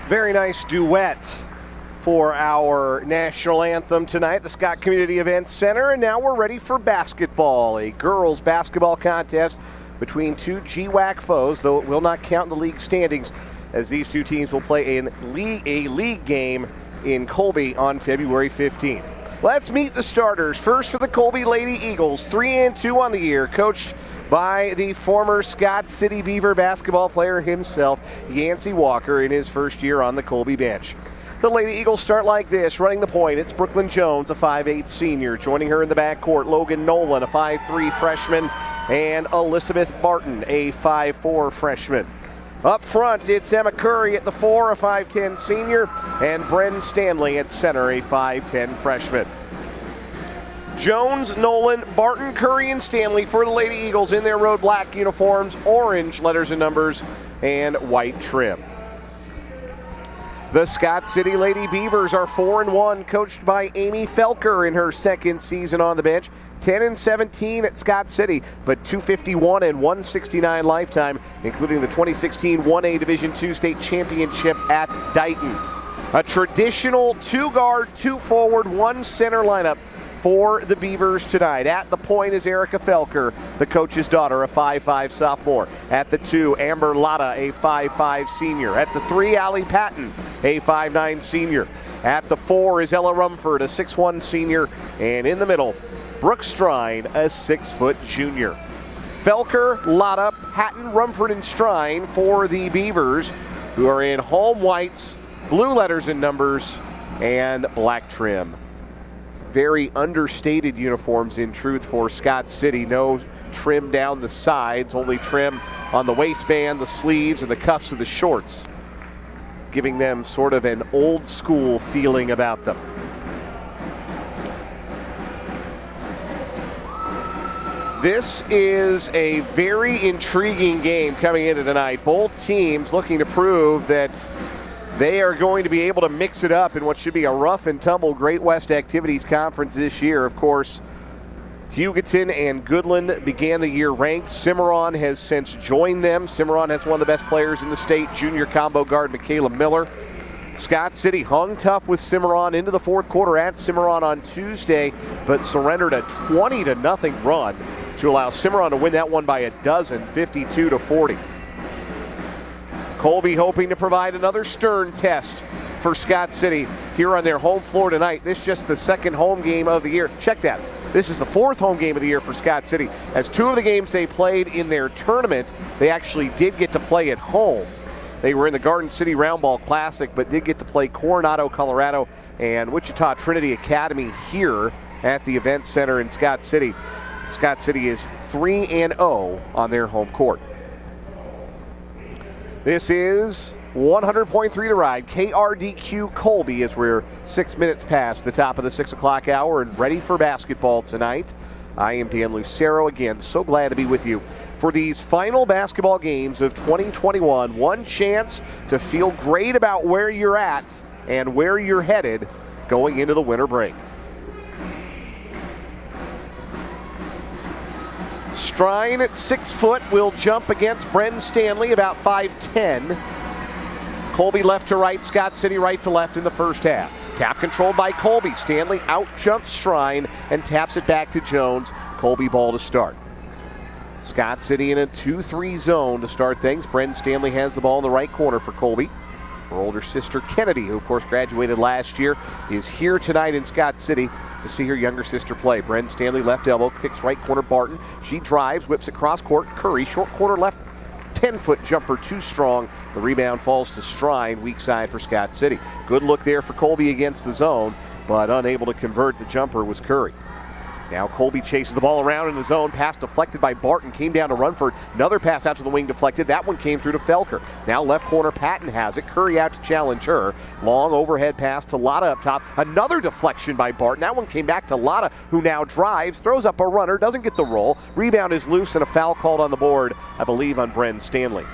Very nice duet for our national anthem tonight, the Scott Community Events Center. And now we're ready for basketball, a girls basketball contest between two GWAC foes, though it will not count in the league standings, as these two teams will play a league game in Colby on February 15th. Let's meet the starters. First for the Colby Lady Eagles, 3-2 on the year, coached by the former Scott City Beaver basketball player himself, Yancey Walker, in his first year on the Colby bench. The Lady Eagles start like this. Running the point, it's Brooklyn Jones, a 5'8 senior. Joining her in the backcourt, Logan Nolan, a 5'3 freshman, and Elizabeth Barton, a 5'4 freshman. Up front, it's Emma Curry at the 4, a 5'10 senior, and Bren Stanley at center, a 5'10 freshman. Jones, Nolan, Barton, Curry, and Stanley for the Lady Eagles in their road black uniforms, orange letters and numbers, and white trim. The Scott City Lady Beavers are 4-1, coached by Amy Felker in her second season on the bench. 10-17 at Scott City, but 251 and 169 lifetime, including the 2016 1A Division II state championship at Dighton. A traditional 2-guard, 2-forward, 1-center lineup for the Beavers tonight. At the point is Erica Felker, the coach's daughter, a 5'5 sophomore. At the 2, Amber Latta, a 5'5 senior. At the 3, Allie Patton, a 5'9 senior. At the 4 is Ella Rumford, a 6'1 senior. And in the middle, Brooke Strine, a 6-foot junior. Felker, Latta, Patton, Rumford, and Strine for the Beavers, who are in home whites, blue letters and numbers, and black trim. Very understated uniforms in truth for Scott City. No trim down the sides, only trim on the waistband, the sleeves, and the cuffs of the shorts, giving them sort of an old school feeling about them. This is a very intriguing game coming into tonight. Both teams looking to prove that they are going to be able to mix it up in what should be a rough and tumble Great West Activities Conference this year. Of course, Hugoton and Goodland began the year ranked. Cimarron has since joined them. Cimarron has one of the best players in the state, junior combo guard Michaela Miller. Scott City hung tough with Cimarron into the fourth quarter at Cimarron on Tuesday, but surrendered a 20-0 run to allow Cimarron to win that one by a dozen, 52-40. Colby hoping to provide another stern test for Scott City here on their home floor tonight. This is just the second home game of the year. Check that. This is the fourth home game of the year for Scott City, as two of the games they played in their tournament, they actually did get to play at home. They were in the Garden City Roundball Classic, but did get to play Coronado, Colorado, and Wichita Trinity Academy here at the Event Center in Scott City. Scott City is 3-0 on their home court. This is 100.3 The Ride, KRDQ Colby, as we're 6 minutes past the top of the 6 o'clock hour and ready for basketball tonight. I am Dan Lucero again. So glad to be with you for these final basketball games of 2021. One chance to feel great about where you're at and where you're headed going into the winter break. Strine at 6 foot will jump against Bren Stanley, about 5'10". Colby left to right, Scott City right to left in the first half. Tap controlled by Colby. Stanley out jumps Strine and taps it back to Jones. Colby ball to start. Scott City in a 2-3 zone to start things. Bren Stanley has the ball in the right corner for Colby. Her older sister Kennedy, who of course graduated last year, is here tonight in Scott City to see her younger sister play. Bren Stanley left elbow, kicks right corner Barton. She drives, whips it cross court. Curry, short corner left, 10-foot jumper, too strong. The rebound falls to Strine, weak side for Scott City. Good look there for Colby against the zone, but unable to convert the jumper was Curry. Now Colby chases the ball around in the zone. Pass deflected by Barton. Came down to Runford. Another pass out to the wing deflected. That one came through to Felker. Now left corner Patton has it. Curry out to challenge her. Long overhead pass to Latta up top. Another deflection by Barton. That one came back to Latta, who now drives. Throws up a runner. Doesn't get the roll. Rebound is loose and a foul called on the board, I believe, on Bren Stanley.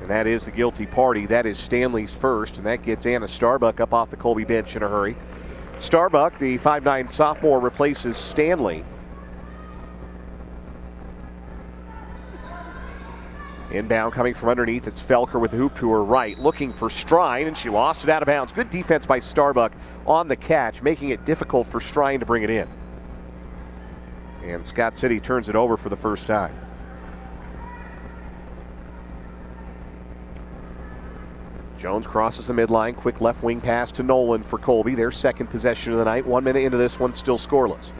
And that is the guilty party. That is Stanley's first. And that gets Anna Starbuck up off the Colby bench in a hurry. Starbuck, the 5'9 sophomore, replaces Stanley. Inbound coming from underneath. It's Felker with the hoop to her right, looking for Strine, and she lost it out of bounds. Good defense by Starbuck on the catch, making it difficult for Strine to bring it in. And Scott City turns it over for the first time. Jones crosses the midline. Quick left wing pass to Nolan for Colby. Their second possession of the night. 1 minute into this one, still scoreless.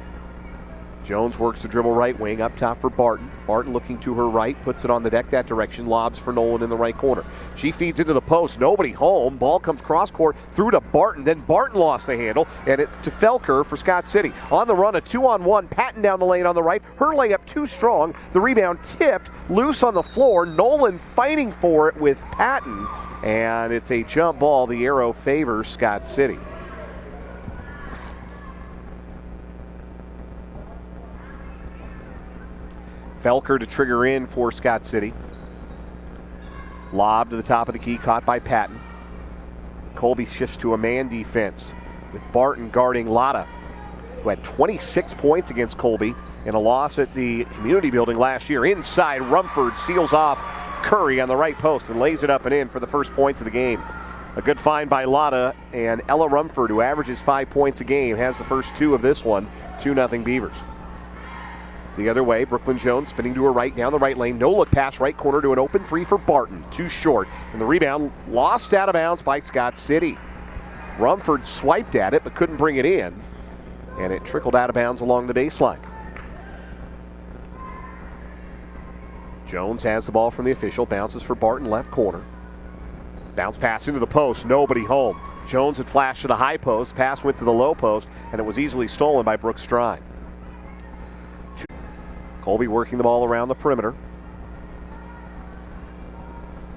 Jones works the dribble right wing up top for Barton. Barton looking to her right, puts it on the deck that direction, lobs for Nolan in the right corner. She feeds into the post, nobody home. Ball comes cross court through to Barton. Then Barton lost the handle, and it's to Felker for Scott City. On the run, a 2-on-1. Patton down the lane on the right. Her layup too strong. The rebound tipped, loose on the floor. Nolan fighting for it with Patton, and it's a jump ball. The arrow favors Scott City. Felker to trigger in for Scott City. Lob to the top of the key, caught by Patton. Colby shifts to a man defense with Barton guarding Lotta, who had 26 points against Colby in a loss at the community building last year. Inside, Rumford seals off Curry on the right post and lays it up and in for the first points of the game. A good find by Lotta, and Ella Rumford, who averages 5 points a game, has the first two of this one. 2-0 Beavers. The other way, Brooklyn Jones spinning to her right, down the right lane. No look pass, right corner to an open three for Barton. Too short. And the rebound lost out of bounds by Scott City. Rumford swiped at it but couldn't bring it in. And it trickled out of bounds along the baseline. Jones has the ball from the official. Bounces for Barton, left corner. Bounce pass into the post. Nobody home. Jones had flashed to the high post. Pass went to the low post, and it was easily stolen by Brooke Strine. Colby working the ball around the perimeter.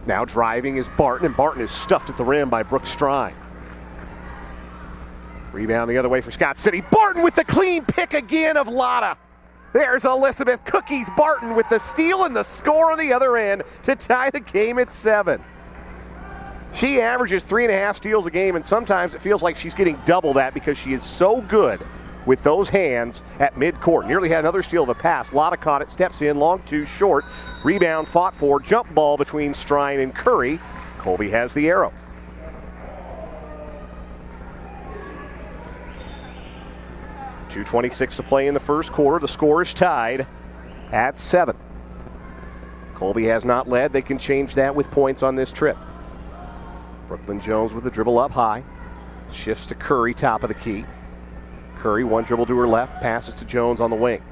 Now driving is Barton, and Barton is stuffed at the rim by Brooke Strine. Rebound the other way for Scott City. Barton with the clean pick again of Lotta. There's Elizabeth Cookies Barton with the steal and the score on the other end to tie the game at 7. She averages 3.5 steals a game, and sometimes it feels like she's getting double that because she is so good with those hands at midcourt. Nearly had another steal of the pass. Lotta caught it, steps in, long two, short. Rebound fought for, jump ball between Strine and Curry. Colby has the arrow. .226 to play in the first quarter. The score is tied at 7. Colby has not led. They can change that with points on this trip. Brooklyn Jones with the dribble up high. Shifts to Curry, top of the key. Curry, one dribble to her left, passes to Jones on the wing.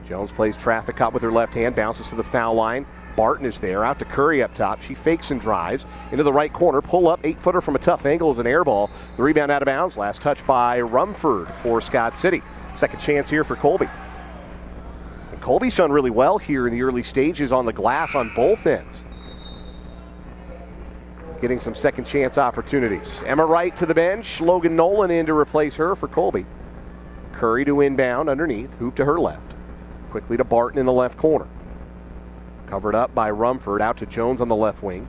Jones plays traffic cop with her left hand, bounces to the foul line. Barton is there, out to Curry up top. She fakes and drives into the right corner. Pull up, 8-footer from a tough angle is an air ball. The rebound out of bounds. Last touch by Rumford for Scott City. Second chance here for Colby. And Colby's done really well here in the early stages on the glass on both ends. Getting some second chance opportunities. Emma Wright to the bench. Logan Nolan in to replace her for Colby. Curry to inbound underneath. Hoop to her left. Quickly to Barton in the left corner. Covered up by Rumford. Out to Jones on the left wing.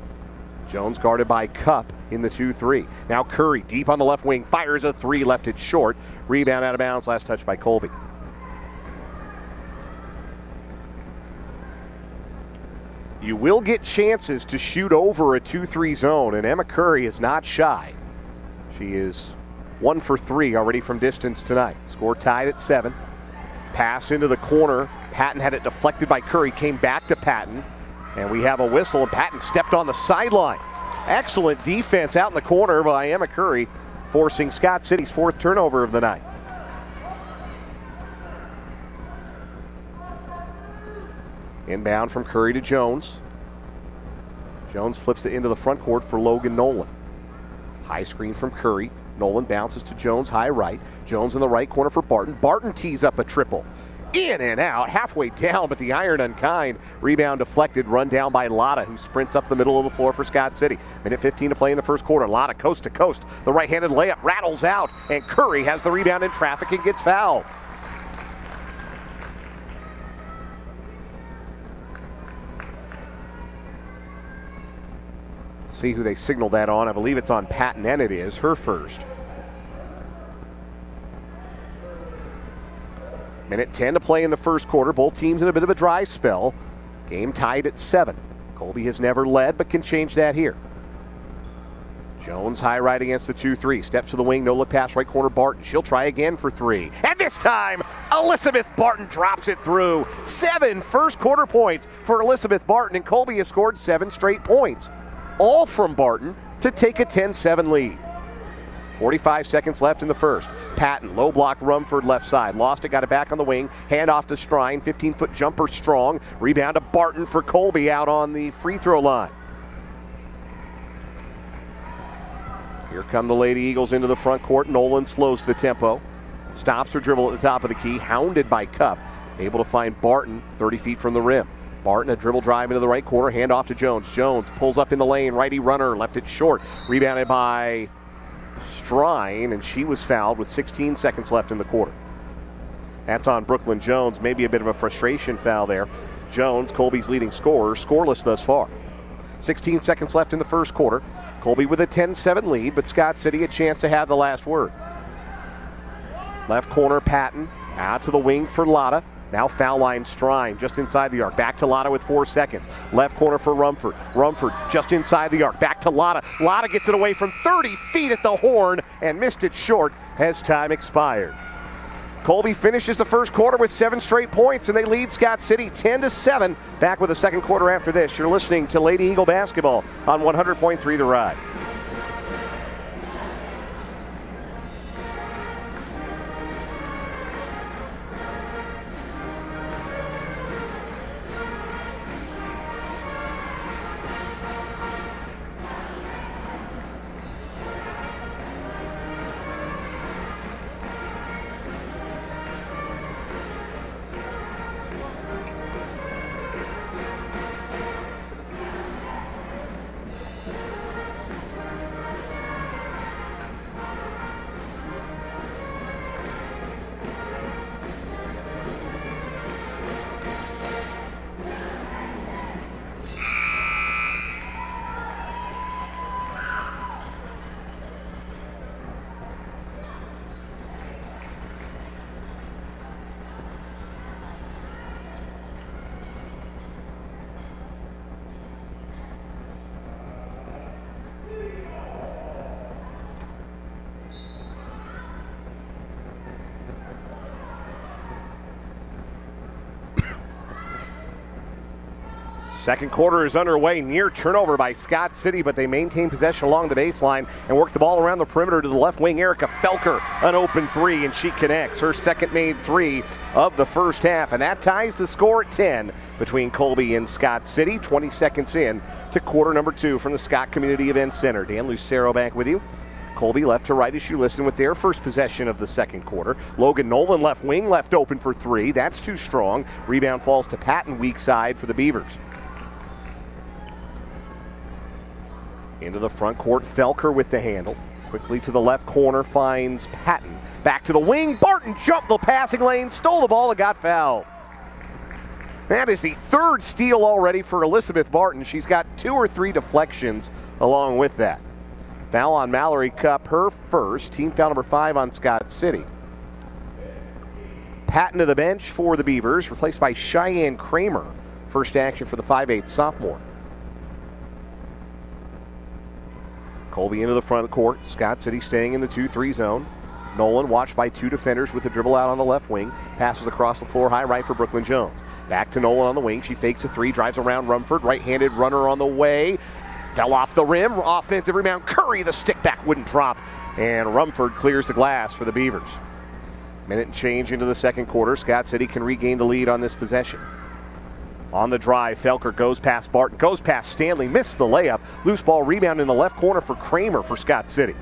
Jones guarded by Cup in the 2-3. Now Curry deep on the left wing. Fires a three. Left it short. Rebound out of bounds. Last touch by Colby. You will get chances to shoot over a 2-3 zone, and Emma Curry is not shy. She is 1 for 3 already from distance tonight. Score tied at 7. Pass into the corner. Patton had it deflected by Curry, came back to Patton, and we have a whistle, and Patton stepped on the sideline. Excellent defense out in the corner by Emma Curry, forcing Scott City's 4th turnover of the night. Inbound from Curry to Jones. Jones flips it into the front court for Logan Nolan. High screen from Curry. Nolan bounces to Jones, high right. Jones in the right corner for Barton. Barton tees up a triple. In and out, halfway down, but the iron unkind. Rebound deflected, run down by Lotta, who sprints up the middle of the floor for Scott City. Minute 15 to play in the first quarter. Lotta coast to coast. The right-handed layup rattles out, and Curry has the rebound in traffic and gets fouled. See who they signaled that on. I believe it's on Patton, and it is her first. Minute 10 to play in the first quarter. Both teams in a bit of a dry spell. Game tied at 7. Colby has never led, but can change that here. Jones high right against the 2-3. Steps to the wing, no look pass, right corner Barton. She'll try again for 3. And this time, Elizabeth Barton drops it through. 7 first quarter points for Elizabeth Barton, and Colby has scored 7 straight points. All from Barton to take a 10-7 lead. 45 seconds left in the first. Patton, low block, Rumford left side. Lost it, got it back on the wing. Hand off to Strine, 15-foot jumper strong. Rebound to Barton for Colby out on the free throw line. Here come the Lady Eagles into the front court. Nolan slows the tempo. Stops her dribble at the top of the key, hounded by Cup. Able to find Barton 30 feet from the rim. Barton, a dribble drive into the right corner, hand off to Jones. Jones pulls up in the lane, righty runner, left it short. Rebounded by Strine, and she was fouled with 16 seconds left in the quarter. That's on Brooklyn Jones. Maybe a bit of a frustration foul there. Jones, Colby's leading scorer, scoreless thus far. 16 seconds left in the first quarter. Colby with a 10-7 lead, but Scott City a chance to have the last word. Left corner, Patton. Out to the wing for Lotta. Now foul line, Strine just inside the arc. Back to Lotta with 4 seconds. Left corner for Rumford. Rumford just inside the arc. Back to Lotta. Lotta gets it away from 30 feet at the horn and missed it short as time expired. Colby finishes the first quarter with 7 straight points, and they lead Scott City 10-7. Back with the second quarter after this. You're listening to Lady Eagle Basketball on 100.3 The Ride. Second quarter is underway. Near turnover by Scott City, but they maintain possession along the baseline and work the ball around the perimeter to the left wing. Erica Felker, an open 3, and she connects. Her second made 3 of the first half, and that ties the score at 10 between Colby and Scott City. 20 seconds in to quarter number 2 from the Scott Community Events Center. Dan Lucero back with you. Colby left to right as you listen with their first possession of the second quarter. Logan Nolan left wing, left open for 3. That's too strong. Rebound falls to Patton, weak side for the Beavers. Into the front court, Felker with the handle. Quickly to the left corner, finds Patton. Back to the wing, Barton jumped the passing lane, stole the ball and got fouled. That is the third steal already for Elizabeth Barton. She's got 2 or 3 deflections along with that. Foul on Mallory Cup, her first. Team foul number 5 on Scott City. Patton to the bench for the Beavers, replaced by Cheyenne Kramer. First action for the 5'8" sophomore. Colby into the front court. Scott City staying in the 2-3 zone. Nolan watched by 2 defenders with the dribble out on the left wing. Passes across the floor, high right for Brooklyn Jones. Back to Nolan on the wing. She fakes a 3, drives around Rumford. Right-handed runner on the way. Fell off the rim. Offensive rebound. Curry, the stick back wouldn't drop. And Rumford clears the glass for the Beavers. Minute and change into the second quarter. Scott City can regain the lead on this possession. On the drive, Felker goes past Barton, goes past Stanley, missed the layup. Loose ball rebound in the left corner for Kramer for Scott City.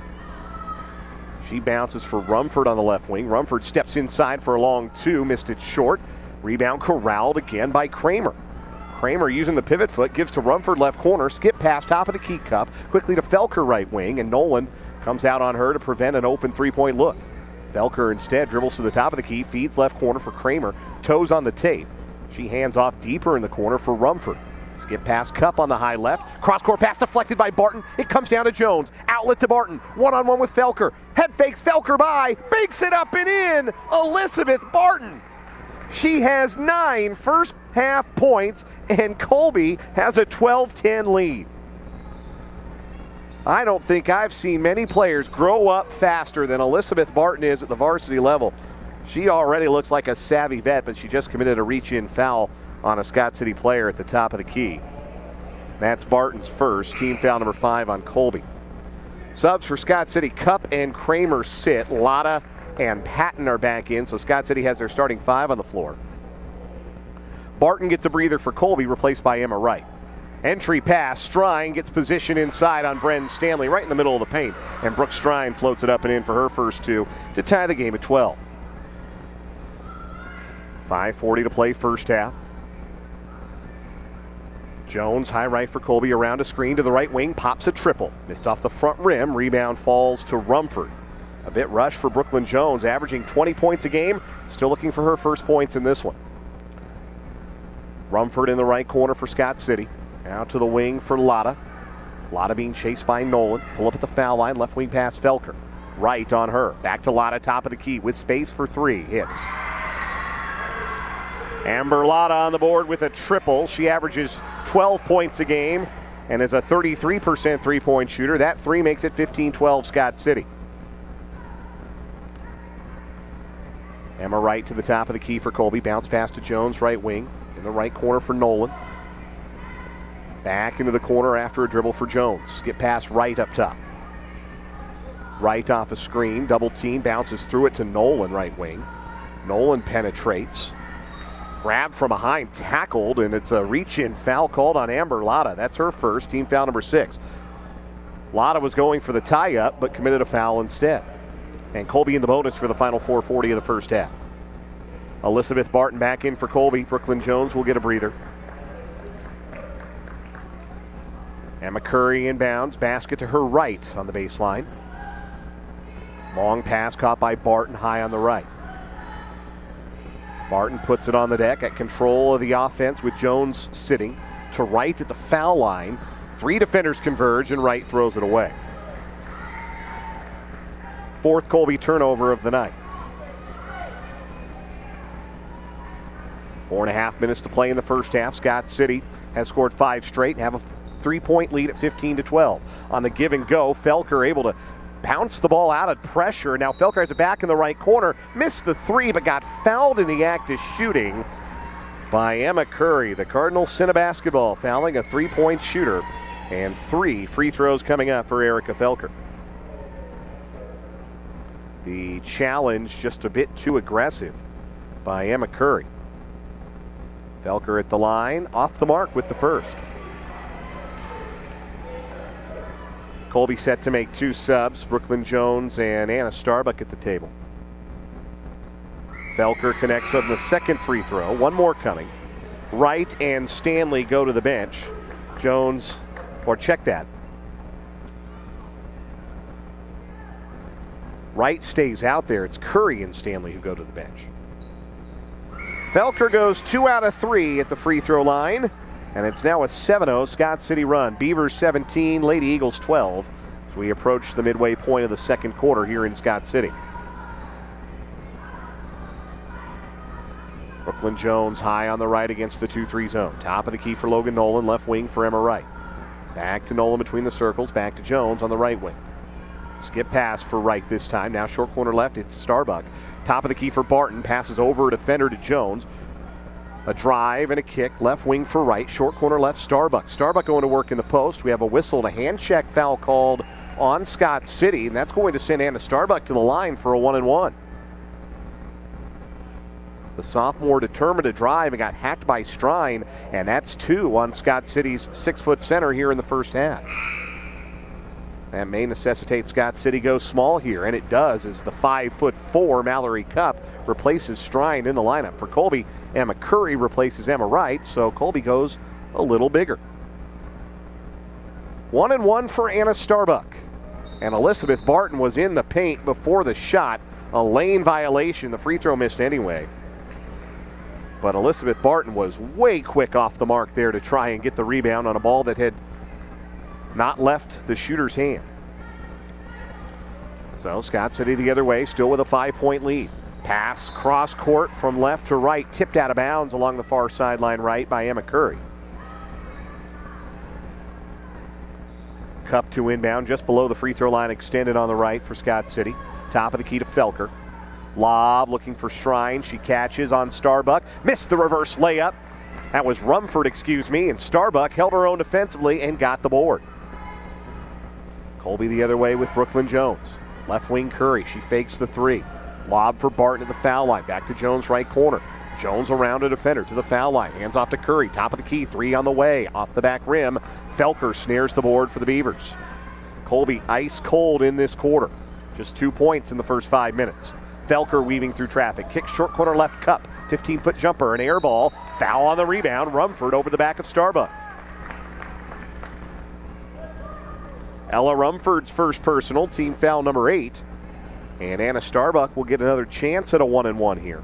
She bounces for Rumford on the left wing. Rumford steps inside for a long 2, missed it short. Rebound corralled again by Kramer. Kramer using the pivot foot, gives to Rumford left corner, skip past top of the key cup, quickly to Felker right wing, and Nolan comes out on her to prevent an open 3-point look. Felker instead dribbles to the top of the key, feeds left corner for Kramer, toes on the tape. She hands off deeper in the corner for Rumford. Skip past Cup on the high left. Cross-court pass deflected by Barton. It comes down to Jones. Outlet to Barton. One-on-one with Felker. Head fakes Felker by. Banks it up and in. Elizabeth Barton. She has 9 first 2.5 points, and Colby has a 12-10 lead. I don't think I've seen many players grow up faster than Elizabeth Barton is at the varsity level. She already looks like a savvy vet, but she just committed a reach-in foul on a Scott City player at the top of the key. That's Barton's first, team foul number 5 on Colby. Subs for Scott City, Cup and Kramer sit. Lotta and Patton are back in, so Scott City has their starting 5 on the floor. Barton gets a breather for Colby, replaced by Emma Wright. Entry pass, Strine gets position inside on Bren Stanley, right in the middle of the paint. And Brooke Strine floats it up and in for her first 2 to tie the game at 12. 5:40 to play first half. Jones, high right for Colby, around a screen to the right wing, pops a triple. Missed off the front rim, rebound falls to Rumford. A bit rushed for Brooklyn Jones, averaging 20 points a game, still looking for her first points in this one. Rumford in the right corner for Scott City. Out to the wing for Lotta. Lotta being chased by Nolan. Pull up at the foul line, left wing pass Felker. Right on her. Back to Lotta, top of the key with space for 3. Hits. Amber Lotta on the board with a triple. She averages 12 points a game and is a 33% three-point shooter. That 3 makes it 15-12 Scott City. Emma Wright to the top of the key for Colby. Bounce pass to Jones, right wing. In the right corner for Nolan. Back into the corner after a dribble for Jones. Skip pass right up top. Right off a screen. Double team. Bounces through it to Nolan, right wing. Nolan penetrates. Grabbed from behind. Tackled. And it's a reach-in foul called on Amber Lotta. That's her first. Team foul number 6. Lotta was going for the tie-up, but committed a foul instead. And Colby in the bonus for the final 4:40 of the first half. Elizabeth Barton back in for Colby. Brooklyn Jones will get a breather. Emma Curry inbounds. Basket to her right on the baseline. Long pass caught by Barton high on the right. Barton puts it on the deck at control of the offense with Jones sitting to right at the foul line. 3 defenders converge and Wright throws it away. 4th Colby turnover of the night. 4.5 minutes to play in the first half. Scott City has scored 5 straight and have a 3-point lead at 15-12. On the give and go, Felker able to bounce the ball out of pressure. Now Felker has it back in the right corner. Missed the 3, but got fouled in the act of shooting by Emma Curry. The Cardinals sent a basketball, fouling a 3-point shooter. And 3 free throws coming up for Erica Felker. The challenge just a bit too aggressive by Emma Curry. Felker at the line, off the mark with the first. Colby set to make 2 subs. Brooklyn Jones and Anna Starbuck at the table. Felker connects on the second free throw. 1 more coming. Wright and Stanley go to the bench. Jones, or check that. Wright stays out there. It's Curry and Stanley who go to the bench. Felker goes 2 out of 3 at the free throw line. And it's now a 7-0 Scott City run. Beavers 17, Lady Eagles 12 as we approach the midway point of the second quarter here in Scott City. Brooklyn Jones high on the right against the 2-3 zone. Top of the key for Logan Nolan, left wing for Emma Wright. Back to Nolan between the circles, back to Jones on the right wing. Skip pass for Wright this time. Now short corner left, it's Starbuck. Top of the key for Barton, passes over a defender to Jones. A drive and a kick, left wing for Wright, short corner left, Starbuck. Starbuck going to work in the post. We have a whistle and a hand check foul called on Scott City, and that's going to send Anna Starbuck to the line for a 1-and-1. The sophomore determined to drive and got hacked by Strine, and that's 2 on Scott City's 6-foot center here in the first half. That may necessitate Scott City go small here, and it does as the 5'4" Mallory Cup replaces Strine in the lineup. For Colby, Emma Curry replaces Emma Wright, so Colby goes a little bigger. 1-and-1 for Anna Starbuck. And Elizabeth Barton was in the paint before the shot. A lane violation. The free throw missed anyway. But Elizabeth Barton was way quick off the mark there to try and get the rebound on a ball that had not left the shooter's hand. So Scott City the other way, still with a 5-point lead. Pass cross court from left to right, tipped out of bounds along the far sideline right by Emma Curry. Cup to inbound just below the free throw line, extended on the right for Scott City. Top of the key to Felker. Lob looking for Shrine. She catches on Starbuck. Missed the reverse layup. That was Rumford, and Starbuck held her own defensively and got the board. Colby the other way with Brooklyn Jones. Left wing Curry. She fakes the three. Lob for Barton at the foul line. Back to Jones, right corner. Jones around a defender to the foul line. Hands off to Curry. Top of the key. Three on the way. Off the back rim. Felker snares the board for the Beavers. Colby ice cold in this quarter. Just 2 points in the first 5 minutes. Felker weaving through traffic. Kick short corner left Cup. 15-foot jumper. An air ball. Foul on the rebound. Rumford over the back of Starbuck. Ella Rumford's first personal. Team foul number 8. And Anna Starbuck will get another chance at a 1-and-1 here.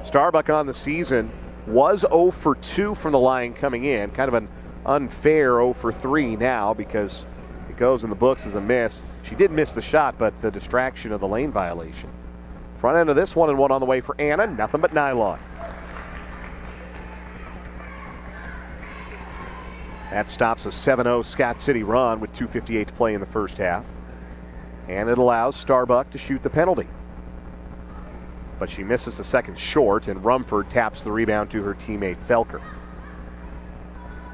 Starbuck on the season was 0 for 2 from the line coming in. Kind of an unfair 0 for 3 now because it goes in the books as a miss. She did miss the shot, but the distraction of the lane violation. Front end of this 1-and-1 on the way for Anna. Nothing but nylon. That stops a 7-0 Scott City run with 2:58 to play in the first half. And it allows Starbuck to shoot the penalty. But she misses the second short, and Rumford taps the rebound to her teammate Felker.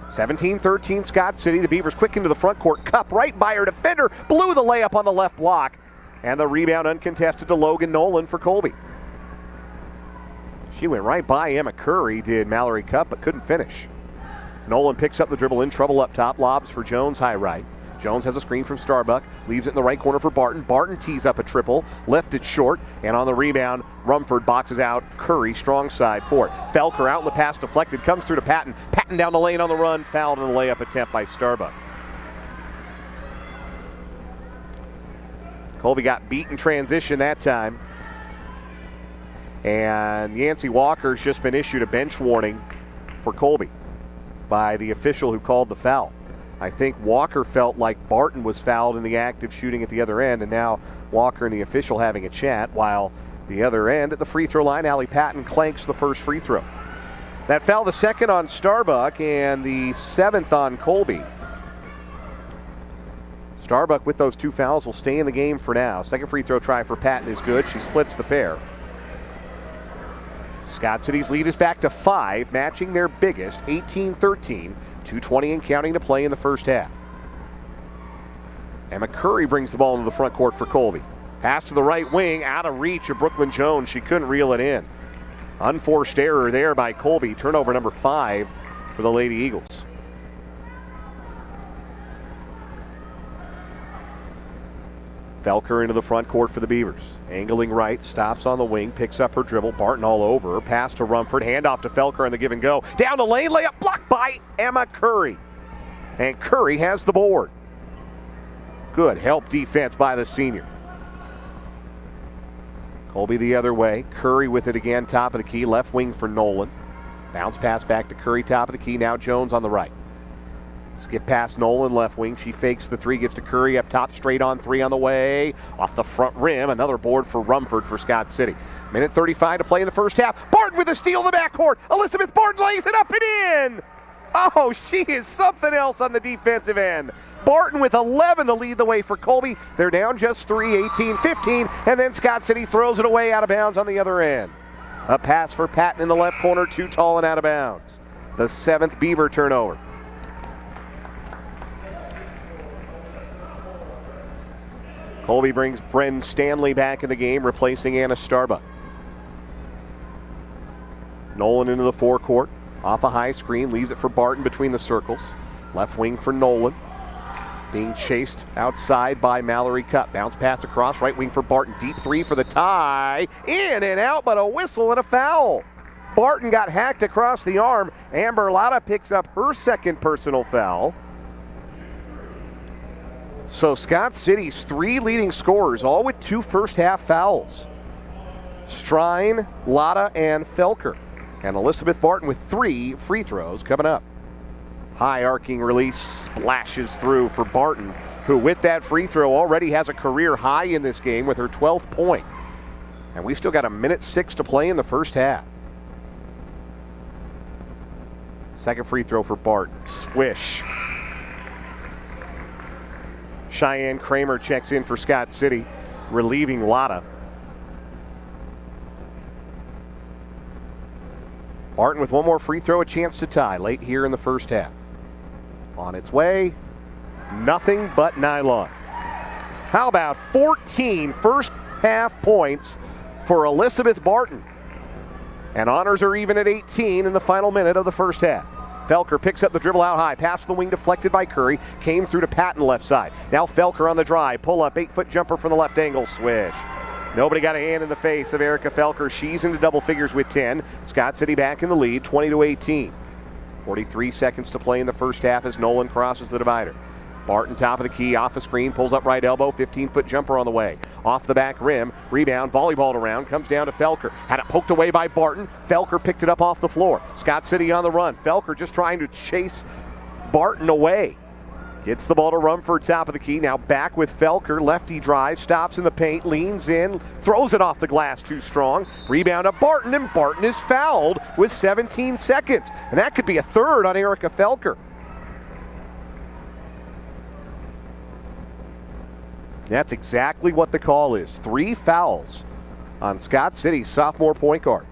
17-13 Scott City. The Beavers quick into the front court. Cup right by her defender. Blew the layup on the left block. And the rebound uncontested to Logan Nolan for Colby. She went right by Emma Curry, did Mallory Cup, but couldn't finish. Nolan picks up the dribble, in trouble up top. Lobs for Jones, high right. Jones has a screen from Starbuck, leaves it in the right corner for Barton. Barton tees up a triple, left it short, and on the rebound, Rumford boxes out Curry, strong side for it. Felker out in the pass, deflected, comes through to Patton. Patton down the lane on the run, fouled in the layup attempt by Starbuck. Colby got beat in transition that time. And Yancey Walker's just been issued a bench warning for Colby by the official who called the foul. I think Walker felt like Barton was fouled in the act of shooting at the other end, and now Walker and the official having a chat, while the other end at the free throw line, Allie Patton clanks the first free throw. That foul, the second on Starbuck and the 7th on Colby. Starbuck with those 2 fouls will stay in the game for now. Second free throw try for Patton is good. She splits the pair. Scott City's lead is back to 5, matching their biggest, 18-13. 2:20 and counting to play in the first half. Emma Curry brings the ball into the front court for Colby. Pass to the right wing, out of reach of Brooklyn Jones. She couldn't reel it in. Unforced error there by Colby. Turnover number 5 for the Lady Eagles. Felker into the front court for the Beavers. Angling right, stops on the wing, picks up her dribble. Barton all over her. Pass to Rumford. Handoff to Felker in the give and go. Down the lane, layup blocked by Emma Curry. And Curry has the board. Good help defense by the senior. Colby the other way. Curry with it again, top of the key. Left wing for Nolan. Bounce pass back to Curry, top of the key. Now Jones on the right. Skip past Nolan, left wing. She fakes the three, gives to Curry up top, straight on three on the way. Off the front rim, another board for Rumford for Scott City. Minute 35 to play in the first half. Barton with a steal in the backcourt. Elizabeth Barton lays it up and in. Oh, she is something else on the defensive end. Barton with 11 to lead the way for Colby. They're down just 3, 18-15, and then Scott City throws it away out of bounds on the other end. A pass for Patton in the left corner, too tall and out of bounds. The 7th Beaver turnover. Colby brings Bren Stanley back in the game, replacing Anna Starbuck. Nolan into the forecourt. Off a high screen, leaves it for Barton between the circles. Left wing for Nolan. Being chased outside by Mallory Cup. Bounce pass across, right wing for Barton. Deep three for the tie. In and out, but a whistle and a foul. Barton got hacked across the arm. Amber Lotta picks up her second personal foul. So Scott City's 3 leading scorers, all with 2 first-half fouls. Strine, Lotta, and Felker. And Elizabeth Barton with 3 free throws coming up. High arcing release splashes through for Barton, who with that free throw already has a career high in this game with her 12th point. And we've still got 1:06 to play in the first half. Second free throw for Barton. Swish. Cheyenne Kramer checks in for Scott City, relieving Lotta. Barton with one more free throw, a chance to tie late here in the first half. On its way, nothing but nylon. How about 14 first half points for Elizabeth Barton? And honors are even at 18 in the final minute of the first half. Felker picks up the dribble out high. Pass to the wing deflected by Curry. Came through to Patton left side. Now Felker on the drive. Pull up, 8-foot jumper from the left angle. Swish. Nobody got a hand in the face of Erica Felker. She's into double figures with 10. Scott City back in the lead, 20-18. 43 seconds to play in the first half as Nolan crosses the divider. Barton top of the key, off the screen, pulls up right elbow, 15-foot jumper on the way. Off the back rim, rebound, volleyballed around, comes down to Felker. Had it poked away by Barton. Felker picked it up off the floor. Scott City on the run. Felker just trying to chase Barton away. Gets the ball to Rumford, top of the key. Now back with Felker, lefty drive, stops in the paint, leans in, throws it off the glass too strong. Rebound to Barton, and Barton is fouled with 17 seconds. And that could be a third on Erica Felker. That's exactly what the call is. 3 fouls on Scott City's sophomore point guard.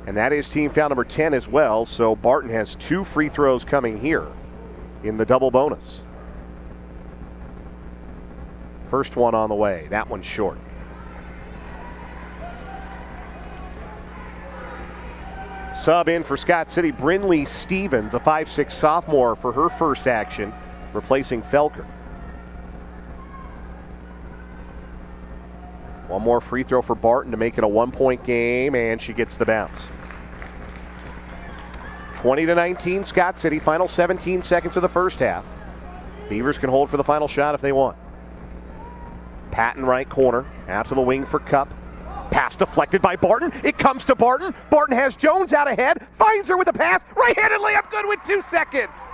And that is team foul number 10 as well, so Barton has 2 free throws coming here in the double bonus. First one on the way. That one's short. Sub in for Scott City, Brinley Stevens, a 5'6" sophomore for her first action, replacing Felker. One more free throw for Barton to make it a 1-point game, and she gets the bounce. 20-19, Scott City, final 17 seconds of the first half. Beavers can hold for the final shot if they want. Patton right corner, out to the wing for Cup. Pass deflected by Barton. It comes to Barton. Barton has Jones out ahead. Finds her with a pass. Right-handed layup good with 2 seconds.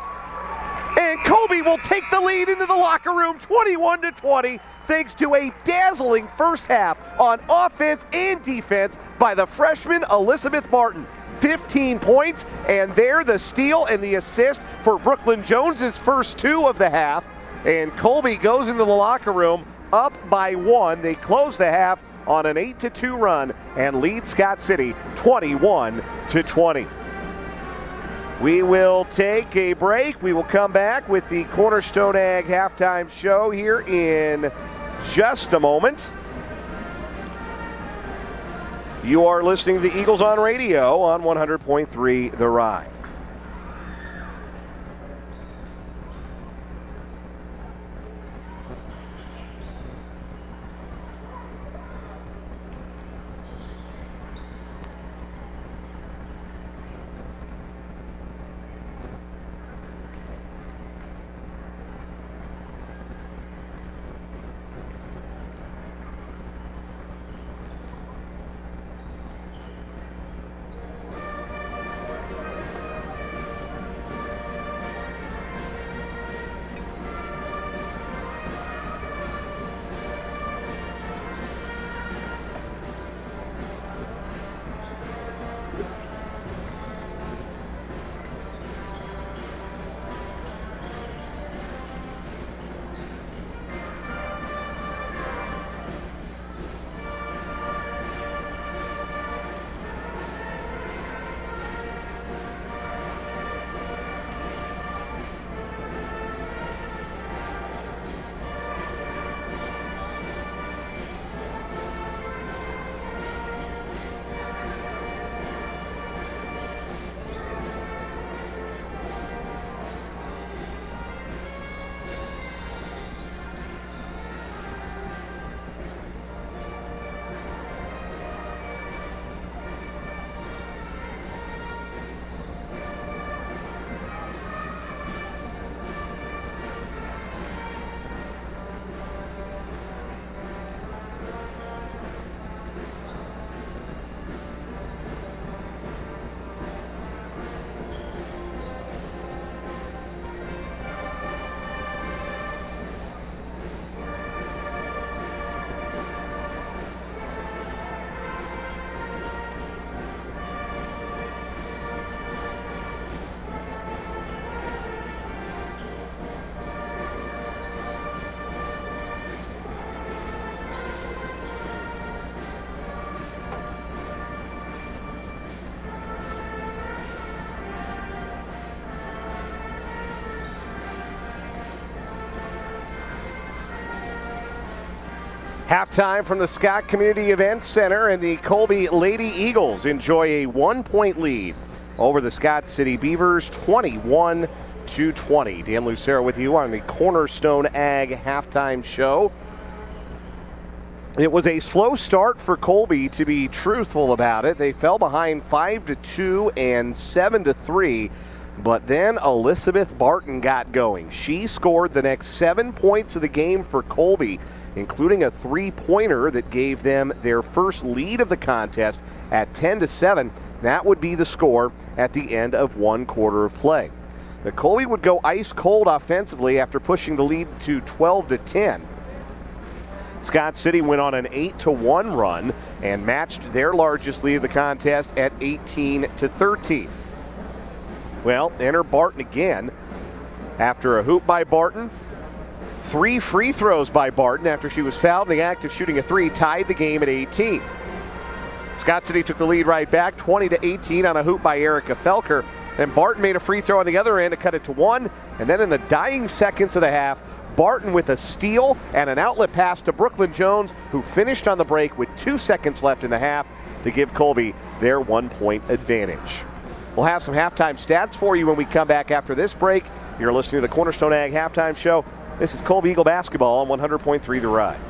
And Colby will take the lead into the locker room, 21-20, thanks to a dazzling first half on offense and defense by the freshman Elizabeth Barton. 15 points, and there the steal and the assist for Brooklyn Jones's first 2 of the half. And Colby goes into the locker room up by 1. They close the half on an 8-2 run and lead Scott City 21-20. We will take a break. We will come back with the Cornerstone Ag halftime show here in just a moment. You are listening to the Eagles on radio on 100.3 The Ride. Halftime from the Scott Community Events Center, and the Colby Lady Eagles enjoy a 1-point lead over the Scott City Beavers, 21-20. Dan Lucero with you on the Cornerstone Ag halftime show. It was a slow start for Colby, to be truthful about it. They fell behind 5-2 and 7-3, but then Elizabeth Barton got going. She scored the next 7 points of the game for Colby, including a three-pointer that gave them their first lead of the contest at 10-7. That would be the score at the end of one quarter of play. The Colby would go ice cold offensively after pushing the lead to 12-10. Scott City went on an 8-1 run and matched their largest lead of the contest at 18-13. Well, enter Barton again. After a hoop by Barton, 3 free throws by Barton after she was fouled in the act of shooting a three, tied the game at 18. Scott City took the lead right back, 20-18 on a hoop by Erica Felker. Then Barton made a free throw on the other end to cut it to 1. And then in the dying seconds of the half, Barton with a steal and an outlet pass to Brooklyn Jones, who finished on the break with 2 seconds left in the half to give Colby their 1-point advantage. We'll have some halftime stats for you when we come back after this break. You're listening to the Cornerstone Ag halftime show. This is Colby Eagle basketball on 100.3 The Ride.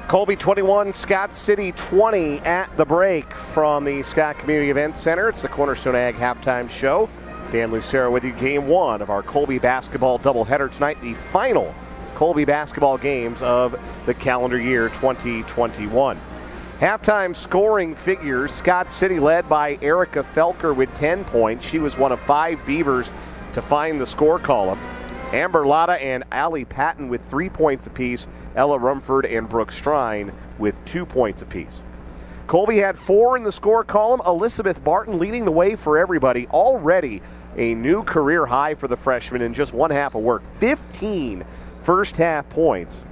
Colby 21, Scott City 20 at the break from the Scott Community Events Center. It's the Cornerstone Ag halftime show. Dan Lucero with you. Game 1 of our Colby basketball doubleheader tonight. The final Colby basketball games of the calendar year 2021. Halftime scoring figures. Scott City led by Erica Felker with 10 points. She was one of 5 Beavers to find the score column. Amber Lotta and Allie Patton with 3 points apiece. Ella Rumford and Brooke Strine with 2 points apiece. Colby had 4 in the score column. Elizabeth Barton leading the way for everybody. Already a new career high for the freshman in just one half of work. 15 first half points.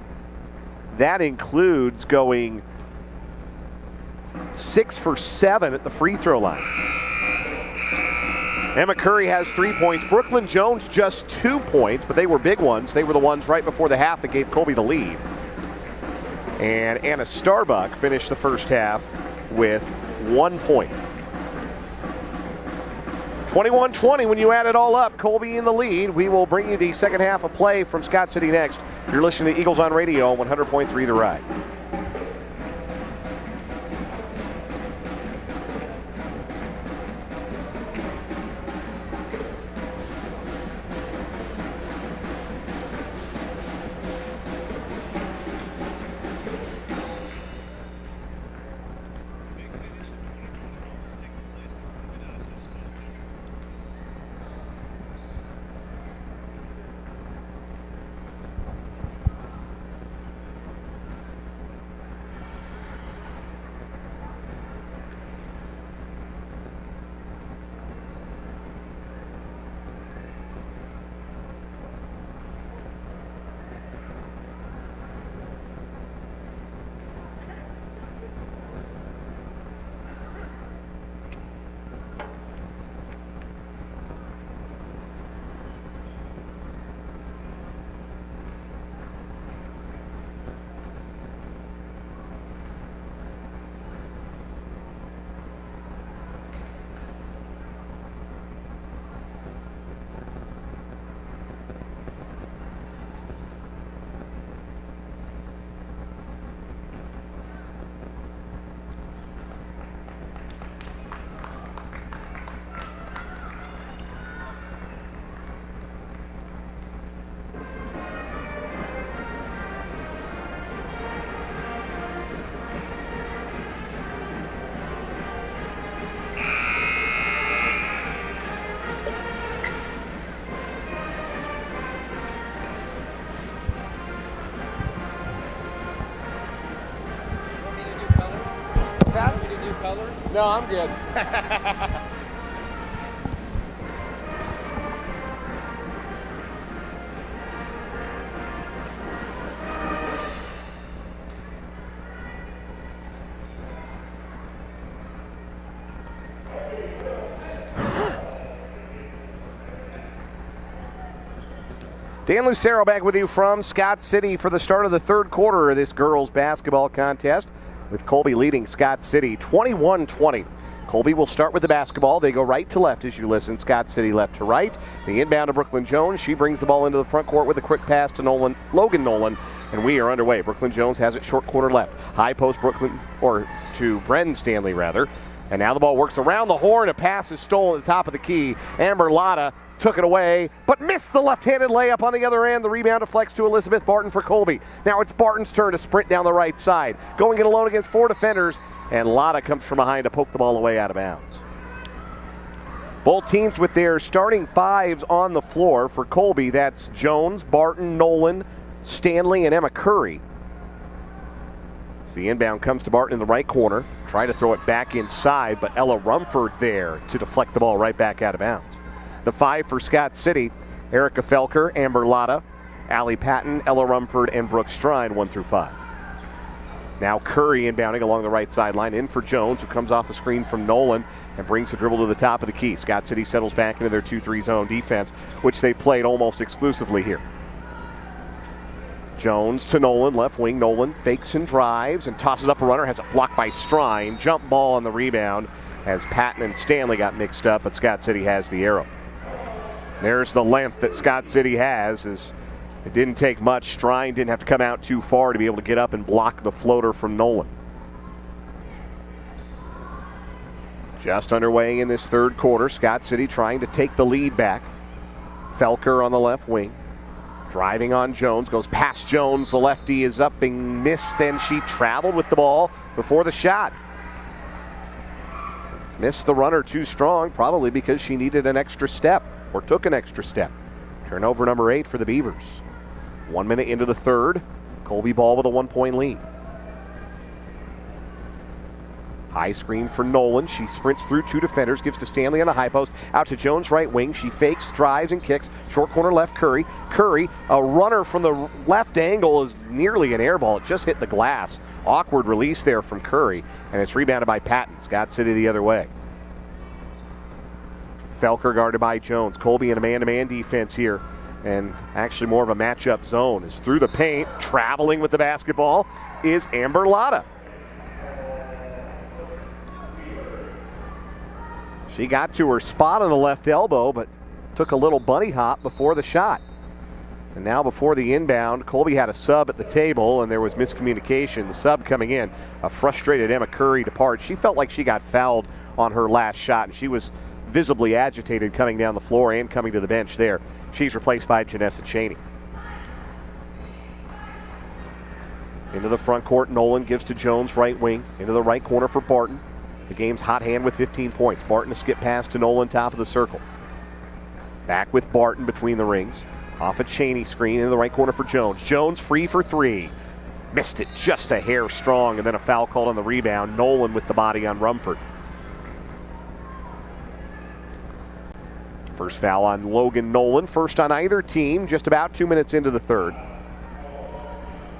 That includes going 6 for 7 at the free throw line. Emma Curry has 3 points. Brooklyn Jones just 2 points, but they were big ones. They were the ones right before the half that gave Colby the lead. And Anna Starbuck finished the first half with 1 point. 21-20 when you add it all up. Colby in the lead. We will bring you the second half of play from Scott City next. You're listening to Eagles on Radio on 100.3 The Ride. color? No, I'm good. Dan Lucero back with you from Scott City for the start of the third quarter of this girls basketball contest, with Colby leading Scott City 21-20. Colby will start with the basketball. They go right to left as you listen. Scott City left to right. The inbound to Brooklyn Jones. She brings the ball into the front court with a quick pass to Logan Nolan, and we are underway. Brooklyn Jones has it short corner left. High post to Brendan Stanley, rather. And now the ball works around the horn. A pass is stolen at the top of the key. Amber Lotta took it away, but missed the left-handed layup on the other end. The rebound deflects to Elizabeth Barton for Colby. Now it's Barton's turn to sprint down the right side. Going it alone against four defenders, and Lotta comes from behind to poke the ball away out of bounds. Both teams with their starting fives on the floor. For Colby, that's Jones, Barton, Nolan, Stanley, and Emma Curry. As the inbound comes to Barton in the right corner. Try to throw it back inside, but Ella Rumford there to deflect the ball right back out of bounds. The five for Scott City: Erica Felker, Amber Lotta, Allie Patton, Ella Rumford, and Brooke Strine, 1 through 5. Now Curry inbounding along the right sideline, in for Jones, who comes off a screen from Nolan and brings the dribble to the top of the key. Scott City settles back into their 2-3 zone defense, which they played almost exclusively here. Jones to Nolan, left wing. Nolan fakes and drives and tosses up a runner, has a block by Strine. Jump ball on the rebound as Patton and Stanley got mixed up, but Scott City has the arrow. There's the length that Scott City has. As it didn't take much. Strine didn't have to come out too far to be able to get up and block the floater from Nolan. Just underway in this third quarter. Scott City trying to take the lead back. Felker on the left wing. Driving on Jones. Goes past Jones. The lefty is up and missed, and she traveled with the ball before the shot. Missed the runner too strong, probably because she needed an extra step, or took an extra step. Turnover number 8 for the Beavers. 1 minute into the third. Colby ball with a 1-point lead. High screen for Nolan. She sprints through two defenders, gives to Stanley on the high post. Out to Jones, right wing. She fakes, drives, and kicks. Short corner left, Curry. Curry, a runner from the left angle, is nearly an air ball. It just hit the glass. Awkward release there from Curry, and it's rebounded by Patton. Scott City the other way. Felker guarded by Jones. Colby in a man-to-man defense here, and actually more of a matchup zone. Is through the paint, traveling with the basketball, is Amber Lotta. She got to her spot on the left elbow, but took a little bunny hop before the shot. And now before the inbound, Colby had a sub at the table, and there was miscommunication. The sub coming in, a frustrated Emma Curry departs. She felt like she got fouled on her last shot, and she was visibly agitated coming down the floor and coming to the bench there. She's replaced by Janessa Cheney. Into the front court, Nolan gives to Jones, right wing. Into the right corner for Barton. The game's hot hand with 15 points. Barton a skip pass to Nolan, top of the circle. Back with Barton between the rings. Off a Cheney screen into the right corner for Jones. Jones free for three. Missed it just a hair strong, and then a foul called on the rebound. Nolan with the body on Rumford. First foul on Logan Nolan. First on either team, just about 2 minutes into the third.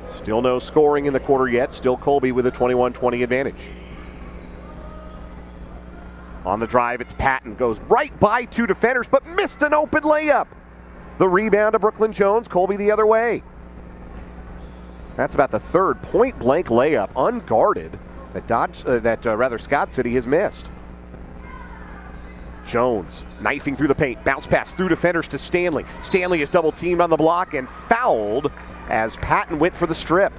Still no scoring in the quarter yet. Still Colby with a 21-20 advantage. On the drive, it's Patton. Goes right by two defenders, but missed an open layup. The rebound to Brooklyn Jones. Colby the other way. That's about the third point-blank layup, unguarded, that Scott City has missed. Jones knifing through the paint. Bounce pass through defenders to Stanley. Stanley is double-teamed on the block and fouled as Patton went for the strip.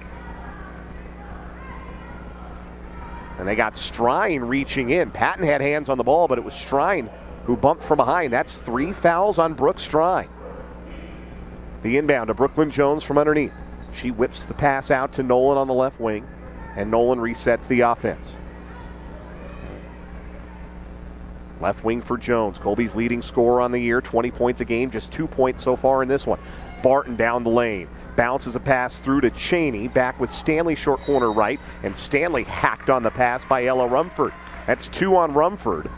And they got Strine reaching in. Patton had hands on the ball, but it was Strine who bumped from behind. That's 3 fouls on Brooke Strine. The inbound to Brooklyn Jones from underneath. She whips the pass out to Nolan on the left wing, and Nolan resets the offense. Left wing for Jones. Colby's leading scorer on the year, 20 points a game, just 2 points so far in this one. Barton down the lane. Bounces a pass through to Cheney, back with Stanley short corner right, and Stanley hacked on the pass by Ella Rumford. That's 2 on Rumford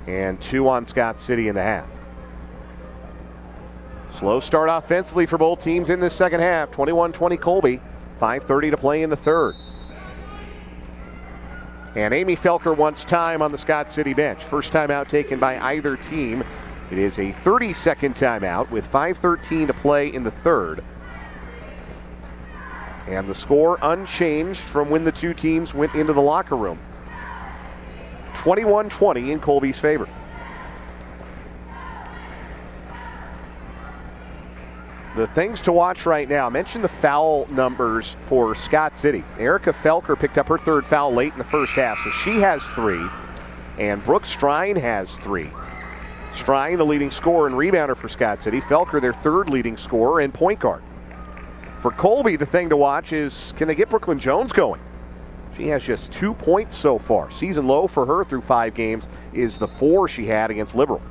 and 2 on Scott City in the half. Slow start offensively for both teams in this second half. 21-20 Colby. 5:30 to play in the third. And Amy Felker wants time on the Scott City bench. First timeout taken by either team. It is a 30-second timeout with 5:13 to play in the third. And the score unchanged from when the two teams went into the locker room. 21-20 in Colby's favor. The things to watch right now, I mentioned the foul numbers for Scott City. Erica Felker picked up her third foul late in the first half, so she has 3. And Brooke Strine has 3. Strine, the leading scorer and rebounder for Scott City. Felker, their third leading scorer and point guard. For Colby, the thing to watch is, can they get Brooklyn Jones going? She has just 2 points so far. Season low for her through 5 games is the 4 she had against Liberal.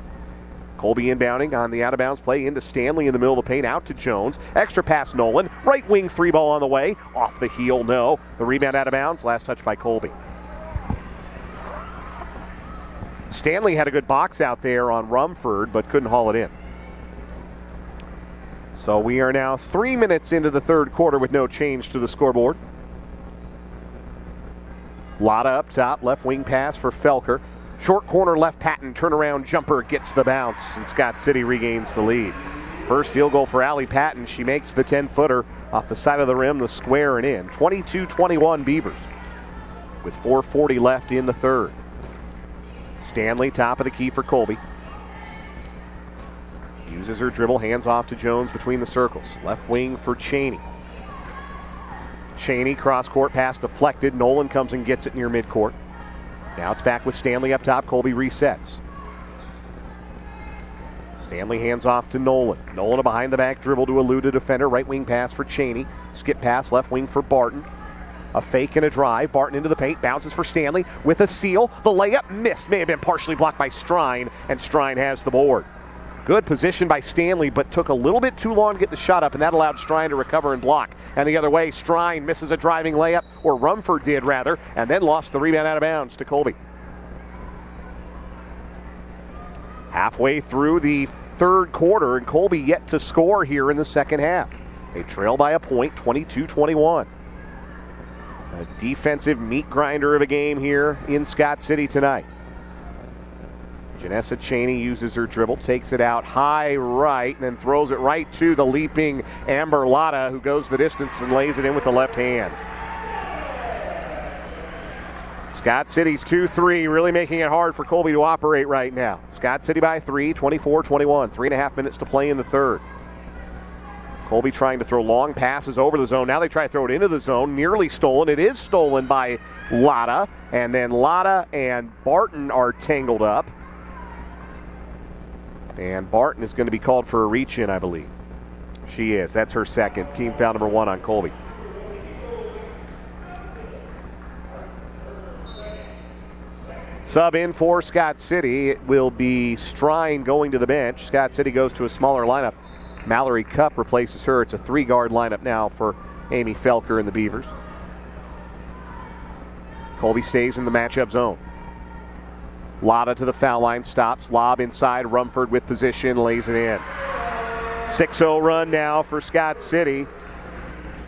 Colby inbounding on the out-of-bounds play into Stanley in the middle of the paint, out to Jones. Extra pass Nolan. Right wing 3 ball on the way. Off the heel, no. The rebound out of bounds. Last touch by Colby. Stanley had a good box out there on Rumford, but couldn't haul it in. So we are now 3 minutes into the third quarter with no change to the scoreboard. Lotta up top, left wing pass for Felker. Short corner left Patton, turnaround jumper gets the bounce, and Scott City regains the lead. First field goal for Allie Patton. She makes the 10-footer off the side of the rim, the square and in. 22-21 Beavers with 4:40 left in the third. Stanley, top of the key for Colby. Uses her dribble, hands off to Jones between the circles. Left wing for Cheney. Cheney, cross-court pass deflected. Nolan comes and gets it near midcourt. Now it's back with Stanley up top. Colby resets. Stanley hands off to Nolan. Nolan a behind-the-back dribble to elude a defender. Right wing pass for Cheney. Skip pass left wing for Barton. A fake and a drive. Barton into the paint. Bounces for Stanley with a seal. The layup missed. May have been partially blocked by Strine, and Strine has the board. Good position by Stanley, but took a little bit too long to get the shot up, and that allowed Strine to recover and block. And the other way, Strine misses a driving layup, or Rumford did rather, and then lost the rebound out of bounds to Colby. Halfway through the third quarter, and Colby yet to score here in the second half. They trail by a point, 22-21. A defensive meat grinder of a game here in Scott City tonight. Janessa Cheney uses her dribble, takes it out high right, and then throws it right to the leaping Amber Lotta, who goes the distance and lays it in with the left hand. Scott City's 2-3, really making it hard for Colby to operate right now. Scott City by 3, 24-21, 3.5 minutes to play in the third. Colby trying to throw long passes over the zone. Now they try to throw it into the zone, nearly stolen. It is stolen by Lotta, and then Lotta and Barton are tangled up. And Barton is going to be called for a reach-in, I believe. She is. That's her second. Team foul number 1 on Colby. Sub in for Scott City. It will be Strine going to the bench. Scott City goes to a smaller lineup. Mallory Cupp replaces her. It's a 3-guard lineup now for Amy Felker and the Beavers. Colby stays in the matchup zone. Lotta to the foul line, stops, lob inside, Rumford with position, lays it in. 6-0 run now for Scott City.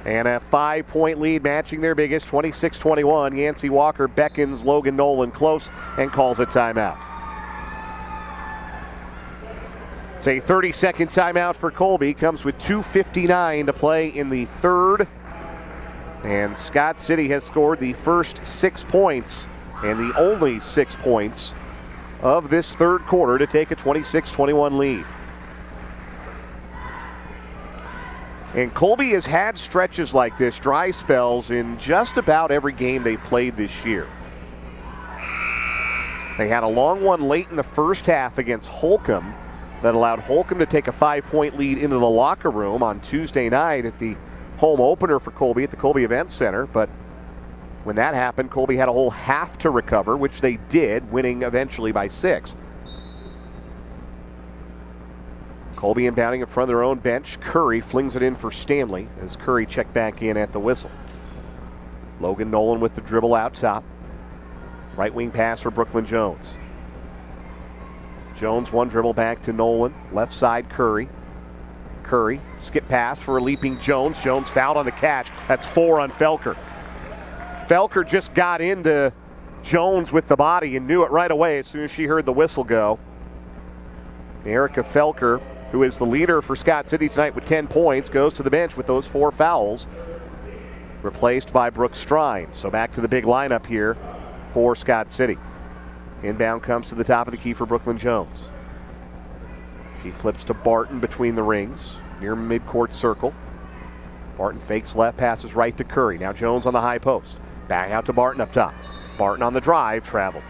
And a 5-point lead matching their biggest, 26-21. Yancey Walker beckons Logan Nolan close and calls a timeout. It's a 30-second timeout for Colby. Comes with 2:59 to play in the third. And Scott City has scored the first 6 points and the only 6 points of this third quarter to take a 26-21 lead. And Colby has had stretches like this, dry spells, in just about every game they played this year. They had a long one late in the first half against Holcomb that allowed Holcomb to take a 5-point lead into the locker room on Tuesday night at the home opener for Colby at the Colby Event Center. But when that happened, Colby had a whole half to recover, which they did, winning eventually by 6. Colby inbounding in front of their own bench. Curry flings it in for Stanley as Curry checked back in at the whistle. Logan Nolan with the dribble out top. Right wing pass for Brooklyn Jones. Jones one dribble back to Nolan. Left side Curry. Curry, skip pass for a leaping Jones. Jones fouled on the catch. That's 4 on Felker. Felker just got into Jones with the body and knew it right away as soon as she heard the whistle go. Erica Felker, who is the leader for Scott City tonight with 10 points, goes to the bench with those 4 fouls, replaced by Brooke Strine. So back to the big lineup here for Scott City. Inbound comes to the top of the key for Brooklyn Jones. She flips to Barton between the rings, near midcourt circle. Barton fakes left, passes right to Curry. Now Jones on the high post. Back out to Barton up top. Barton on the drive, travel.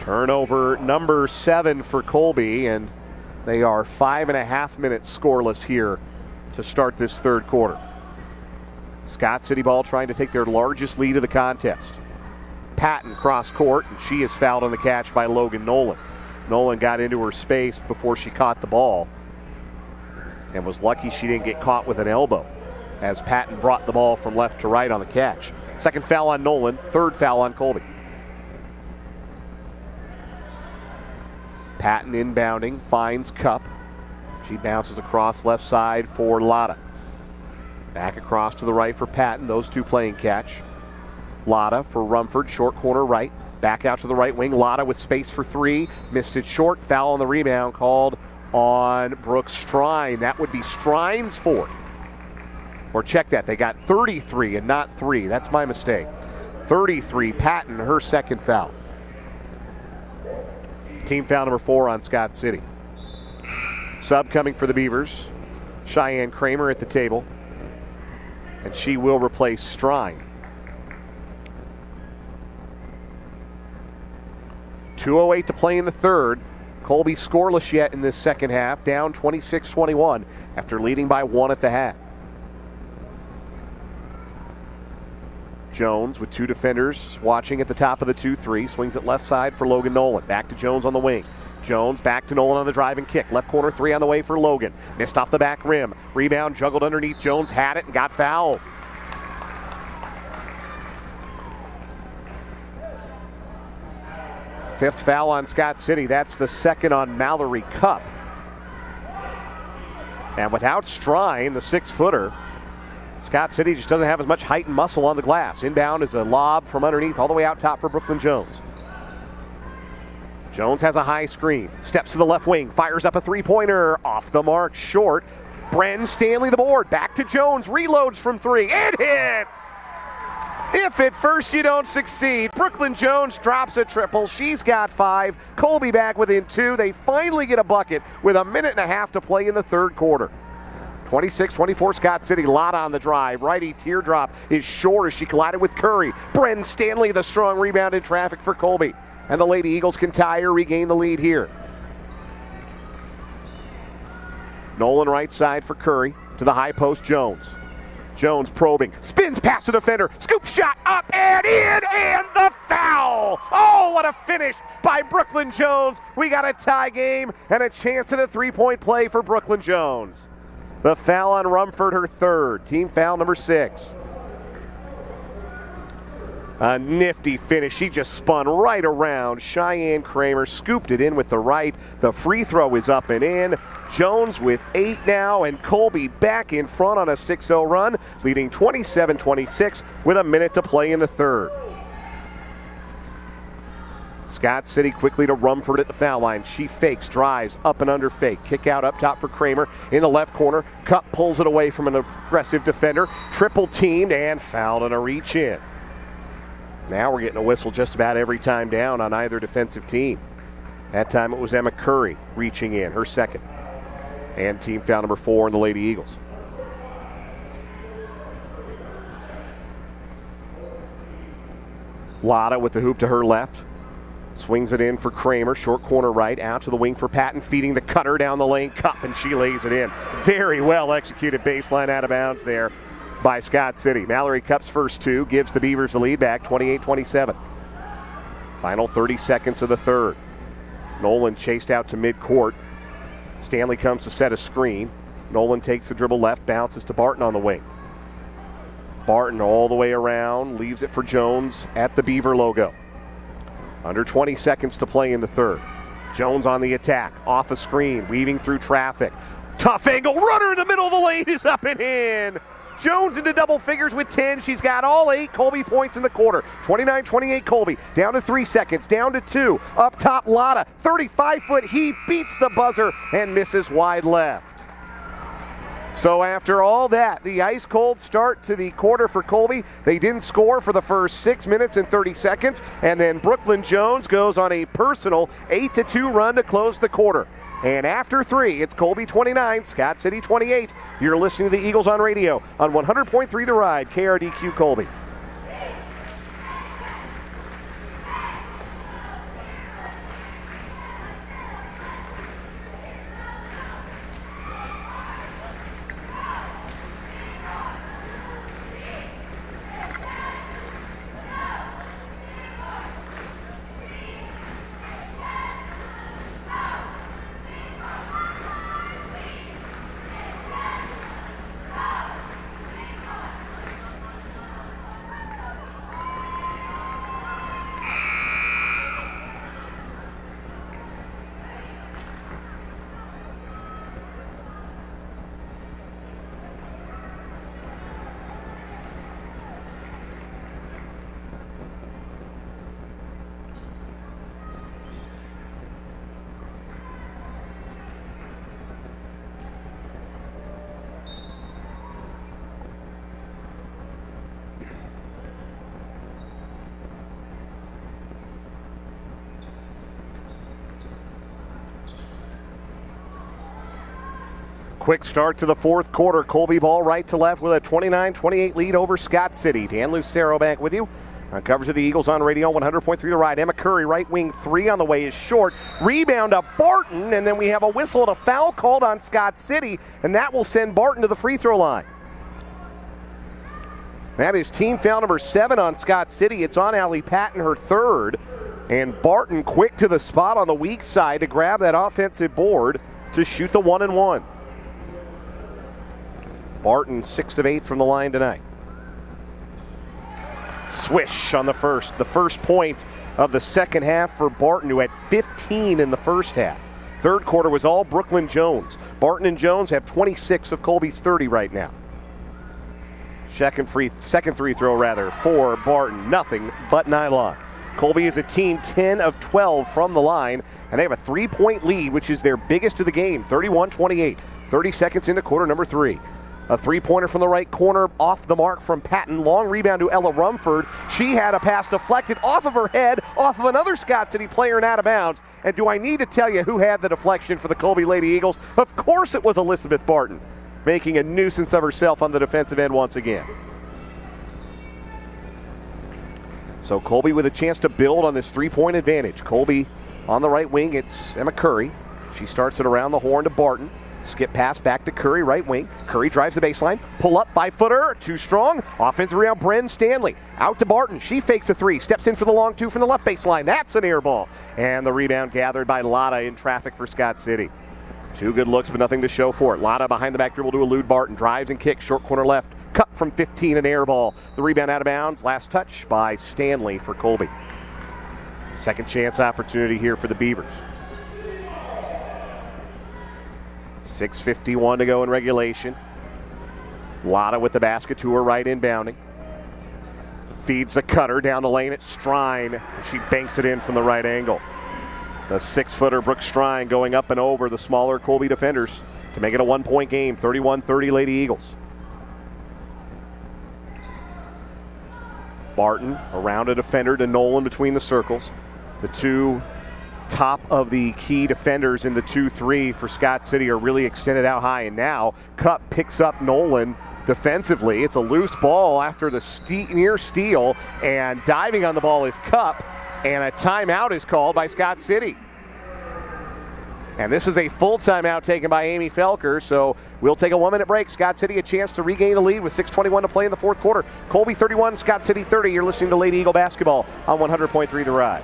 Turnover number 7 for Colby, and they are 5.5 minutes scoreless here to start this third quarter. Scott City ball trying to take their largest lead of the contest. Patton cross court, and she is fouled on the catch by Logan Nolan. Nolan got into her space before she caught the ball and was lucky she didn't get caught with an elbow as Patton brought the ball from left to right on the catch. Second foul on Nolan, third foul on Colby. Patton inbounding, finds Cup. She bounces across left side for Lotta. Back across to the right for Patton, those two playing catch. Lotta for Rumford, short corner right. Back out to the right wing, Lotta with space for 3. Missed it short, foul on the rebound called on Brooke Strine. That would be Strine's 4th. Or check that, they got 33 and not 3. That's my mistake. 33, Patton, her second foul. Team foul number 4 on Scott City. Sub coming for the Beavers. Cheyenne Kramer at the table. And she will replace Strine. 2:08 to play in the third. Colby scoreless yet in this second half, down 26-21 after leading by 1 at the half. Jones with 2 defenders watching at the top of the 2-3. Swings it left side for Logan Nolan. Back to Jones on the wing. Jones back to Nolan on the drive and kick. Left corner 3 on the way for Logan. Missed off the back rim. Rebound juggled underneath. Jones had it and got fouled. Fifth foul on Scott City. That's the second on Mallory Cup. And without Strine, the 6-footer, Scott City just doesn't have as much height and muscle on the glass. Inbound is a lob from underneath all the way out top for Brooklyn Jones. Jones has a high screen. Steps to the left wing. Fires up a 3-pointer. Off the mark, short. Bren Stanley the board. Back to Jones. Reloads from 3. It hits! If at first you don't succeed, Brooklyn Jones drops a triple. She's got 5. Colby back within 2. They finally get a bucket with a minute and a half to play in the third quarter. 26-24 Scott City. Lotta on the drive. Righty teardrop is short as she collided with Curry. Bren Stanley the strong rebound in traffic for Colby. And the Lady Eagles can tie or regain the lead here. Nolan right side for Curry. To the high post, Jones. Jones probing, spins past the defender, scoop shot up and in, and the foul! Oh, what a finish by Brooklyn Jones. We got a tie game and a chance at a 3-point play for Brooklyn Jones. The foul on Rumford, her 3rd. Team foul number 6. A nifty finish. She just spun right around. Cheyenne Kramer scooped it in with the right. The free throw is up and in. Jones with 8 now, and Colby back in front on a 6-0 run, leading 27-26 with a minute to play in the third. Scott City quickly to Rumford at the foul line. She fakes, drives, up and under fake. Kick out up top for Kramer in the left corner. Cup pulls it away from an aggressive defender. Triple teamed and fouled on a reach in. Now we're getting a whistle just about every time down on either defensive team. That time it was Emma Curry reaching in, her 2nd. And team foul number 4 in the Lady Eagles. Lotta with the hoop to her left. Swings it in for Kramer, short corner right, out to the wing for Patton, feeding the cutter down the lane, Cup, and she lays it in. Very well executed baseline out of bounds there by Scott City. Mallory Cup's first 2 gives the Beavers the lead back, 28-27. Final 30 seconds of the third. Nolan chased out to midcourt. Stanley comes to set a screen. Nolan takes the dribble left, bounces to Barton on the wing. Barton all the way around, leaves it for Jones at the Beaver logo. Under 20 seconds to play in the third. Jones on the attack, off a screen, weaving through traffic. Tough angle, runner in the middle of the lane is up and in. Jones into double figures with 10. She's got all 8. Colby points in the quarter. 29-28 Colby. Down to 3 seconds. Down to 2. Up top Lotta. 35-foot heave beats the buzzer and misses wide left. So after all that, the ice-cold start to the quarter for Colby. They didn't score for the first 6 minutes and 30 seconds. And then Brooklyn Jones goes on a personal 8-2 run to close the quarter. And after 3, it's Colby 29, Scott City 28. You're listening to the Eagles on radio on 100.3 The Ride, KRDQ Colby. Quick start to the fourth quarter. Colby ball right to left with a 29-28 lead over Scott City. Dan Lucero back with you on coverage of the Eagles on radio, 100.3 The Ride. Emma Curry, right wing 3 on the way is short. Rebound to Barton, and then we have a whistle and a foul called on Scott City, and that will send Barton to the free throw line. That is team foul number 7 on Scott City. It's on Allie Patton, her third. And Barton quick to the spot on the weak side to grab that offensive board to shoot the 1-and-1. Barton 6 of 8 from the line tonight. Swish on the first. The first point of the second half for Barton, who had 15 in the first half. Third quarter was all Brooklyn Jones. Barton and Jones have 26 of Colby's 30 right now. Second free throw for Barton. Nothing but nylon. Colby is a team 10 of 12 from the line, and they have a 3-point lead, which is their biggest of the game, 31-28. 30 seconds into quarter number 3. A three-pointer from the right corner, off the mark from Patton. Long rebound to Ella Rumford. She had a pass deflected off of her head, off of another Scott City player and out of bounds. And do I need to tell you who had the deflection for the Colby Lady Eagles? Of course it was Elizabeth Barton, making a nuisance of herself on the defensive end once again. So Colby with a chance to build on this 3-point advantage. Colby on the right wing, it's Emma Curry. She starts it around the horn to Barton. Skip pass back to Curry, right wing. Curry drives the baseline. Pull up, 5-footer, too strong. Offensive rebound, Bren Stanley. Out to Barton. She fakes a 3. Steps in for the long 2 from the left baseline. That's an air ball. And the rebound gathered by Lotta in traffic for Scott City. 2 good looks, but nothing to show for it. Lotta behind the back dribble to elude Barton. Drives and kicks, short corner left. Cut from 15, an air ball. The rebound out of bounds. Last touch by Stanley for Colby. Second chance opportunity here for the Beavers. 6:51 to go in regulation. Lotta with the basket to her right, inbounding. Feeds the cutter down the lane at Strine. She banks it in from the right angle. The 6-footer Brooke Strine going up and over the smaller Colby defenders to make it a 1-point game. 31-30 Lady Eagles. Barton around a defender to Nolan between the circles. The 2 top of the key defenders in the 2-3 for Scott City are really extended out high. And now Cup picks up Nolan defensively. It's a loose ball after the near steal, and diving on the ball is Cup, and a timeout is called by Scott City. And this is a full timeout taken by Amy Felker, so we'll take a 1-minute break. Scott City a chance to regain the lead with 6:21 to play in the fourth quarter. Colby 31, Scott City 30. You're listening to Lady Eagle basketball on 100.3 The Ride.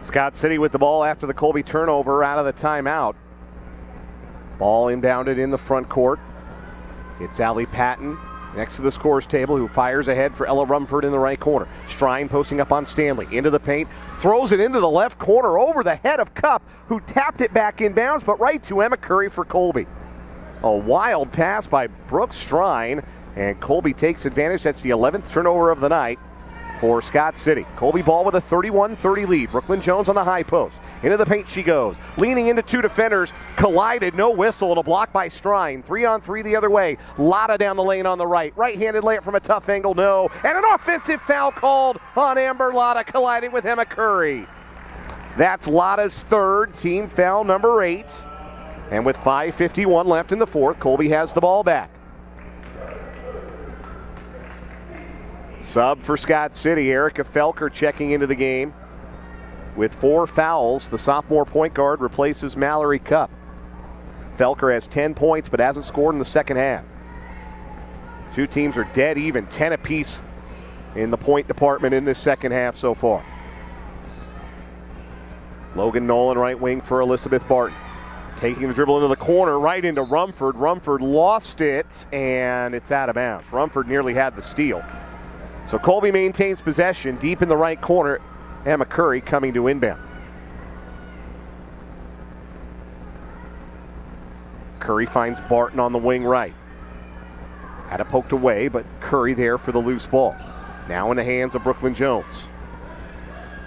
Scott City with the ball after the Colby turnover out of the timeout. Ball inbounded in the front court. It's Allie Patton next to the scores table, who fires ahead for Ella Rumford in the right corner. Strine posting up on Stanley. Into the paint. Throws it into the left corner over the head of Cup, who tapped it back in bounds, but right to Emma Curry for Colby. A wild pass by Brooke Strine, and Colby takes advantage. That's the 11th turnover of the night for Scott City. Colby ball with a 31-30 lead. Brooklyn Jones on the high post. Into the paint she goes. Leaning into two defenders. Collided, no whistle, and a block by Strine. 3-on-3 the other way. Lotta down the lane on the right. Right-handed layup from a tough angle, no. And an offensive foul called on Amber Lotta, colliding with Emma Curry. That's Lotta's third, team foul number 8. And with 5:51 left in the fourth, Colby has the ball back. Sub for Scott City, Erica Felker checking into the game. With 4 fouls, the sophomore point guard replaces Mallory Cup. Felker has 10 points but hasn't scored in the second half. Two teams are dead even, 10 apiece in the point department in this second half so far. Logan Nolan, right wing for Elizabeth Barton. Taking the dribble into the corner, right into Rumford. Rumford lost it, and it's out of bounds. Rumford nearly had the steal. So Colby maintains possession deep in the right corner. Emma Curry coming to inbound. Curry finds Barton on the wing right. Had it poked away, but Curry there for the loose ball. Now in the hands of Brooklyn Jones.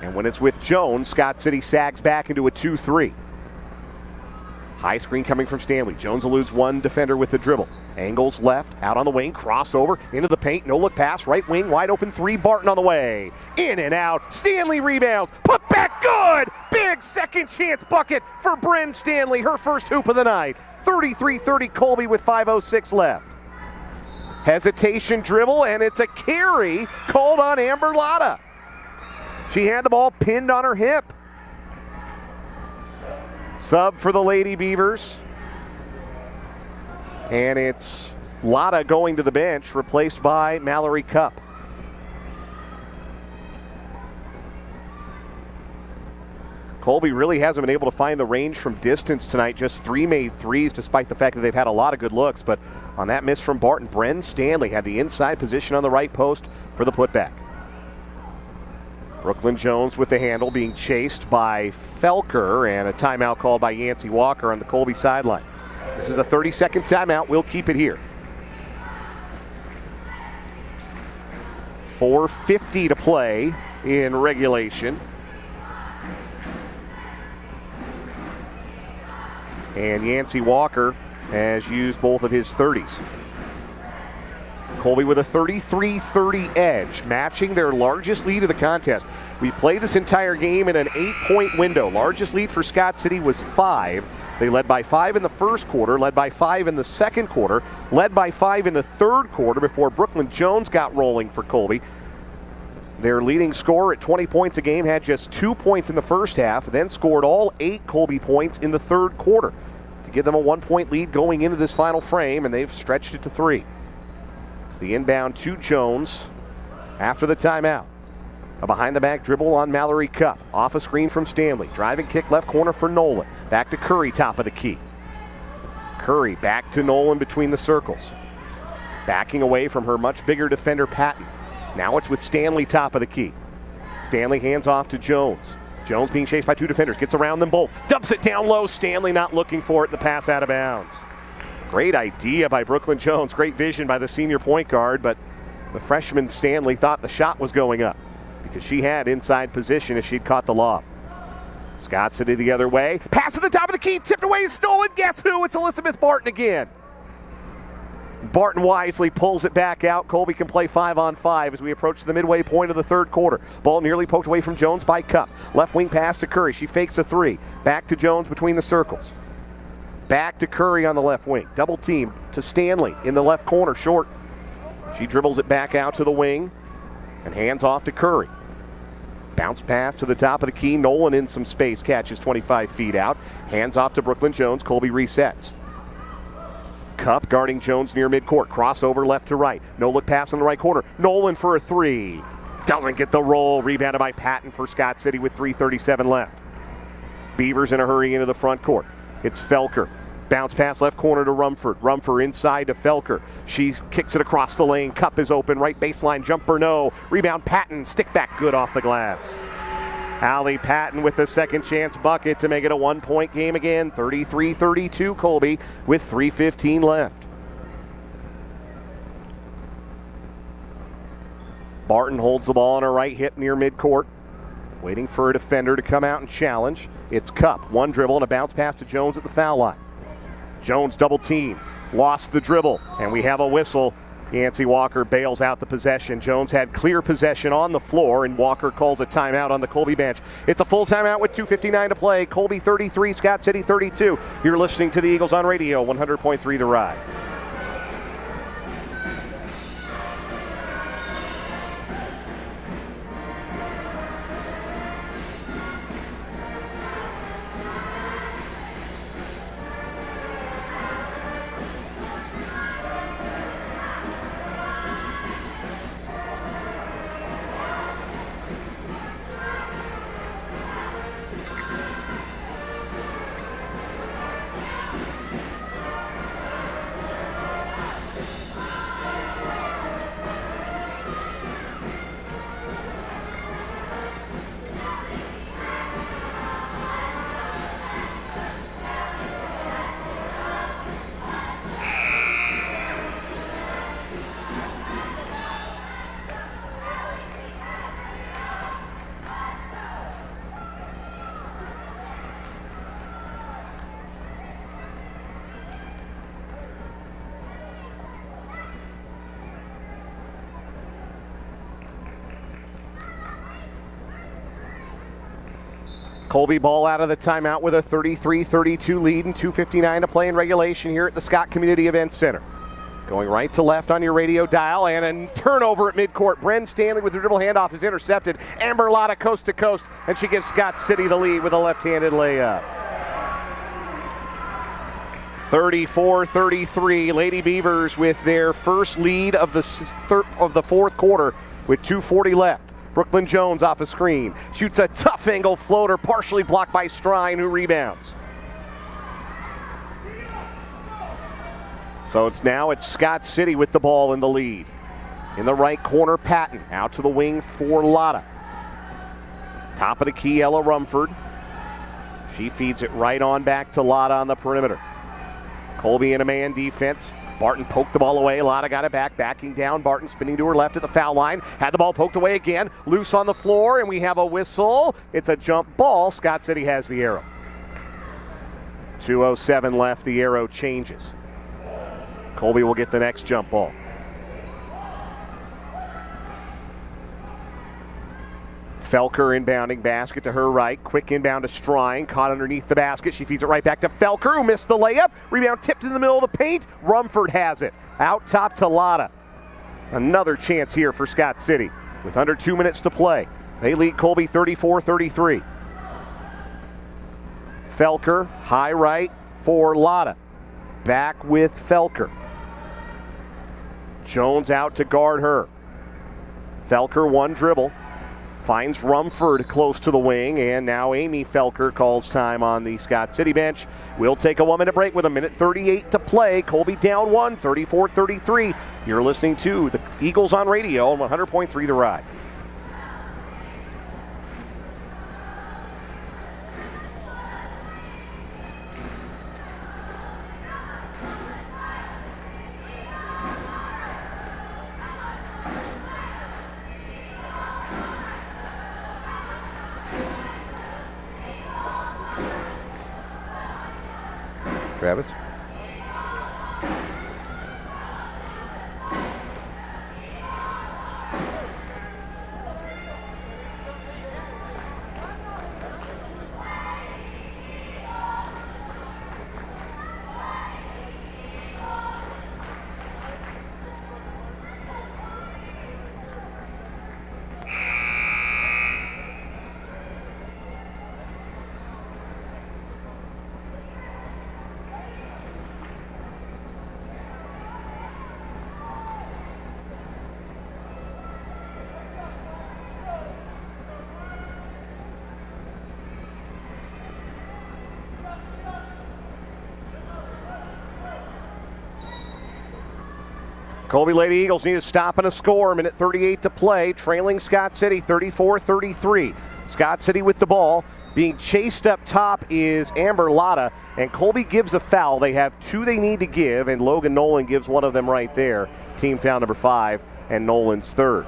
And when it's with Jones, Scott City sags back into a 2-3. High screen coming from Stanley. Jones eludes one defender with the dribble. Angles left, out on the wing, crossover, into the paint, no look pass, right wing, wide open three, Barton on the way. In and out, Stanley rebounds, put back good! Big second chance bucket for Bryn Stanley, her first hoop of the night. 33-30 Colby with 5:06 left. Hesitation dribble, and it's a carry called on Amber Lotta. She had the ball pinned on her hip. Sub for the Lady Beavers. And it's Lotta going to the bench, replaced by Mallory Cup. Colby really hasn't been able to find the range from distance tonight. Just 3 made threes, despite the fact that they've had a lot of good looks. But on that miss from Barton, Bren Stanley had the inside position on the right post for the putback. Brooklyn Jones with the handle, being chased by Felker, and a timeout called by Yancey Walker on the Colby sideline. This is a 30-second timeout. We'll keep it here. 4:50 to play in regulation. And Yancey Walker has used both of his 30s. Colby with a 33-30 edge, matching their largest lead of the contest. We played this entire game in an 8-point window. Largest lead for Scott City was 5. They led by 5 in the first quarter, led by 5 in the second quarter, led by 5 in the third quarter before Brooklyn Jones got rolling for Colby. Their leading scorer at 20 points a game had just 2 points in the first half, then scored all 8 Colby points in the third quarter to give them a 1-point lead going into this final frame, and they've stretched it to 3. The inbound to Jones after the timeout. A behind-the-back dribble on Mallory Cup. Off a screen from Stanley. Driving kick left corner for Nolan. Back to Curry, top of the key. Curry back to Nolan between the circles. Backing away from her much bigger defender, Patton. Now it's with Stanley, top of the key. Stanley hands off to Jones. Jones being chased by 2 defenders. Gets around them both. Dumps it down low. Stanley not looking for it. The pass out of bounds. Great idea by Brooklyn Jones. Great vision by the senior point guard, but the freshman Stanley thought the shot was going up because she had inside position as she'd caught the lob. Scott City the other way. Pass at the top of the key. Tipped away. Stolen. Guess who? It's Elizabeth Barton again. Barton wisely pulls it back out. Colby can play 5-on-5 as we approach the midway point of the third quarter. Ball nearly poked away from Jones by Cup. Left wing pass to Curry. She fakes a 3. Back to Jones between the circles. Back to Curry on the left wing. Double team to Stanley in the left corner, short. She dribbles it back out to the wing and hands off to Curry. Bounce pass to the top of the key. Nolan in some space, catches 25 feet out. Hands off to Brooklyn Jones. Colby resets. Cup guarding Jones near midcourt. Crossover left to right. No look pass on the right corner. Nolan for a 3. Doesn't get the roll. Rebounded by Patton for Scott City with 3:37 left. Beavers in a hurry into the front court. It's Felker. Bounce pass left corner to Rumford. Rumford inside to Felker. She kicks it across the lane. Cup is open. Right baseline jumper, no. Rebound Patton. Stick back good off the glass. Allie Patton with the second chance bucket to make it a 1-point game again. 33-32 Colby with 3:15 left. Barton holds the ball on her right hip near midcourt. Waiting for a defender to come out and challenge. It's Cup. One dribble and a bounce pass to Jones at the foul line. Jones double team. Lost the dribble. And we have a whistle. Yancey Walker bails out the possession. Jones had clear possession on the floor, and Walker calls a timeout on the Colby bench. It's a full timeout with 2:59 to play. Colby 33, Scott City 32. You're listening to the Eagles on radio, 100.3 The Ride. Colby ball out of the timeout with a 33-32 lead and 2:59 to play in regulation here at the Scott Community Events Center. Going right to left on your radio dial, and a turnover at midcourt. Bren Stanley with the dribble handoff is intercepted. Amber Lotta coast to coast, and she gives Scott City the lead with a left-handed layup. 34-33, Lady Beavers with their first lead of the fourth quarter with 2:40 left. Brooklyn Jones off a screen. Shoots a tough angle floater, partially blocked by Strine, who rebounds. So it's Scott City with the ball in the lead. In the right corner, Patton. Out to the wing for Lotta. Top of the key, Ella Rumford. She feeds it right on back to Lotta on the perimeter. Colby in a man defense. Barton poked the ball away. Lotta got it back. Backing down. Barton spinning to her left at the foul line. Had the ball poked away again. Loose on the floor, and we have a whistle. It's a jump ball. Scott City has the arrow. 2:07 left. The arrow changes. Colby will get the next jump ball. Felker inbounding basket to her right. Quick inbound to Strine. Caught underneath the basket. She feeds it right back to Felker, who missed the layup. Rebound tipped in the middle of the paint. Rumford has it. Out top to Lotta. Another chance here for Scott City with under 2 minutes to play. They lead Colby 34-33. Felker, high right for Lotta. Back with Felker. Jones out to guard her. Felker one dribble. Finds Rumford close to the wing, and now Amy Felker calls time on the Scott City bench. We'll take a 1-minute break with 1:38 to play. Colby down 1, 34-33. You're listening to the Eagles on radio on 100.3 The Ride. Travis? Colby Lady Eagles need a stop and a score. Minute 38 to play. Trailing Scott City 34-33. Scott City with the ball. Being chased up top is Amber Lotta, and Colby gives a foul. They have two they need to give, and Logan Nolan gives one of them right there. Team foul number 5, and Nolan's third.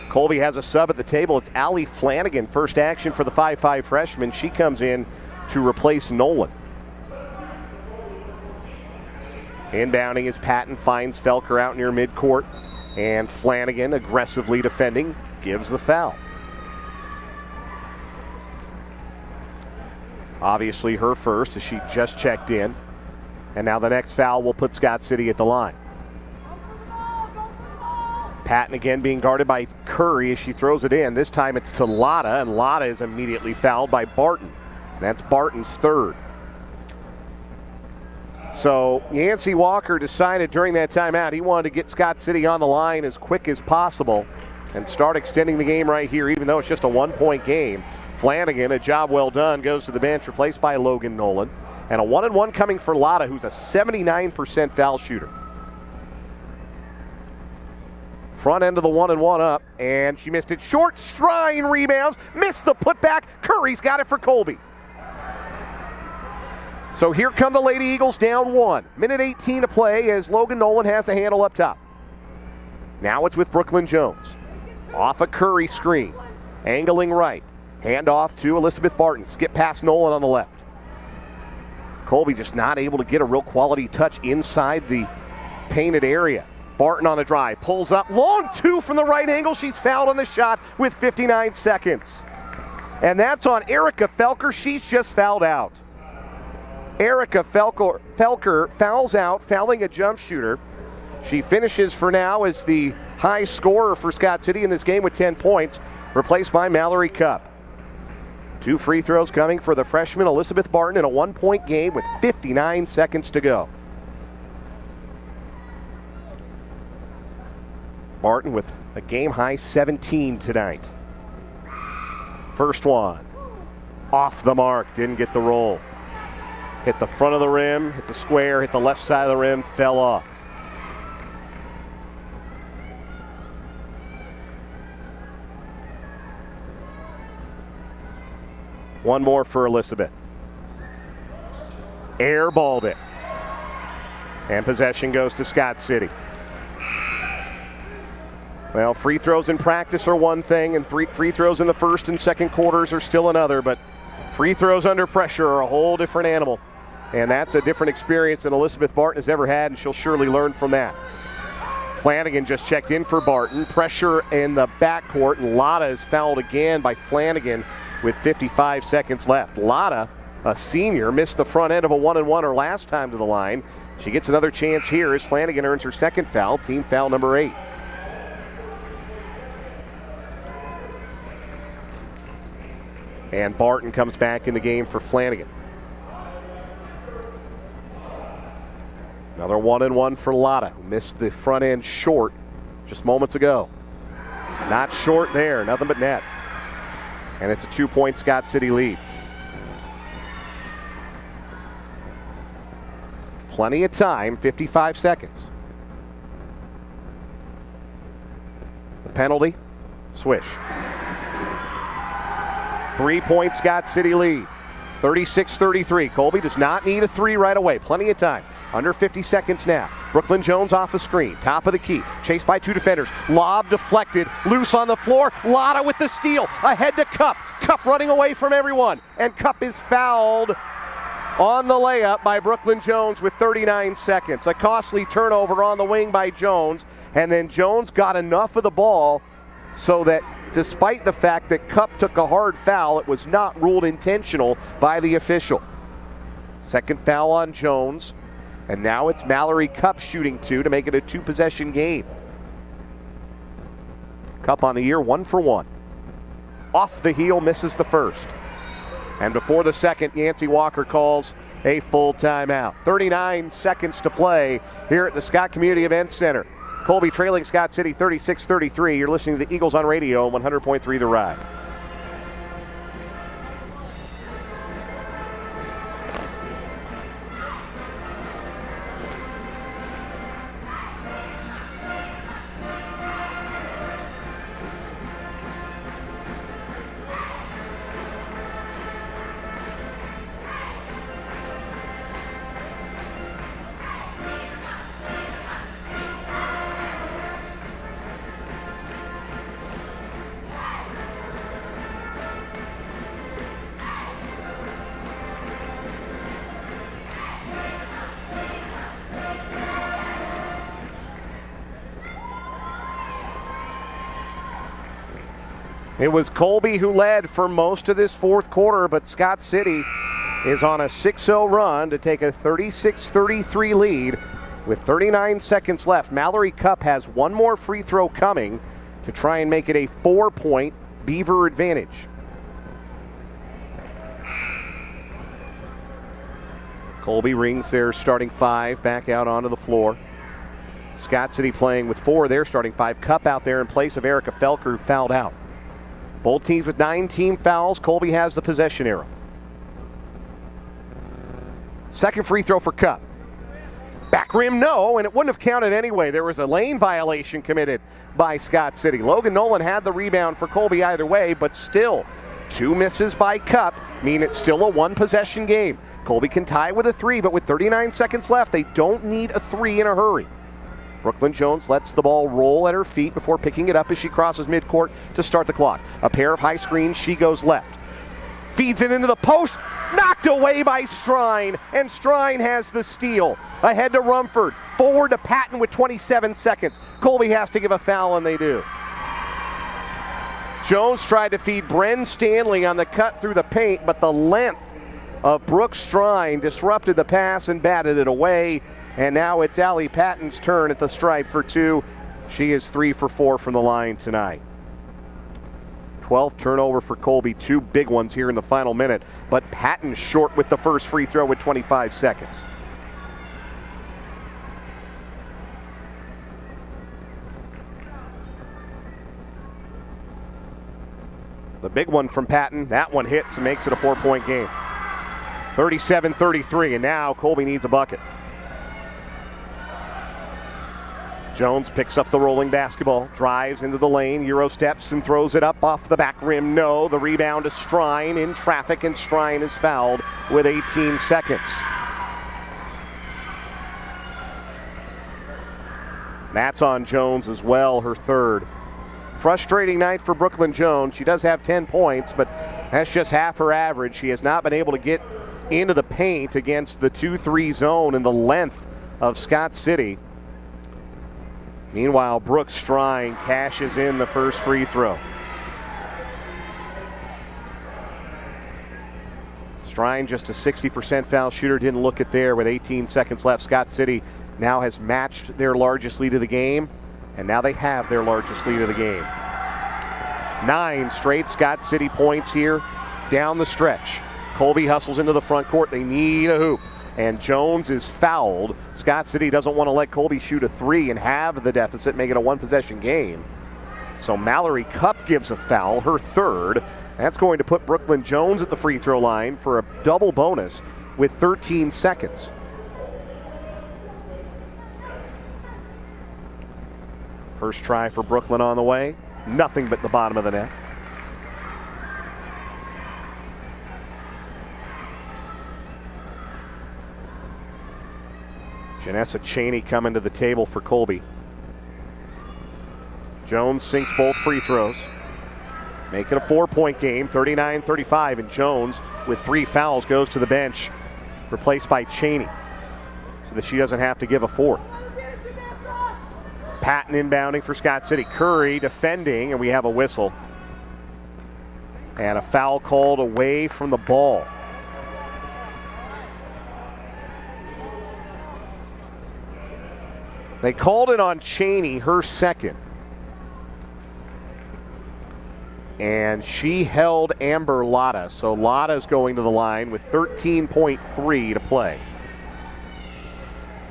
Colby has a sub at the table. It's Allie Flanagan, first action for the 5'5 freshman. She comes in to replace Nolan. Inbounding is Patton, finds Felker out near midcourt, and Flanagan, aggressively defending, gives the foul. Obviously her first, as she just checked in. And now the next foul will put Scott City at the line. Patton again being guarded by Curry as she throws it in. This time it's to Lotta, and Lotta is immediately fouled by Barton. That's Barton's third. So Yancey Walker decided during that timeout he wanted to get Scott City on the line as quick as possible and start extending the game right here, even though it's just a 1-point game. Flanagan, a job well done, goes to the bench, replaced by Logan Nolan. And a 1-and-1 coming for Lotta, who's a 79% foul shooter. Front end of the 1-and-1 up, and she missed it short. Strine rebounds, missed the putback. Curry's got it for Colby. So here come the Lady Eagles down 1. Minute 18 to play as Logan Nolan has the handle up top. Now it's with Brooklyn Jones. Off a Curry screen. Angling right. Hand off to Elizabeth Barton. Skip past Nolan on the left. Colby just not able to get a real quality touch inside the painted area. Barton on a drive. Pulls up. Long two from the right angle. She's fouled on the shot with 59 seconds. And that's on Erica Felker. She's just fouled out. Erica Felker fouls out, fouling a jump shooter. She finishes for now as the high scorer for Scott City in this game with 10 points, replaced by Mallory Cupp. 2 free throws coming for the freshman Elizabeth Barton in a 1-point game with 59 seconds to go. Barton with a game-high 17 tonight. First one. Off the mark, didn't get the roll. Hit the front of the rim, hit the square, hit the left side of the rim, fell off. One more for Elizabeth. Airballed it. And possession goes to Scott City. Well, free throws in practice are one thing, and free throws in the first and second quarters are still another, but free throws under pressure are a whole different animal. And that's a different experience than Elizabeth Barton has ever had, and she'll surely learn from that. Flanagan just checked in for Barton. Pressure in the backcourt, and Lotta is fouled again by Flanagan with 55 seconds left. Lotta, a senior, missed the front end of a 1-and-1 her last time to the line. She gets another chance here as Flanagan earns her second foul, team foul number 8. And Barton comes back in the game for Flanagan. Another 1-and-1 for Lotta, who missed the front end short just moments ago. Not short there, nothing but net. And it's a 2-point Scott City lead. Plenty of time, 55 seconds. The penalty, swish. 3-point Scott City lead, 36-33. Colby does not need a 3 right away, plenty of time. Under 50 seconds now. Brooklyn Jones off the screen. Top of the key. Chased by 2 defenders. Lob deflected. Loose on the floor. Lotta with the steal. Ahead to Cupp. Cupp running away from everyone. And Cupp is fouled on the layup by Brooklyn Jones with 39 seconds. A costly turnover on the wing by Jones. And then Jones got enough of the ball so that despite the fact that Cupp took a hard foul, it was not ruled intentional by the official. Second foul on Jones. And now it's Mallory Cupp shooting 2 to make it a 2-possession game. Cupp on the year, 1 for 1. Off the heel, misses the first. And before the second, Yancey Walker calls a full timeout. 39 seconds to play here at the Scott Community Events Center. Colby trailing Scott City 36-33. You're listening to the Eagles on radio, 100.3 The Ride. It was Colby who led for most of this fourth quarter, but Scott City is on a 6-0 run to take a 36-33 lead with 39 seconds left. Mallory Cup has one more free throw coming to try and make it a 4-point Beaver advantage. Colby rings their starting five back out onto the floor. Scott City playing with four, their starting five. Cup out there in place of Erica Felker, who fouled out. Both teams with 9 team fouls. Colby has the possession arrow. Second free throw for Cup. Back rim, no, and it wouldn't have counted anyway. There was a lane violation committed by Scott City. Logan Nolan had the rebound for Colby either way, but still, 2 misses by Cup mean it's still a one-possession game. Colby can tie with a 3, but with 39 seconds left, they don't need a 3 in a hurry. Brooklyn Jones lets the ball roll at her feet before picking it up as she crosses midcourt to start the clock. A pair of high screens, she goes left. Feeds it into the post, knocked away by Strine, and Strine has the steal. Ahead to Rumford, forward to Patton with 27 seconds. Colby has to give a foul, and they do. Jones tried to feed Bren Stanley on the cut through the paint, but the length of Brooke Strine disrupted the pass and batted it away. And now it's Allie Patton's turn at the stripe for 2. She is 3 for 4 from the line tonight. 12th turnover for Colby, 2 big ones here in the final minute. But Patton short with the first free throw with 25 seconds. The big one from Patton, that one hits and makes it a 4-point game. 37-33, and now Colby needs a bucket. Jones picks up the rolling basketball, drives into the lane, Euro steps and throws it up off the back rim. No, the rebound to Strine in traffic, and Strine is fouled with 18 seconds. That's on Jones as well, her third. Frustrating night for Brooklyn Jones. She does have 10 points, but that's just half her average. She has not been able to get into the paint against the 2-3 zone and the length of Scott City. Meanwhile, Brooke Strine cashes in the first free throw. Strine, just a 60% foul shooter, didn't look it there with 18 seconds left. Scott City now has matched their largest lead of the game, and now they have their largest lead of the game. 9 straight Scott City points here down the stretch. Colby hustles into the front court. They need a hoop. And Jones is fouled. Scott City doesn't want to let Colby shoot a 3 and have the deficit, make it a one-possession game. So Mallory Cup gives a foul, her third. That's going to put Brooklyn Jones at the free throw line for a double bonus with 13 seconds. First try for Brooklyn on the way. Nothing but the bottom of the net. Janessa Chaney coming to the table for Colby. Jones sinks both free throws. Make it a 4-point game, 39-35, and Jones, with 3 fouls, goes to the bench, replaced by Chaney, so that she doesn't have to give a 4th. Patton inbounding for Scott City. Curry defending, and we have a whistle. And a foul called away from the ball. They called it on Chaney, her second. And she held Amber Lotta. So Lotta's going to the line with 13.3 to play.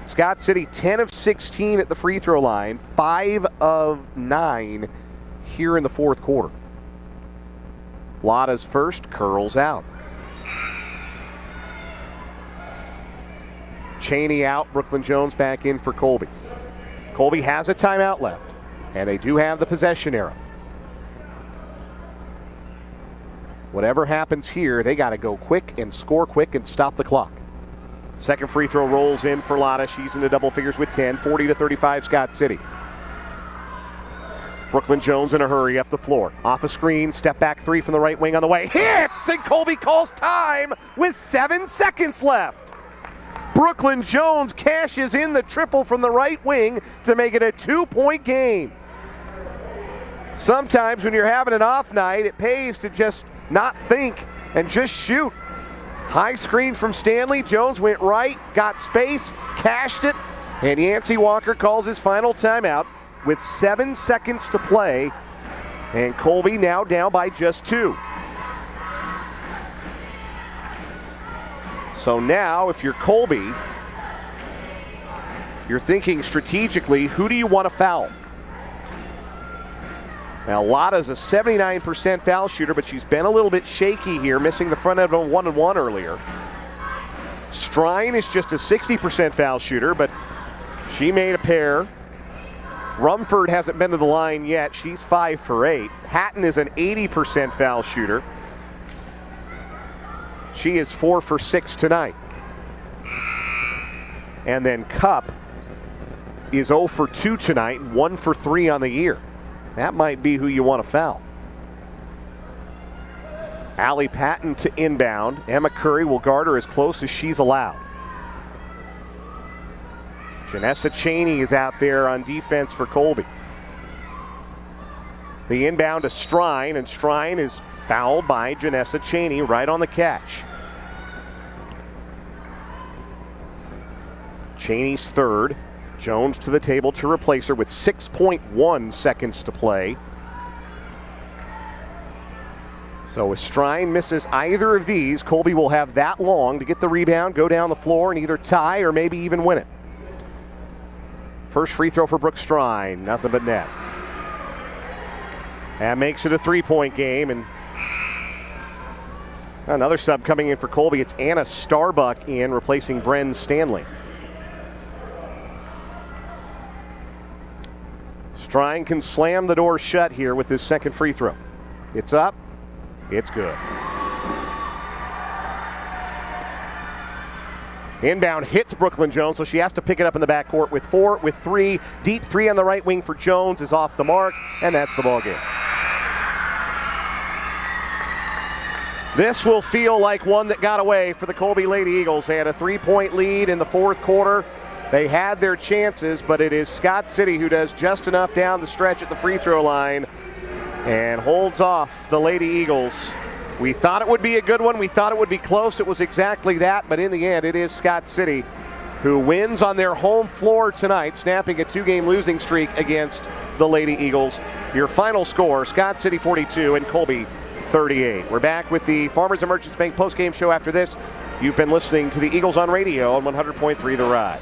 Scott City 10 of 16 at the free throw line, 5 of 9 here in the fourth quarter. Lotta's first curls out. Chaney out, Brooklyn Jones back in for Colby. Colby has a timeout left, and they do have the possession arrow. Whatever happens here, they got to go quick and score quick and stop the clock. Second free throw rolls in for Lotta. She's into double figures with 10, 40-35 Scott City. Brooklyn Jones in a hurry up the floor. Off a screen, step back 3 from the right wing on the way. Hits, and Colby calls time with 7 seconds left. Brooklyn Jones cashes in the triple from the right wing to make it a 2-point game. Sometimes when you're having an off night, it pays to just not think and just shoot. High screen from Stanley. Jones went right, got space, cashed it, and Yancey Walker calls his final timeout with 7 seconds to play. And Colby now down by just 2. So now, if you're Colby, you're thinking strategically, who do you want to foul? Now, Lotta's a 79% foul shooter, but she's been a little bit shaky here, missing the front end of a 1-and-1 earlier. Strine is just a 60% foul shooter, but she made a pair. Rumford hasn't been to the line yet. She's 5 for 8. Hatton is an 80% foul shooter. She is 4 for 6 tonight. And then Cup is 0 for 2 tonight, 1 for 3 on the year. That might be who you want to foul. Allie Patton to inbound. Emma Curry will guard her as close as she's allowed. Janessa Cheney is out there on defense for Colby. The inbound to Strine, and Strine is fouled by Janessa Cheney right on the catch. Cheney's third. Jones to the table to replace her with 6.1 seconds to play. So if Strine misses either of these, Colby will have that long to get the rebound, go down the floor, and either tie or maybe even win it. First free throw for Brooke Strine, nothing but net. That makes it a 3-point game, and another sub coming in for Colby. It's Anna Starbuck in, replacing Bren Stanley. Strine can slam the door shut here with his second free throw. It's up. It's good. Inbound hits Brooklyn Jones, so she has to pick it up in the backcourt with 4, with 3. Deep 3 on the right wing for Jones is off the mark, and that's the ball game. This will feel like one that got away for the Colby Lady Eagles. They had a 3-point lead in the fourth quarter. They had their chances, but it is Scott City who does just enough down the stretch at the free throw line and holds off the Lady Eagles. We thought it would be a good one. We thought it would be close. It was exactly that, but in the end, it is Scott City who wins on their home floor tonight, snapping a 2-game losing streak against the Lady Eagles. Your final score, Scott City 42 and Colby 38. We're back with the Farmers and Merchants Bank postgame show after this. You've been listening to the Eagles on radio on 100.3 The Ride.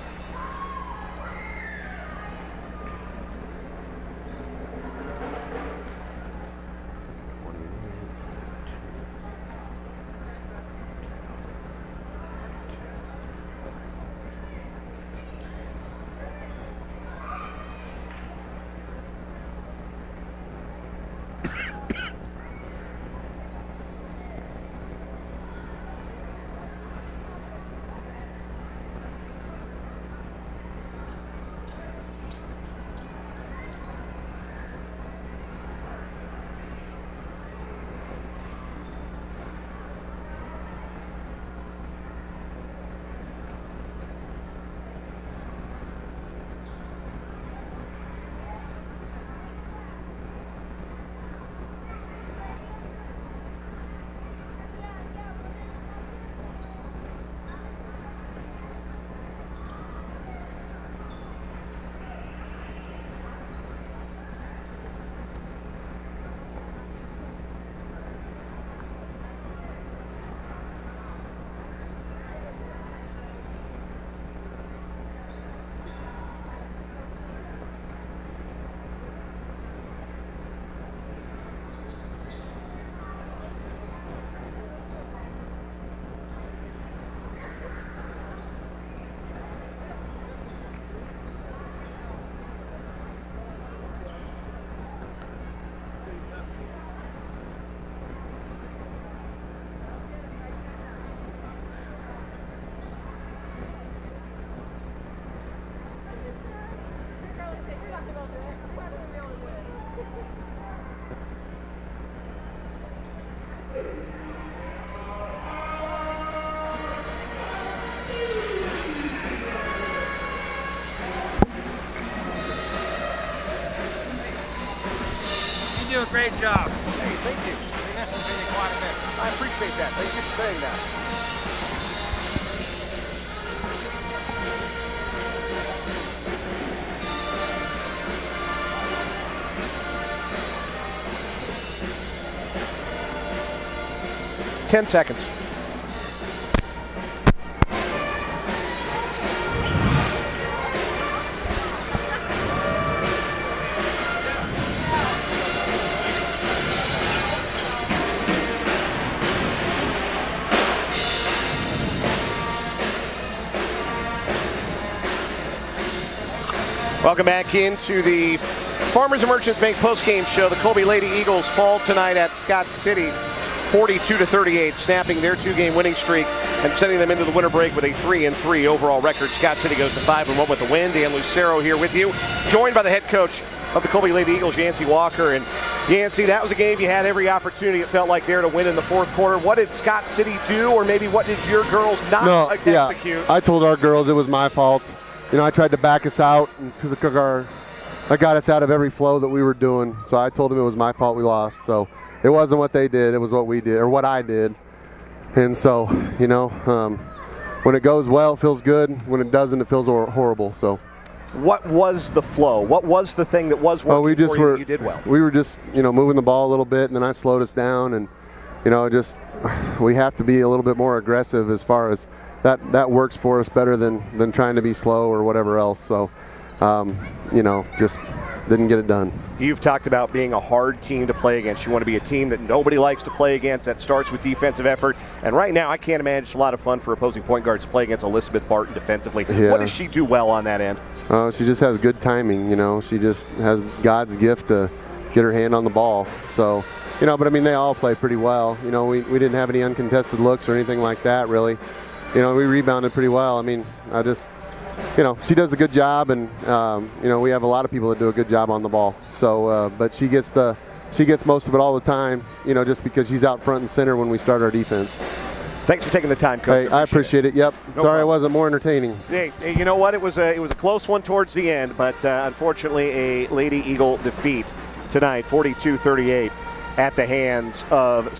great job. Hey, thank you. We listened to you quite a bit. I appreciate that. Thank you for saying that. Ten seconds. Welcome back into the Farmers and Merchants Bank postgame show. The Colby Lady Eagles fall tonight at Scott City, 42-38, snapping their two-game winning streak and sending them into the winter break with a 3-3 overall record. Scott City goes to 5-1 with the win. Dan Lucero here with you, joined by the head coach of the Colby Lady Eagles, Yancey Walker. And Yancey, that was a game you had every opportunity, it felt like, there to win in the fourth quarter. What did Scott City do, or maybe what did your girls not execute? I told our girls it was my fault. You know, I tried to back us out and to the car. That got us out of every flow that we were doing. So I told them it was my fault we lost. So it wasn't what they did. It was what we did, or what I did. And so, you know, when it goes well, it feels good. When it doesn't, it feels horrible. So, what was the flow? What was the thing that was working for you that you did well? We were just, you know, moving the ball a little bit, and then I slowed us down. And, you know, just we have to be a little bit more aggressive as far as that works for us better than trying to be slow or whatever else. So, you know, just didn't get it done. You've talked about being a hard team to play against. You want to be a team that nobody likes to play against. That starts with defensive effort. And right now, I can't imagine it's a lot of fun for opposing point guards to play against Elizabeth Barton defensively. Yeah. What does she do well on that end? She just has good timing, you know. She just has God's gift to get her hand on the ball. So, you know, but I mean, they all play pretty well. You know, we didn't have any uncontested looks or anything like that, really. You know, we rebounded pretty well. I mean, you know, she does a good job, and you know, we have a lot of people that do a good job on the ball. So, but she gets most of it all the time. You know, just because she's out front and center when we start our defense. Thanks for taking the time, Coach. Hey, I appreciate it. Yep. No Sorry problem. I wasn't more entertaining. Hey, you know what? It was a close one towards the end, but unfortunately, a Lady Eagle defeat tonight, 42-38, at the hands of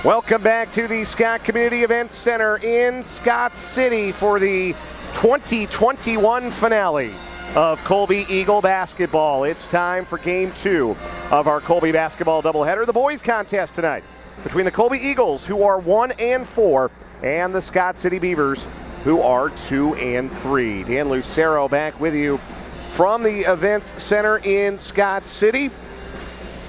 Welcome back to the Scott Community Events Center in Scott City for the 2021 finale of Colby Eagle basketball. It's time for Game 2 of our Colby basketball doubleheader, the boys contest tonight between the Colby Eagles, who are 1-4, and the Scott City Beavers, who are 2-3. Dan Lucero back with you from the Events Center in Scott City,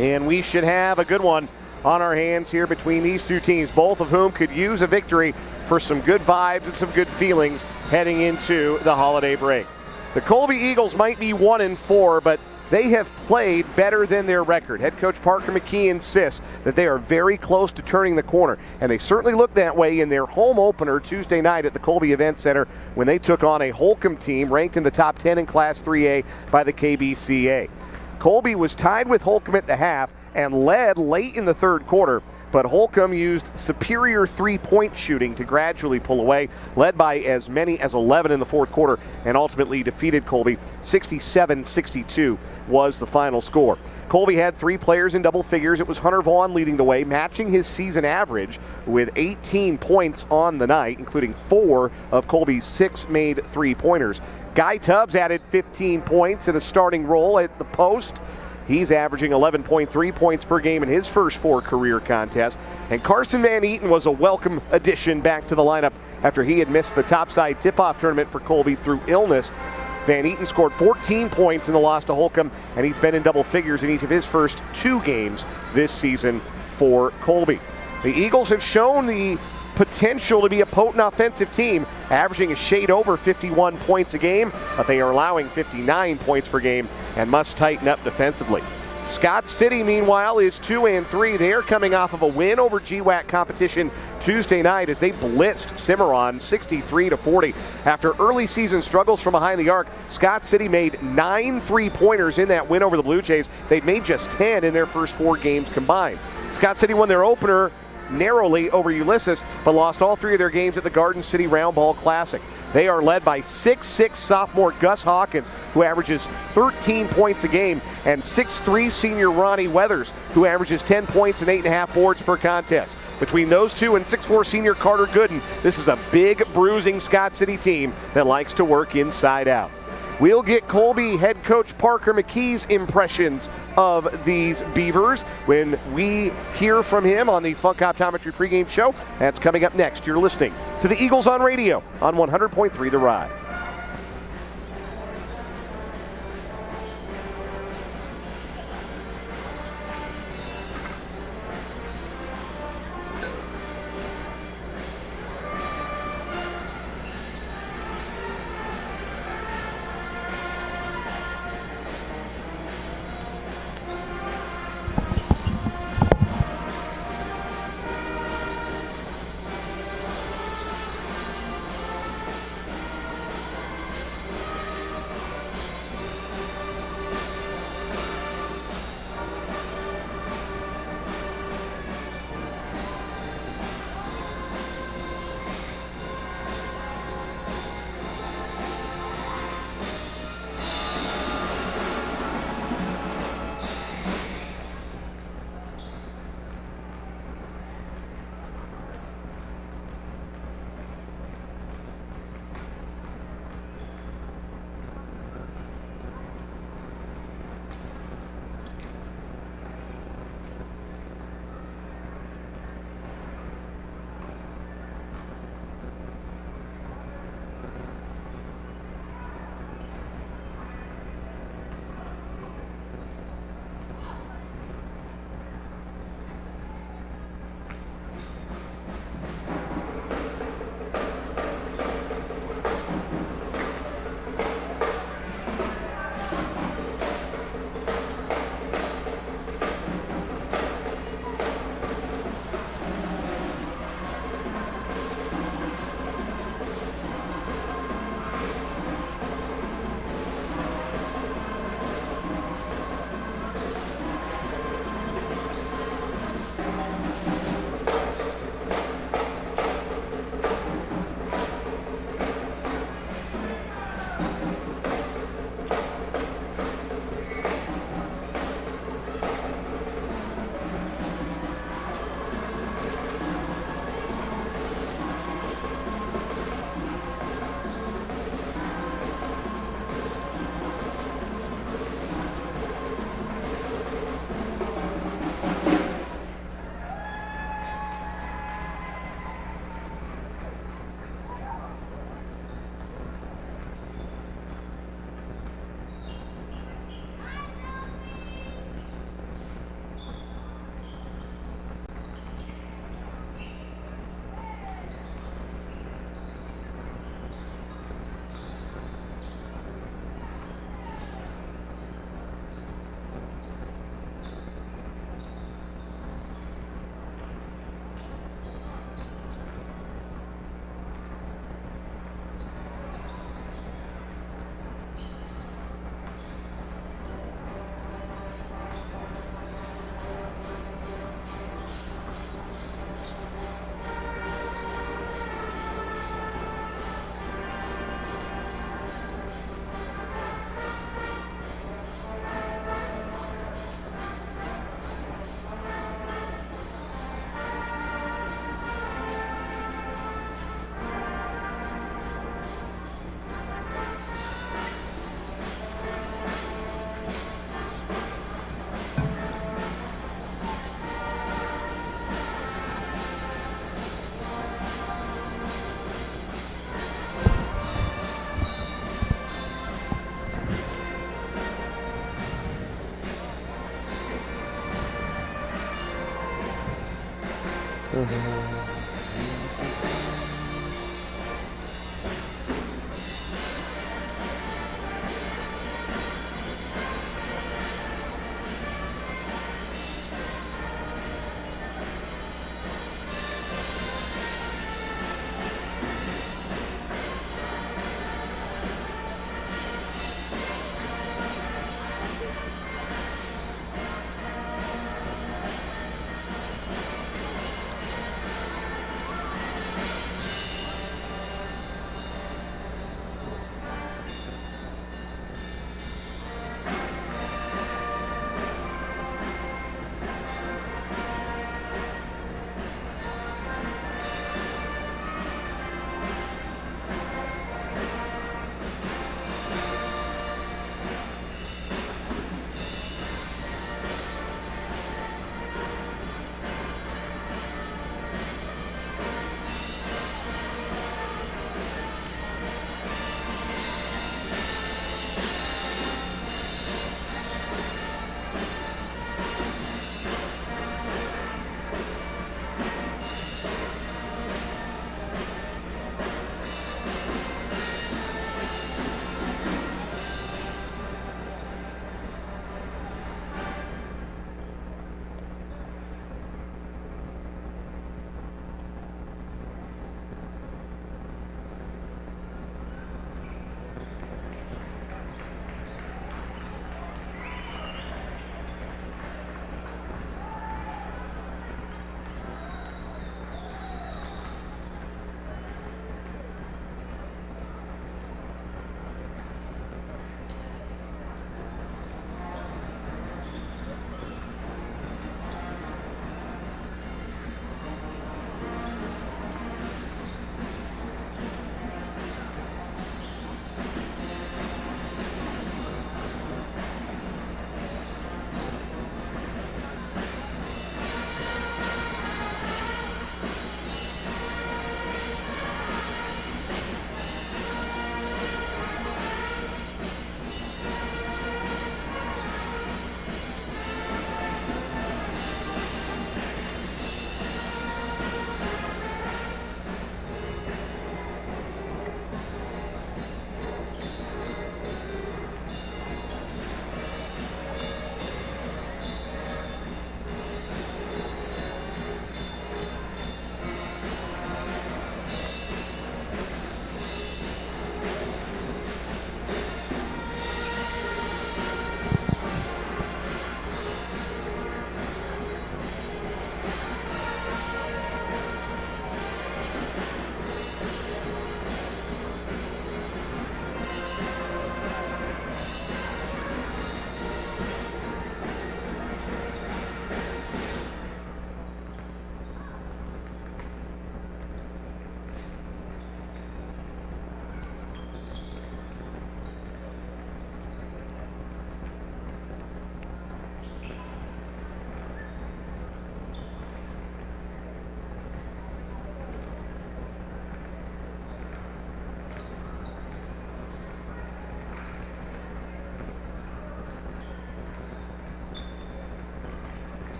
and we should have a good one on our hands here between these two teams, both of whom could use a victory for some good vibes and some good feelings heading into the holiday break. The Colby Eagles might be 1-4, but they have played better than their record. Head coach Parker McKee insists that they are very close to turning the corner, and they certainly looked that way in their home opener Tuesday night at the Colby Event Center when they took on a Holcomb team ranked in the top 10 in Class 3A by the KBCA. Colby was tied with Holcomb at the half and led late in the third quarter, but Holcomb used superior three-point shooting to gradually pull away, led by as many as 11 in the fourth quarter, and ultimately defeated Colby. 67-62 was the final score. Colby had 3 players in double figures. It was Hunter Vaughn leading the way, matching his season average with 18 points on the night, including 4 of Colby's 6 made three-pointers. Guy Tubbs added 15 points in a starting role at the post. He's averaging 11.3 points per game in his first 4 career contests. And Carson Van Eaton was a welcome addition back to the lineup after he had missed the topside tip-off tournament for Colby through illness. Van Eaton scored 14 points in the loss to Holcomb, and he's been in double figures in each of his first 2 games this season for Colby. The Eagles have shown the potential to be a potent offensive team, averaging a shade over 51 points a game, but they are allowing 59 points per game and must tighten up defensively. Scott City, meanwhile, is 2-3. They are coming off of a win over GWAC competition Tuesday night as they blitzed Cimarron 63-40. After early season struggles from behind the arc, Scott City made 9 three-pointers in that win over the Blue Jays. They've made just 10 in their first 4 games combined. Scott City won their opener narrowly over Ulysses, but lost all 3 of their games at the Garden City Round Ball Classic. They are led by 6'6" sophomore Gus Hawkins, who averages 13 points a game, and 6'3" senior Ronnie Weathers, who averages 10 points and 8.5 boards per contest. Between those two and 6'4" senior Carter Gooden, this is a big, bruising Scott City team that likes to work inside out. We'll get Colby head coach Parker McKee's impressions of these Beavers when we hear from him on the Funk Optometry pregame show. That's coming up next. You're listening to the Eagles on radio on 100.3 The Ride.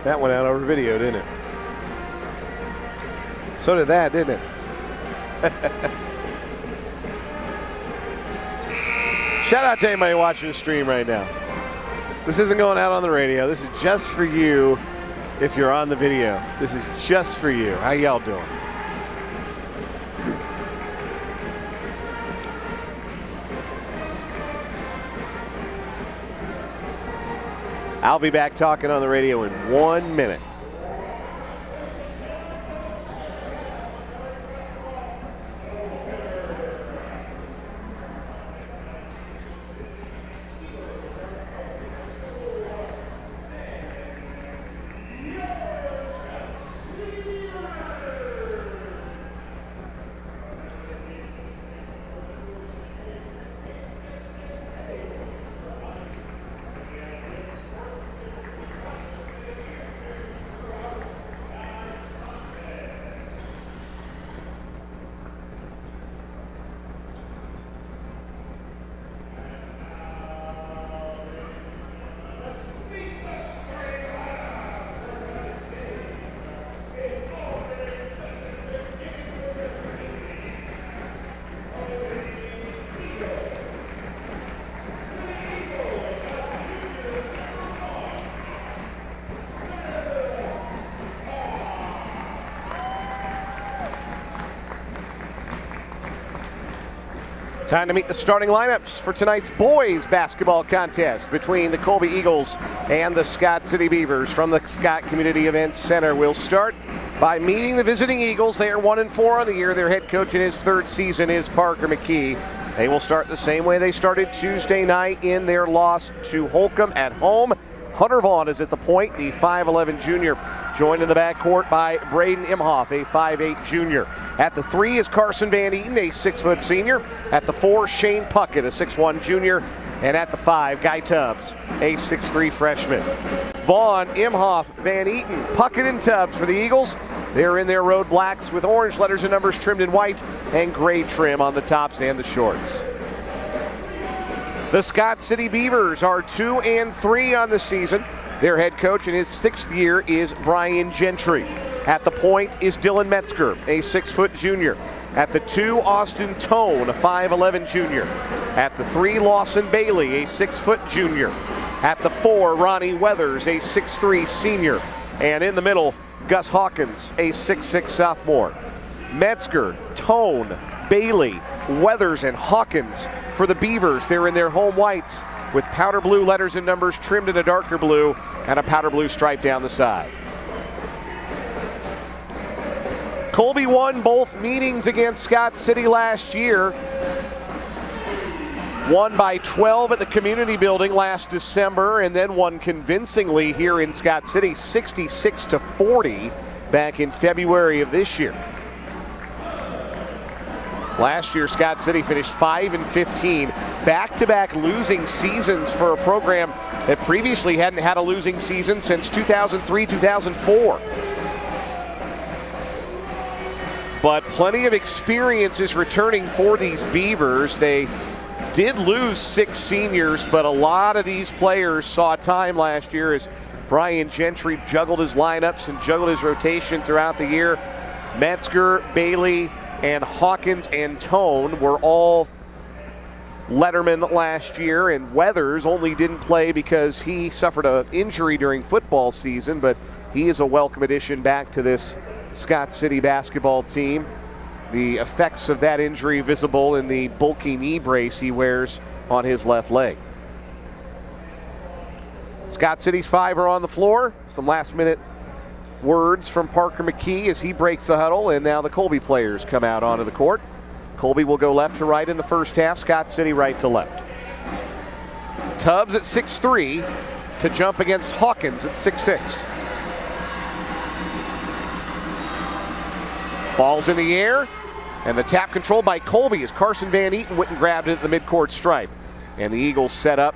That went out over video, didn't it? So did that, didn't it? Shout out to anybody watching the stream right now. This isn't going out on the radio. This is just for you if you're on the video. This is just for you. How y'all doing? I'll be back talking on the radio in 1 minute. Time to meet the starting lineups for tonight's boys basketball contest between the Colby Eagles and the Scott City Beavers from the Scott Community Events Center. We'll start by meeting the visiting Eagles. They are 1-4 on the year. Their head coach in his third season is Parker McKee. They will start the same way they started Tuesday night in their loss to Holcomb at home. Hunter Vaughn is at the point, the 5'11 junior, joined in the backcourt by Braden Imhoff, a 5'8 junior. At the 3 is Carson Van Eaton, a 6' senior. At the 4, Shane Puckett, a 6'1 junior. And at the 5, Guy Tubbs, a 6'3 freshman. Vaughn, Imhoff, Van Eaton, Puckett, and Tubbs for the Eagles. They're in their road blacks with orange letters and numbers trimmed in white and gray trim on the tops and the shorts. The Scott City Beavers are 2-3 on the season. Their head coach in his 6th year is Brian Gentry. At the point is Dylan Metzger, a 6' junior. At the 2, Austin Tone, a 5'11 junior. At the 3, Lawson Bailey, a 6' junior. At the 4, Ronnie Weathers, a 6'3 senior. And in the middle, Gus Hawkins, a 6'6 sophomore. Metzger, Tone, Bailey, Weathers, and Hawkins for the Beavers. They're in their home whites with powder blue letters and numbers trimmed in a darker blue and a powder blue stripe down the side. Colby won both meetings against Scott City last year. Won by 12 at the community building last December and then won convincingly here in Scott City 66-40 back in February of this year. Last year, Scott City finished 5-15, back-to-back losing seasons for a program that previously hadn't had a losing season since 2003-2004. But plenty of experience is returning for these Beavers. They did lose 6 seniors, but a lot of these players saw time last year as Brian Gentry juggled his lineups and juggled his rotation throughout the year. Metzger, Bailey, and Hawkins and Tone were all lettermen last year, and Weathers only didn't play because he suffered an injury during football season, but he is a welcome addition back to this Scott City basketball team. The effects of that injury visible in the bulky knee brace he wears on his left leg. Scott City's 5 are on the floor. Some last-minute words from Parker McKee as he breaks the huddle, and now the Colby players come out onto the court. Colby will go left to right in the first half, Scott City right to left. Tubbs at 6'3" to jump against Hawkins at 6'6". Ball's in the air, and the tap controlled by Colby as Carson Van Eaton went and grabbed it at the midcourt stripe. And the Eagles set up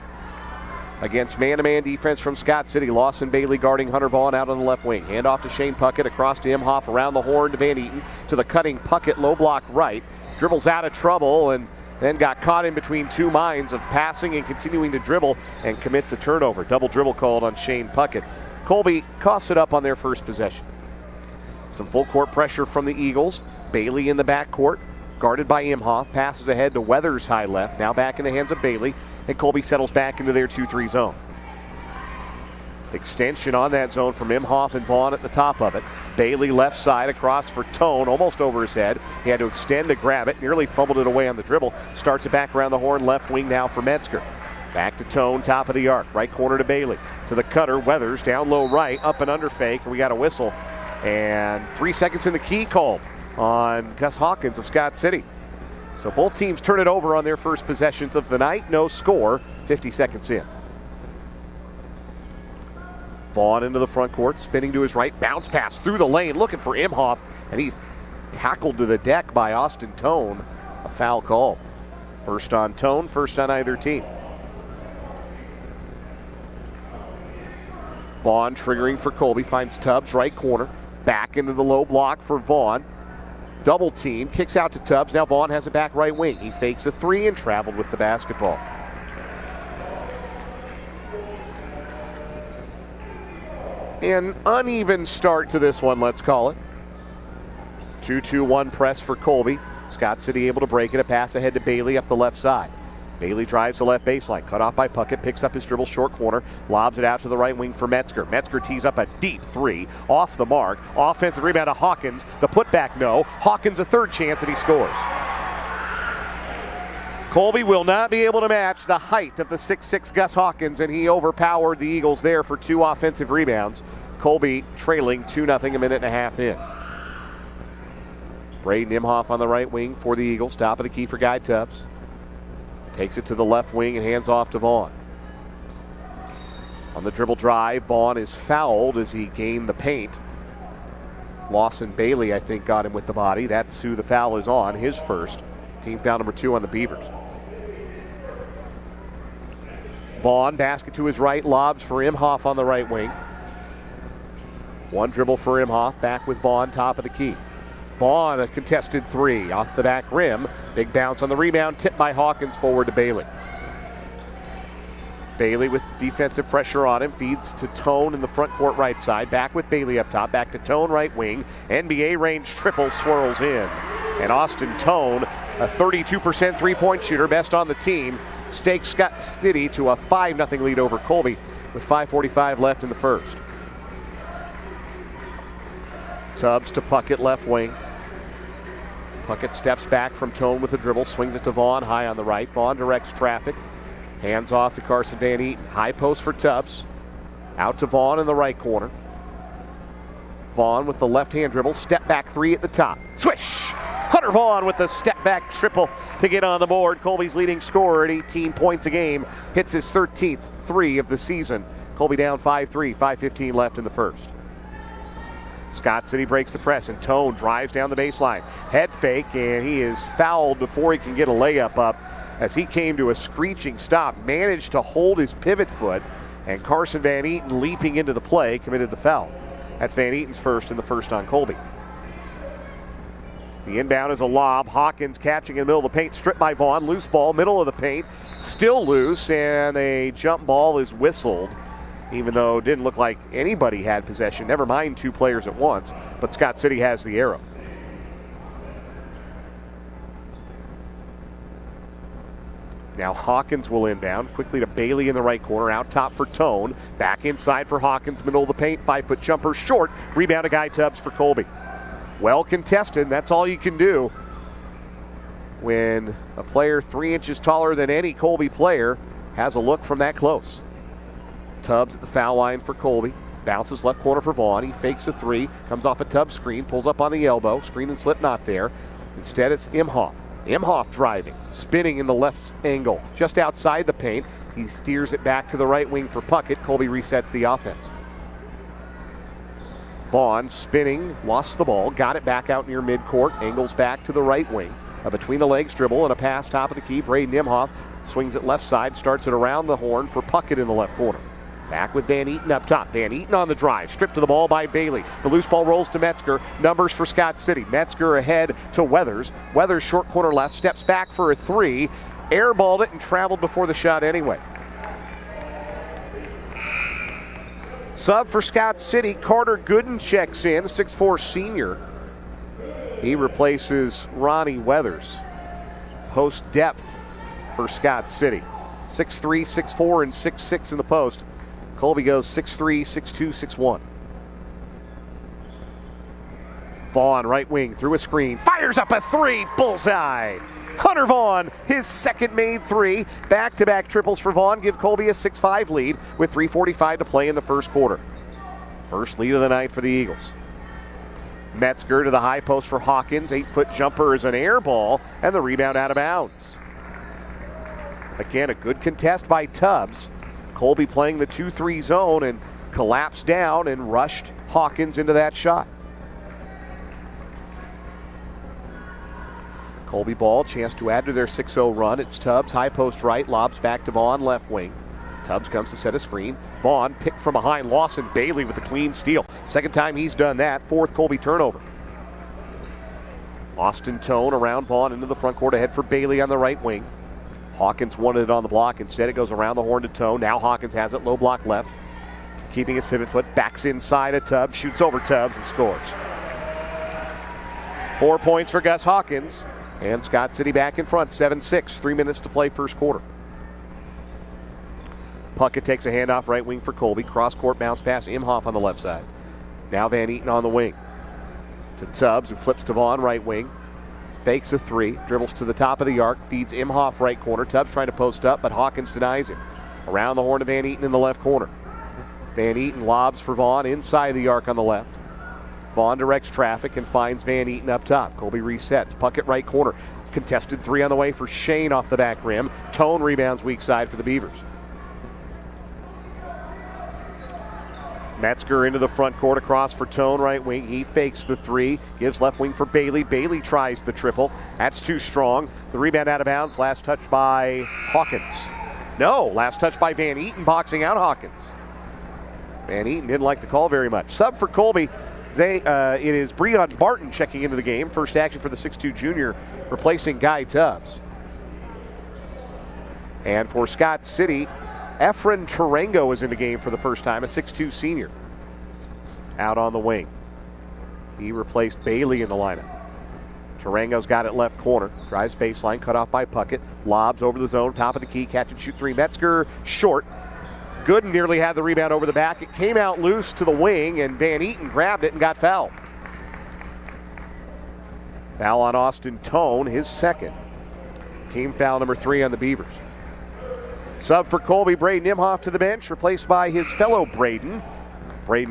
against man-to-man defense from Scott City. Lawson Bailey guarding Hunter Vaughn out on the left wing. Hand off to Shane Puckett, across to Imhoff, around the horn to Van Eaton, to the cutting Puckett, low block right. Dribbles out of trouble and then got caught in between two minds of passing and continuing to dribble and commits a turnover. Double dribble called on Shane Puckett. Colby coughs it up on their first possession. Some full court pressure from the Eagles. Bailey in the backcourt, guarded by Imhoff. Passes ahead to Weathers high left. Now back in the hands of Bailey. And Colby settles back into their 2-3 zone. Extension on that zone from Imhoff and Vaughn at the top of it. Bailey left side across for Tone, almost over his head. He had to extend to grab it, nearly fumbled it away on the dribble. Starts it back around the horn, left wing now for Metzger. Back to Tone, top of the arc, right corner to Bailey. To the cutter, Weathers, down low right, up and under fake, and we got a whistle. And 3 seconds in the key called on Gus Hawkins of Scott City. So both teams turn it over on their first possessions of the night. No score, 50 seconds in. Vaughn into the front court, spinning to his right, bounce pass through the lane, looking for Imhoff, and he's tackled to the deck by Austin Tone. A foul call. First on Tone, first on either team. Vaughn triggering for Colby, finds Tubbs, right corner. Back into the low block for Vaughn. Double team, kicks out to Tubbs. Now Vaughn has it back right wing. He fakes a three and traveled with the basketball. An uneven start to this one, let's call it. 2-2-1 press for Colby. Scott City able to break it. A pass ahead to Bailey up the left side. Bailey drives the left baseline. Cut off by Puckett. Picks up his dribble short corner. Lobs it out to the right wing for Metzger. Metzger tees up a deep three. Off the mark. Offensive rebound to Hawkins. The putback no. Hawkins a third chance and he scores. Colby will not be able to match the height of the 6'6 Gus Hawkins, and he overpowered the Eagles there for 2 offensive rebounds. Colby trailing 2-0 a minute and a half in. Braden Imhoff on the right wing for the Eagles. Top of the key for Guy Tubbs. Takes it to the left wing and hands off to Vaughn. On the dribble drive, Vaughn is fouled as he gained the paint. Lawson Bailey, I think, got him with the body. That's who the foul is on, his first. Team foul number 2 on the Beavers. Vaughn, basket to his right, lobs for Imhoff on the right wing. One dribble for Imhoff, back with Vaughn, top of the key. Vaughn, a contested three, off the back rim. Big bounce on the rebound, tipped by Hawkins forward to Bailey. Bailey with defensive pressure on him, feeds to Tone in the front court right side. Back with Bailey up top, back to Tone right wing. NBA range triple swirls in. And Austin Tone, a 32% three-point shooter, best on the team, stakes Scott City to a 5-0 lead over Colby with 5:45 left in the first. Tubbs to Puckett, left wing. Puckett steps back from Tone with the dribble, swings it to Vaughn, high on the right. Vaughn directs traffic. Hands off to Carson Van Eaton. High post for Tubbs. Out to Vaughn in the right corner. Vaughn with the left-hand dribble. Step back three at the top. Swish! Hunter Vaughn with the step back triple to get on the board. Colby's leading scorer at 18 points a game. Hits his 13th three of the season. Colby down 5-3, 5:15 left in the first. Scott City breaks the press, and Tone drives down the baseline. Head fake, and he is fouled before he can get a layup up as he came to a screeching stop, managed to hold his pivot foot, and Carson Van Eaton, leaping into the play, committed the foul. That's Van Eaton's first and the first on Colby. The inbound is a lob. Hawkins catching in the middle of the paint, stripped by Vaughn. Loose ball, middle of the paint, still loose, and a jump ball is whistled, even though it didn't look like anybody had possession. Never mind 2 players at once, but Scott City has the arrow. Now Hawkins will inbound quickly to Bailey in the right corner, out top for Tone. Back inside for Hawkins, middle of the paint, 5-foot jumper, short. Rebound to Guy Tubbs for Colby. Well contested, that's all you can do when a player 3 inches taller than any Colby player has a look from that close. Tubbs at the foul line for Colby. Bounces left corner for Vaughn. He fakes a three, comes off a Tubbs screen, pulls up on the elbow. Screen and slip not there. Instead, it's Imhoff. Imhoff driving, spinning in the left angle, just outside the paint. He steers it back to the right wing for Puckett. Colby resets the offense. Vaughn spinning, lost the ball, got it back out near midcourt, angles back to the right wing. A between the legs dribble and a pass top of the key. Braden Imhoff swings it left side, starts it around the horn for Puckett in the left corner. Back with Van Eaton up top. Van Eaton on the drive. Stripped to the ball by Bailey. The loose ball rolls to Metzger. Numbers for Scott City. Metzger ahead to Weathers. Weathers short corner left. Steps back for a three. Airballed it and traveled before the shot anyway. Sub for Scott City, Carter Gooden checks in, 6'4 senior. He replaces Ronnie Weathers. Post depth for Scott City. 6'3", 6'4", and 6'6" in the post. Colby goes 6'3", 6'2", 6'1". Vaughn, right wing, through a screen, fires up a three, bullseye. Hunter Vaughn, his second made three. Back-to-back triples for Vaughn give Colby a 6-5 lead with 3:45 to play in the first quarter. First lead of the night for the Eagles. Metzger to the high post for Hawkins. 8-foot jumper is an air ball, and the rebound out of bounds. Again, a good contest by Tubbs. Colby playing the 2-3 zone and collapsed down and rushed Hawkins into that shot. Colby ball, chance to add to their 6-0 run. It's Tubbs, high post right, lobs back to Vaughn, left wing. Tubbs comes to set a screen. Vaughn picked from behind. Lawson Bailey with a clean steal. Second time he's done that. Fourth Colby turnover. Austin Tone around Vaughn into the front court ahead for Bailey on the right wing. Hawkins wanted it on the block. Instead it goes around the horn to Tone. Now Hawkins has it, low block left. Keeping his pivot foot, backs inside of Tubbs, shoots over Tubbs and scores. 4 points for Gus Hawkins. And Scott City back in front, 7-6, 3 minutes to play first quarter. Puckett takes a handoff right wing for Colby. Cross-court bounce pass, Imhoff on the left side. Now Van Eaton on the wing. To Tubbs, who flips to Vaughn, right wing. Fakes a three, dribbles to the top of the arc, feeds Imhoff right corner. Tubbs trying to post up, but Hawkins denies him. Around the horn to Van Eaton in the left corner. Van Eaton lobs for Vaughn inside the arc on the left. Vaughn directs traffic and finds Van Eaton up top. Colby resets. Puckett right corner. Contested three on the way for Shane off the back rim. Tone rebounds weak side for the Beavers. Metzger into the front court across for Tone, right wing. He fakes the three. Gives left wing for Bailey. Bailey tries the triple. That's too strong. The rebound out of bounds. Last touch by Hawkins. No, last touch by Van Eaton boxing out Hawkins. Van Eaton didn't like the call very much. Sub for Colby. It is Breon Barton checking into the game. First action for the 6'2 junior, replacing Guy Tubbs. And for Scott City, Efren Tarango is in the game for the first time, a 6'2 senior. Out on the wing. He replaced Bailey in the lineup. Tarango's got it left corner. Drives baseline, cut off by Puckett. Lobs over the zone, top of the key, catch and shoot three. Metzger short. Gooden nearly had the rebound over the back. It came out loose to the wing, and Van Eaton grabbed it and got fouled. Foul on Austin Tone, his second. Team foul number 3 on the Beavers. Sub for Colby, Braden Imhoff to the bench, replaced by his fellow Braden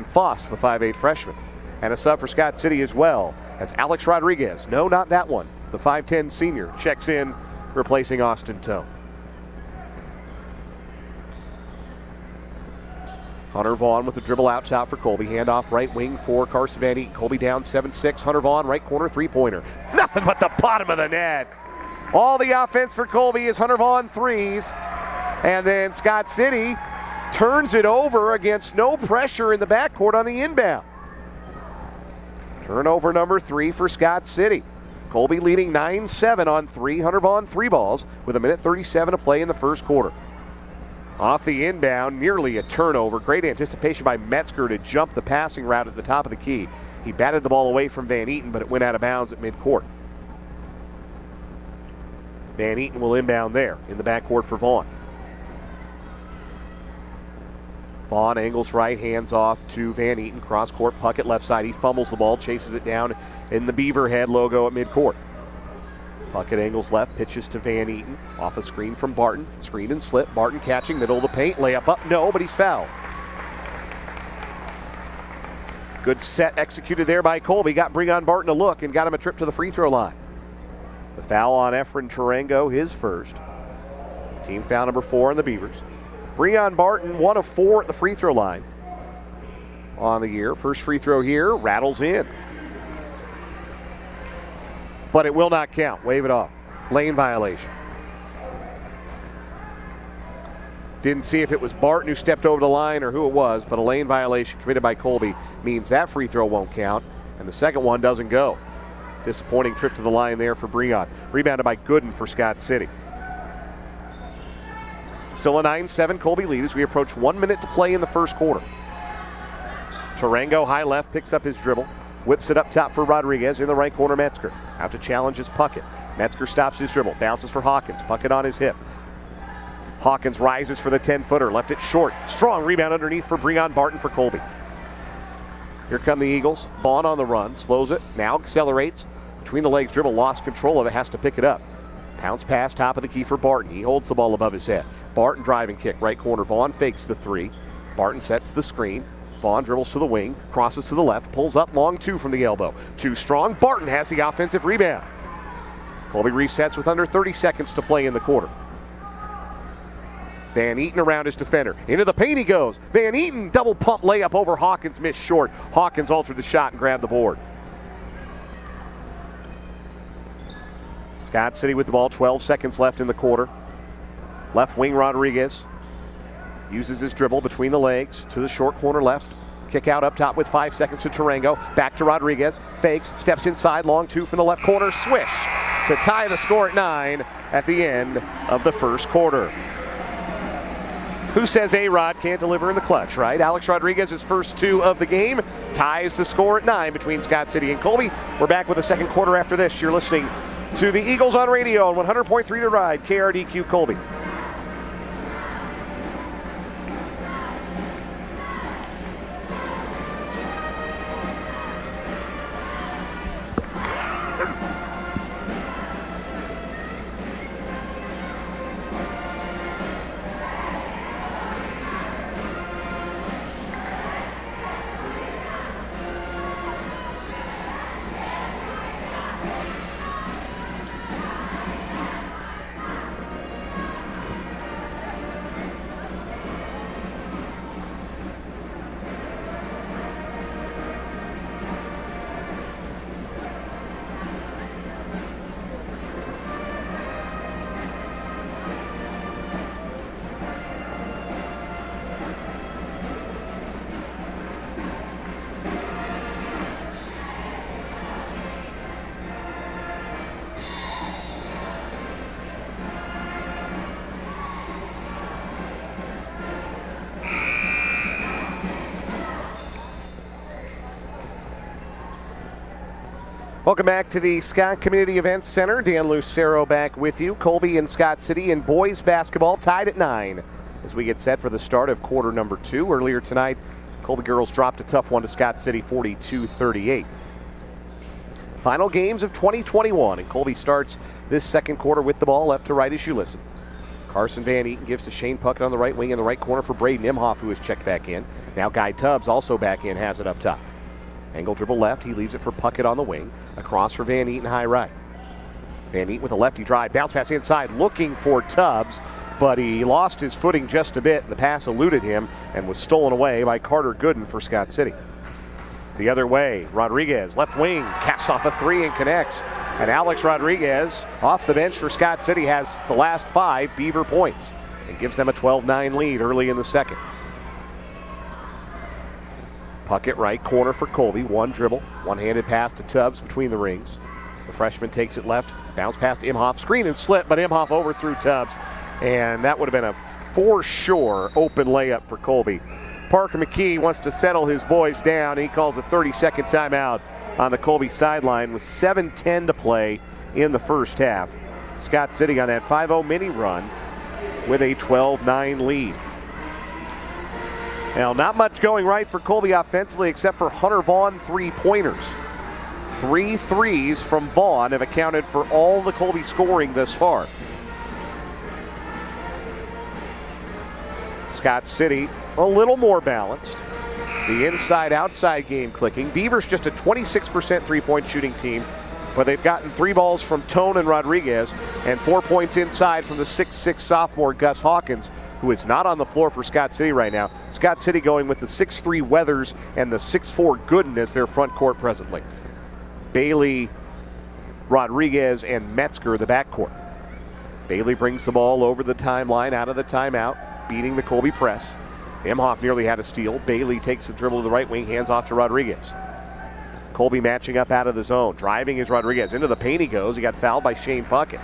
Foss, the 5'8 freshman. And a sub for Scott City as well, as Alex Rodriguez, no, not that one, the 5'10 senior, checks in, replacing Austin Tone. Hunter Vaughn with the dribble out top for Colby. Handoff right wing for Carson Van Eaton. Colby down 7-6. Hunter Vaughn right corner three-pointer. Nothing but the bottom of the net. All the offense for Colby is Hunter Vaughn threes. And then Scott City turns it over against no pressure in the backcourt on the inbound. Turnover number 3 for Scott City. Colby leading 9-7 on 3. Hunter Vaughn 3 balls with 1:37 to play in the first quarter. Off the inbound, nearly a turnover. Great anticipation by Metzger to jump the passing route at the top of the key. He batted the ball away from Van Eaton, but it went out of bounds at midcourt. Van Eaton will inbound there in the backcourt for Vaughn. Vaughn angles right, hands off to Van Eaton. Cross-court, Puckett left side. He fumbles the ball, chases it down in the Beaver Head logo at midcourt. Puckett angles left, pitches to Van Eaton. Off a screen from Barton. Screen and slip. Barton catching, middle of the paint. Layup up, no, but he's fouled. Good set executed there by Colby. Got Breon Barton a look and got him a trip to the free throw line. The foul on Efren Tarango, his first. Team foul number 4 on the Beavers. Breon Barton, 1 of 4 at the free throw line on the year. First free throw here, rattles in. But it will not count. Wave it off. Lane violation. Didn't see if it was Barton who stepped over the line or who it was, but a lane violation committed by Colby means that free throw won't count, and the second one doesn't go. Disappointing trip to the line there for Breon. Rebounded by Gooden for Scott City. Still a 9-7 Colby lead as we approach 1 minute to play in the first quarter. Tarango high left, picks up his dribble, whips it up top for Rodriguez. In the right corner, Metzger. Out to challenge is Puckett. Metzger stops his dribble, bounces for Hawkins. Puckett on his hip. Hawkins rises for the 10-footer, left it short. Strong rebound underneath for Breon Barton for Colby. Here come the Eagles. Vaughn on the run, slows it, now accelerates. Between the legs dribble, lost control of it, has to pick it up. Pounce pass, top of the key for Barton. He holds the ball above his head. Barton driving kick, right corner. Vaughn fakes the three. Barton sets the screen. Vaughn dribbles to the wing, crosses to the left, pulls up long two from the elbow. Too strong. Barton has the offensive rebound. Colby resets with under 30 seconds to play in the quarter. Van Eaton around his defender. Into the paint he goes. Van Eaton double pump layup over Hawkins, missed short. Hawkins altered the shot and grabbed the board. Scott City with the ball, 12 seconds left in the quarter. Left wing Rodriguez uses his dribble between the legs to the short corner left. Kick out up top with 5 seconds to Tarango. Back to Rodriguez. Fakes, steps inside, long two from the left corner. Swish to tie the score at 9 at the end of the first quarter. Who says A-Rod can't deliver in the clutch, right? Alex Rodriguez's first two of the game ties the score at 9 between Scott City and Colby. We're back with the second quarter after this. You're listening to the Eagles on radio on 100.3 The Ride, KRDQ Colby. Welcome back to the Scott Community Events Center. Dan Lucero back with you. Colby and Scott City in boys basketball tied at 9 as we get set for the start of quarter number 2. Earlier tonight, Colby girls dropped a tough one to Scott City, 42-38. Final games of 2021, and Colby starts this second quarter with the ball left to right as you listen. Carson Van Eaton gives to Shane Puckett on the right wing in the right corner for Braden Imhoff, who has checked back in. Now Guy Tubbs also back in, has it up top. Angle dribble left, he leaves it for Puckett on the wing. Across for Van Eaton, high right. Van Eaton with a lefty drive, bounce pass inside, looking for Tubbs, but he lost his footing just a bit. The pass eluded him and was stolen away by Carter Gooden for Scott City. The other way, Rodriguez, left wing, casts off a three and connects. And Alex Rodriguez, off the bench for Scott City, has the last 5 Beaver points and gives them a 12-9 lead early in the second. Puckett right corner for Colby. One dribble, one-handed pass to Tubbs between the rings. The freshman takes it left, bounce past Imhoff, screen and slip, but Imhoff overthrew Tubbs. And that would have been a for sure open layup for Colby. Parker McKee wants to settle his boys down. He calls a 30-second timeout on the Colby sideline with 7:10 to play in the first half. Scott City on that 5-0 mini run with a 12-9 lead. Now, not much going right for Colby offensively except for Hunter Vaughn three-pointers. 3 threes from Vaughn have accounted for all the Colby scoring thus far. Scott City a little more balanced. The inside-outside game clicking. Beavers just a 26% three-point shooting team, but they've gotten 3 balls from Tone and Rodriguez and 4 points inside from the 6'6 sophomore Gus Hawkins, who is not on the floor for Scott City right now. Scott City going with the 6'3 Weathers and the 6'4 Gooden as their front court presently. Bailey, Rodriguez, and Metzger the backcourt. Bailey brings the ball over the timeline out of the timeout, beating the Colby press. Imhoff nearly had a steal. Bailey takes the dribble to the right wing, hands off to Rodriguez. Colby matching up out of the zone. Driving is Rodriguez. Into the paint he goes. He got fouled by Shane Puckett.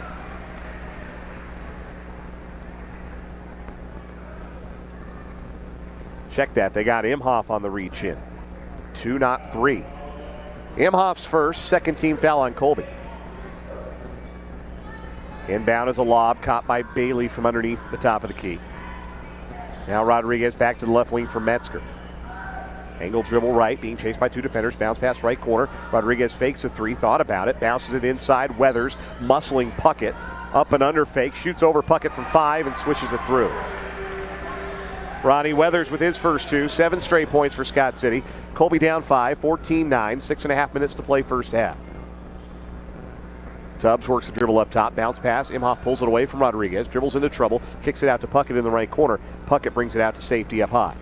Check that. They got Imhoff on the reach in. 2, not 3. Imhoff's first, second team foul on Colby. Inbound is a lob caught by Bailey from underneath the top of the key. Now Rodriguez back to the left wing for Metzger. Angle dribble right, being chased by 2 defenders. Bounce pass right corner. Rodriguez fakes a 3, thought about it. Bounces it inside. Weathers, muscling Puckett. Up and under fake. Shoots over Puckett from 5 and swishes it through. Ronnie Weathers with his first 2. 7 straight points for Scott City. Colby down 5, 14-9. 6.5 minutes to play first half. Tubbs works the dribble up top. Bounce pass. Imhoff pulls it away from Rodriguez. Dribbles into trouble. Kicks it out to Puckett in the right corner. Puckett brings it out to safety up high.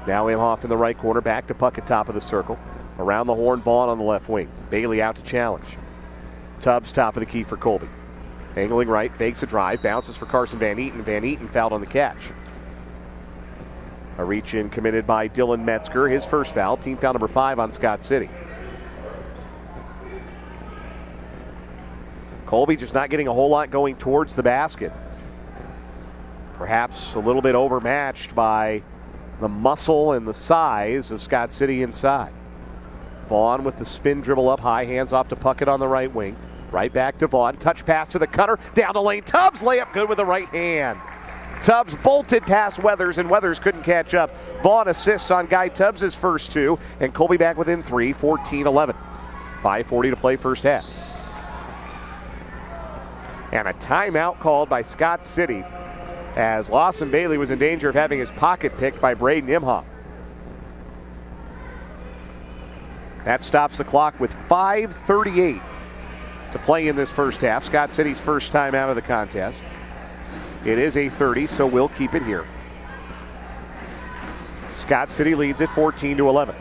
Now Imhoff in the right corner. Back to Puckett, top of the circle. Around the horn, Vaughn on the left wing. Bailey out to challenge. Tubbs top of the key for Colby. Angling right. Fakes a drive. Bounces for Carson Van Eaton. Van Eaton fouled on the catch. A reach-in committed by Dylan Metzger. His first foul. Team foul number 5 on Scott City. Colby just not getting a whole lot going towards the basket. Perhaps a little bit overmatched by the muscle and the size of Scott City inside. Vaughn with the spin dribble up high. Hands off to Puckett on the right wing. Right back to Vaughn. Touch pass to the cutter. Down the lane. Tubbs layup good with the right hand. Tubbs bolted past Weathers, and Weathers couldn't catch up. Vaughn assists on Guy Tubbs' first 2, and Colby back within 3, 14-11. 5:40 to play first half. And a timeout called by Scott City as Lawson Bailey was in danger of having his pocket picked by Braden Imhoff. That stops the clock with 5:38 to play in this first half. Scott City's first time out of the contest. It is a 30, so we'll keep it here. Scott City leads it 14-11.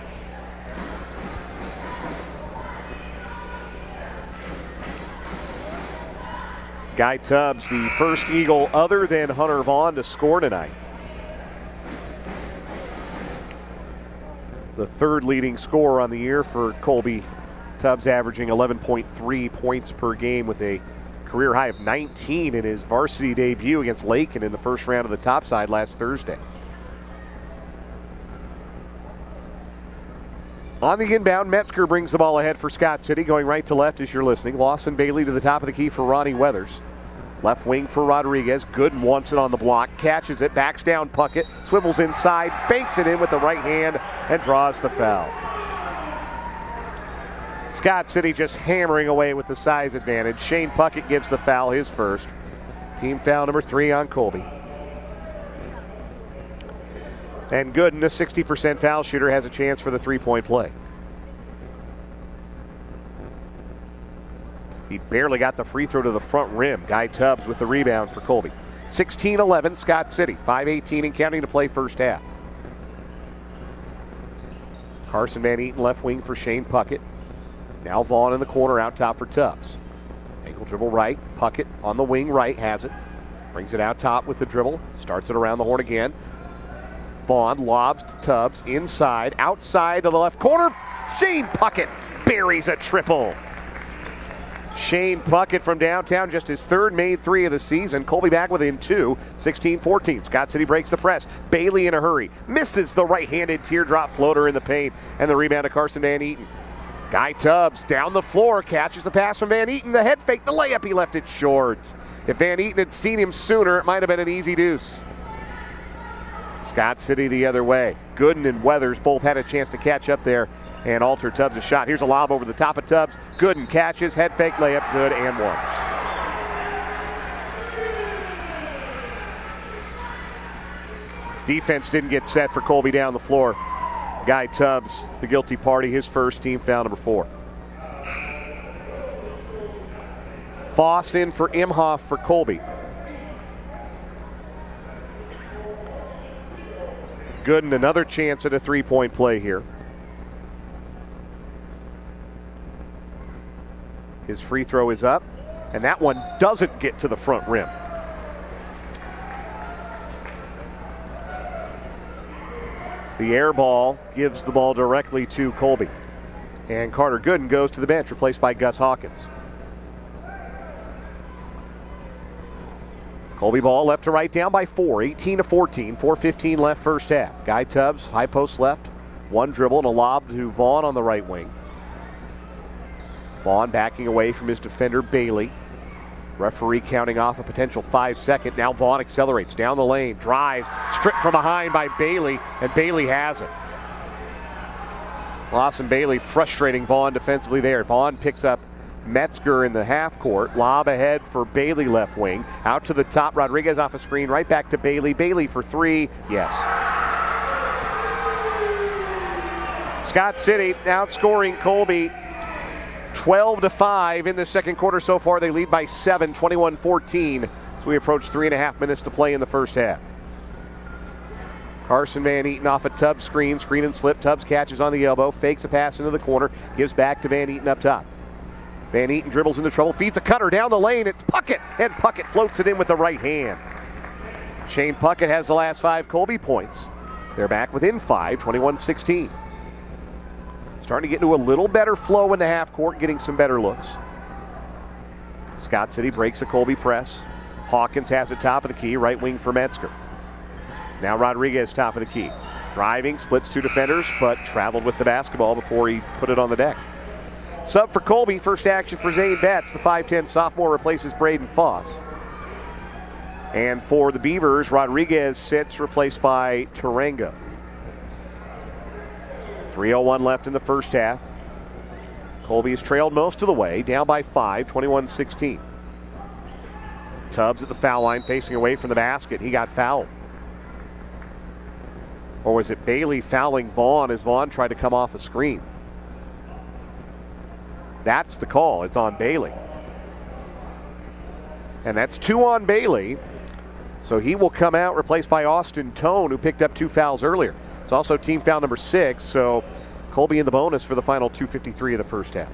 Guy Tubbs, the first Eagle other than Hunter Vaughn to score tonight. The third leading scorer on the year for Colby. Tubbs averaging 11.3 points per game with a career high of 19 in his varsity debut against Lakin in the first round of the topside last Thursday. On the inbound, Metzger brings the ball ahead for Scott City, going right to left as you're listening. Lawson Bailey to the top of the key for Ronnie Weathers. Left wing for Rodriguez. Gooden wants it on the block, catches it, backs down Puckett, swivels inside, banks it in with the right hand, and draws the foul. Scott City just hammering away with the size advantage. Shane Puckett gives the foul, his first. Team foul number 3 on Colby. And Gooden, a 60% foul shooter, has a chance for the three-point play. He barely got the free throw to the front rim. Guy Tubbs with the rebound for Colby. 16-11, Scott City. 5:18 and counting to play first half. Carson Van Eaton left wing for Shane Puckett. Now Vaughn in the corner out top for Tubbs. Ankle dribble right. Puckett on the wing right has it. Brings it out top with the dribble. Starts it around the horn again. Vaughn lobs to Tubbs. Inside. Outside to the left corner. Shane Puckett buries a triple. Shane Puckett from downtown, just his third made 3 of the season. Colby back within 2, 16-14. Scott City breaks the press. Bailey in a hurry. Misses the right-handed teardrop floater in the paint. And the rebound to Carson Van Eaton. Guy Tubbs down the floor, catches the pass from Van Eaton. The head fake, the layup, he left it short. If Van Eaton had seen him sooner, it might have been an easy deuce. Scott City the other way. Gooden and Weathers both had a chance to catch up there and alter Tubbs' shot. Here's a lob over the top of Tubbs. Gooden catches, head fake, layup, good, and 1. Defense didn't get set for Colby down the floor. Guy Tubbs, the guilty party, his first, team foul number 4. Foss in for Imhoff for Colby. Gooden, another chance at a three-point play here. His free throw is up, and that one doesn't get to the front rim. The air ball gives the ball directly to Colby. And Carter Gooden goes to the bench, replaced by Gus Hawkins. Colby ball left to right, down by 4, 18-14, 4:15 left first half. Guy Tubbs, high post left, One dribble and a lob to Vaughn on the right wing. Vaughn backing away from his defender, Bailey. Referee counting off a potential 5-second. Now Vaughn accelerates down the lane, drives, stripped from behind by Bailey, and Bailey has it. Lawson Bailey frustrating Vaughn defensively there. Vaughn picks up Metzger in the half court. Lob ahead for Bailey left wing. Out to the top. Rodriguez off a screen. Right back to Bailey. Bailey for three. Yes. Scott City outscoring Colby 12-5 in the second quarter so far. They lead by 7, 21-14. So we approach 3.5 minutes to play in the first half. Carson Van Eaton off a Tubbs screen and slip. Tubbs catches on the elbow, fakes a pass into the corner, gives back to Van Eaton up top. Van Eaton dribbles into trouble, feeds a cutter down the lane. It's Puckett, and Puckett floats it in with the right hand. Shane Puckett has the last 5 Colby points. They're back within 5, 21-16. Starting to get into a little better flow in the half court, getting some better looks. Scott City breaks a Colby press. Hawkins has it top of the key, right wing for Metzger. Now Rodriguez top of the key. Driving, splits 2 defenders, but traveled with the basketball before he put it on the deck. Sub for Colby, first action for Zane Betts. The 5'10 sophomore replaces Braden Foss. And for the Beavers, Rodriguez sits, replaced by Tarango. 3:01 left in the first half. Colby has trailed most of the way, down by 5, 21-16. Tubbs at the foul line, facing away from the basket. He got fouled. Or was it Bailey fouling Vaughn as Vaughn tried to come off a screen? That's the call. It's on Bailey. And that's 2 on Bailey. So he will come out, replaced by Austin Tone, who picked up 2 fouls earlier. It's also team foul number 6, so Colby in the bonus for the final 2:53 of the first half.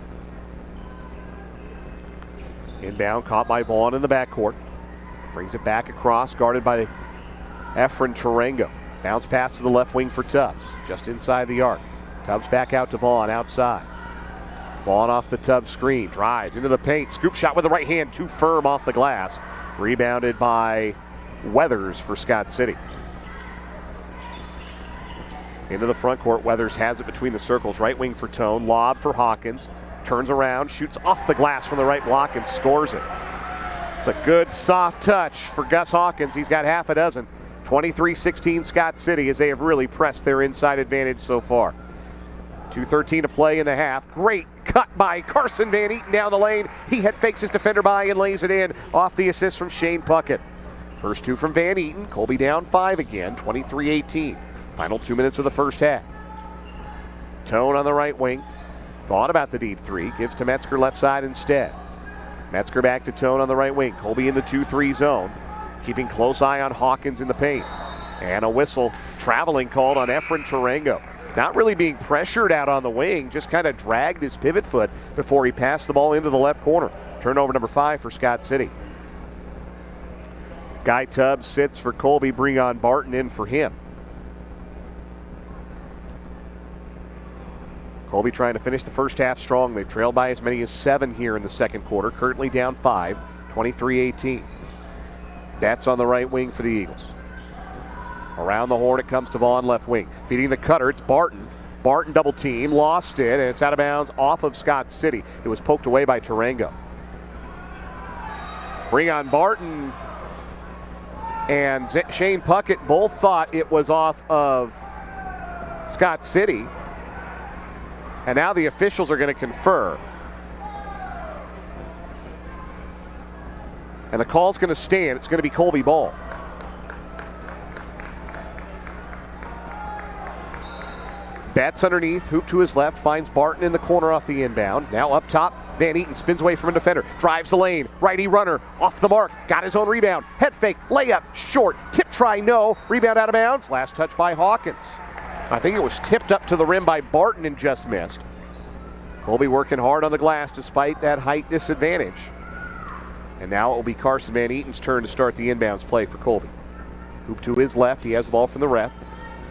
Inbound, caught by Vaughn in the backcourt. Brings it back across, guarded by Efren Tarango. Bounce pass to the left wing for Tubbs, just inside the arc. Tubbs back out to Vaughn, outside. Vaughn off the Tubbs screen, drives into the paint. Scoop shot with the right hand, too firm off the glass. Rebounded by Weathers for Scott City. Into the front court, Weathers has it between the circles. Right wing for Tone, lob for Hawkins. Turns around, shoots off the glass from the right block and scores it. It's a good soft touch for Gus Hawkins. He's got half a dozen. 23-16 Scott City as they have really pressed their inside advantage so far. 2:13 to play in the half. Great cut by Carson Van Eaton down the lane. He head fakes his defender by and lays it in off the assist from Shane Puckett. First 2 from Van Eaton. Colby down 5 again, 23-18. Final 2 minutes of the first half. Tone on the right wing. Thought about the deep 3. Gives to Metzger left side instead. Metzger back to Tone on the right wing. Colby in the 2-3 zone. Keeping close eye on Hawkins in the paint. And a whistle, traveling called on Efren Tarango. Not really being pressured out on the wing, just kind of dragged his pivot foot before he passed the ball into the left corner. Turnover number 5 for Scott City. Guy Tubbs sits for Colby, bring on Barton in for him. Colby trying to finish the first half strong. They've trailed by as many as 7 here in the second quarter. Currently down 5, 23-18. That's on the right wing for the Eagles. Around the horn it comes to Vaughn left wing. Feeding the cutter, it's Barton. Barton double team, lost it, and it's out of bounds off of Scott City. It was poked away by Tarango. Bring on Barton and Shane Puckett both thought it was off of Scott City. And now the officials are going to confer. And the call's going to stand. It's going to be Colby ball. Betts underneath, hoop to his left, finds Barton in the corner off the inbound. Now up top, Van Eaton spins away from a defender, drives the lane, righty runner, off the mark, got his own rebound, head fake, layup, short, tip try, no, rebound out of bounds, last touch by Hawkins. I think it was tipped up to the rim by Barton and just missed. Colby working hard on the glass despite that height disadvantage. And now it will be Carson Van Eaton's turn to start the inbounds play for Colby. Hoop to his left, he has the ball from the ref.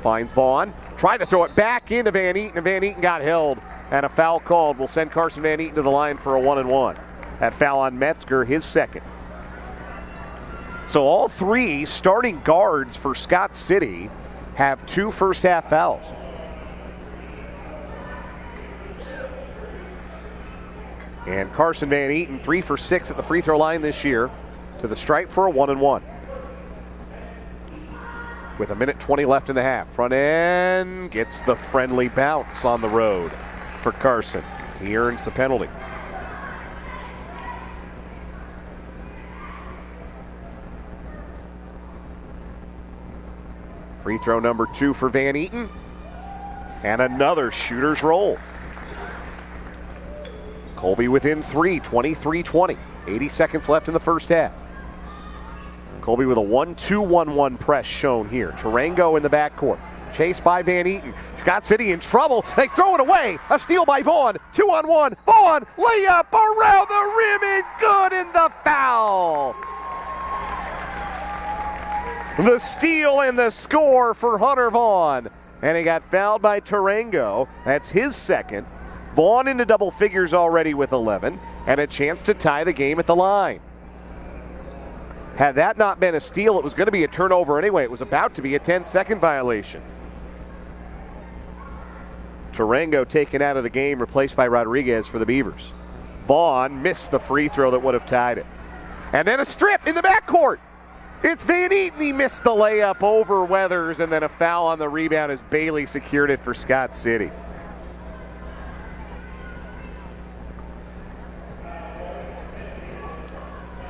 Finds Vaughn, tried to throw it back into Van Eaton, and Van Eaton got held. And a foul called will send Carson Van Eaton to the line for a 1-and-1. That foul on Metzger, his second. So all 3 starting guards for Scott City have 2 first half fouls. And Carson Van Eaton, 3 for 6 at the free throw line this year, to the stripe for a 1-and-1. With 1:20 left in the half. Front end gets the friendly bounce on the road for Carson. He earns the penalty. Free throw number 2 for Van Eaton. And another shooter's roll. Colby within 3, 23-20. 80 seconds left in the first half. Colby with a 1-2-1-1 press shown here. Tarango in the backcourt. Chased by Van Eaton. Scott City in trouble. They throw it away. A steal by Vaughn. 2-on-1. Vaughn, layup around the rim and good in the foul. The steal and the score for Hunter Vaughn. And he got fouled by Tarango. That's his second. Vaughn into double figures already with 11. And a chance to tie the game at the line. Had that not been a steal, it was going to be a turnover anyway. It was about to be a 10-second violation. Tarango taken out of the game, replaced by Rodriguez for the Beavers. Vaughn missed the free throw that would have tied it. And then a strip in the backcourt. It's Van Eaton. He missed the layup over Weathers, and then a foul on the rebound as Bailey secured it for Scott City.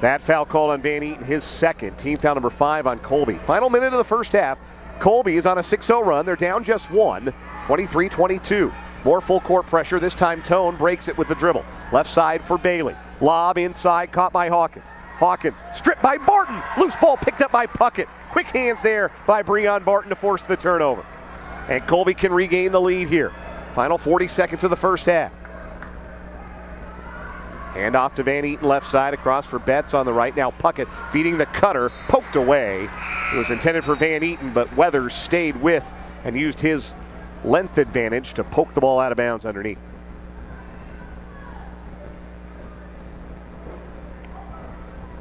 That foul called on Van Eaton, his second. Team foul number 5 on Colby. Final minute of the first half. Colby is on a 6-0 run. They're down just 1, 23-22. More full court pressure. This time Tone breaks it with the dribble. Left side for Bailey. Lob inside, caught by Hawkins. Hawkins stripped by Barton. Loose ball picked up by Puckett. Quick hands there by Breon Barton to force the turnover. And Colby can regain the lead here. Final 40 seconds of the first half. Hand off to Van Eaton left side, across for Betts on the right. Now Puckett feeding the cutter, poked away. It was intended for Van Eaton, but Weathers stayed with and used his length advantage to poke the ball out of bounds underneath.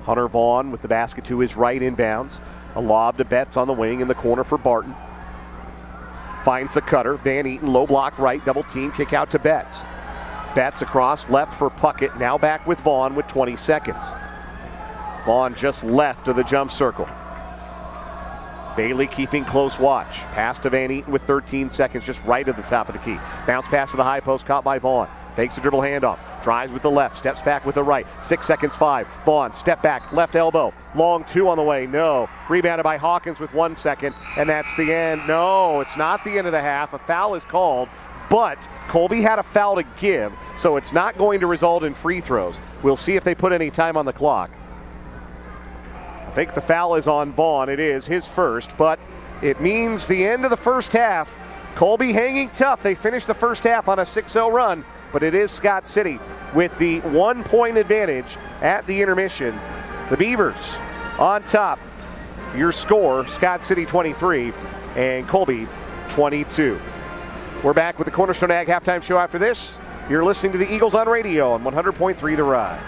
Hunter Vaughn with the basket to his right inbounds. A lob to Betts on the wing in the corner for Barton. Finds the cutter. Van Eaton low block right, double team, kick out to Betts. Betts across left for Puckett. Now back with Vaughn with 20 seconds. Vaughn just left of the jump circle. Bailey keeping close watch. Pass to Van Eaton with 13 seconds, just right at the top of the key. Bounce pass to the high post, caught by Vaughn. Fakes the dribble handoff. Drives with the left, steps back with the right. 6 seconds, 5. Vaughn, step back, left elbow. Long 2 on the way, no. Rebounded by Hawkins with 1 second, and that's the end. No, it's not the end of the half. A foul is called. But Colby had a foul to give, so it's not going to result in free throws. We'll see if they put any time on the clock. I think the foul is on Vaughn. It is his first, but it means the end of the first half. Colby hanging tough. They finished the first half on a 6-0 run, but it is Scott City with the 1-point advantage at the intermission. The Beavers on top. Your score, Scott City 23 and Colby 22. We're back with the Cornerstone Ag halftime show after this. You're listening to the Eagles on radio on 100.3 The Ride.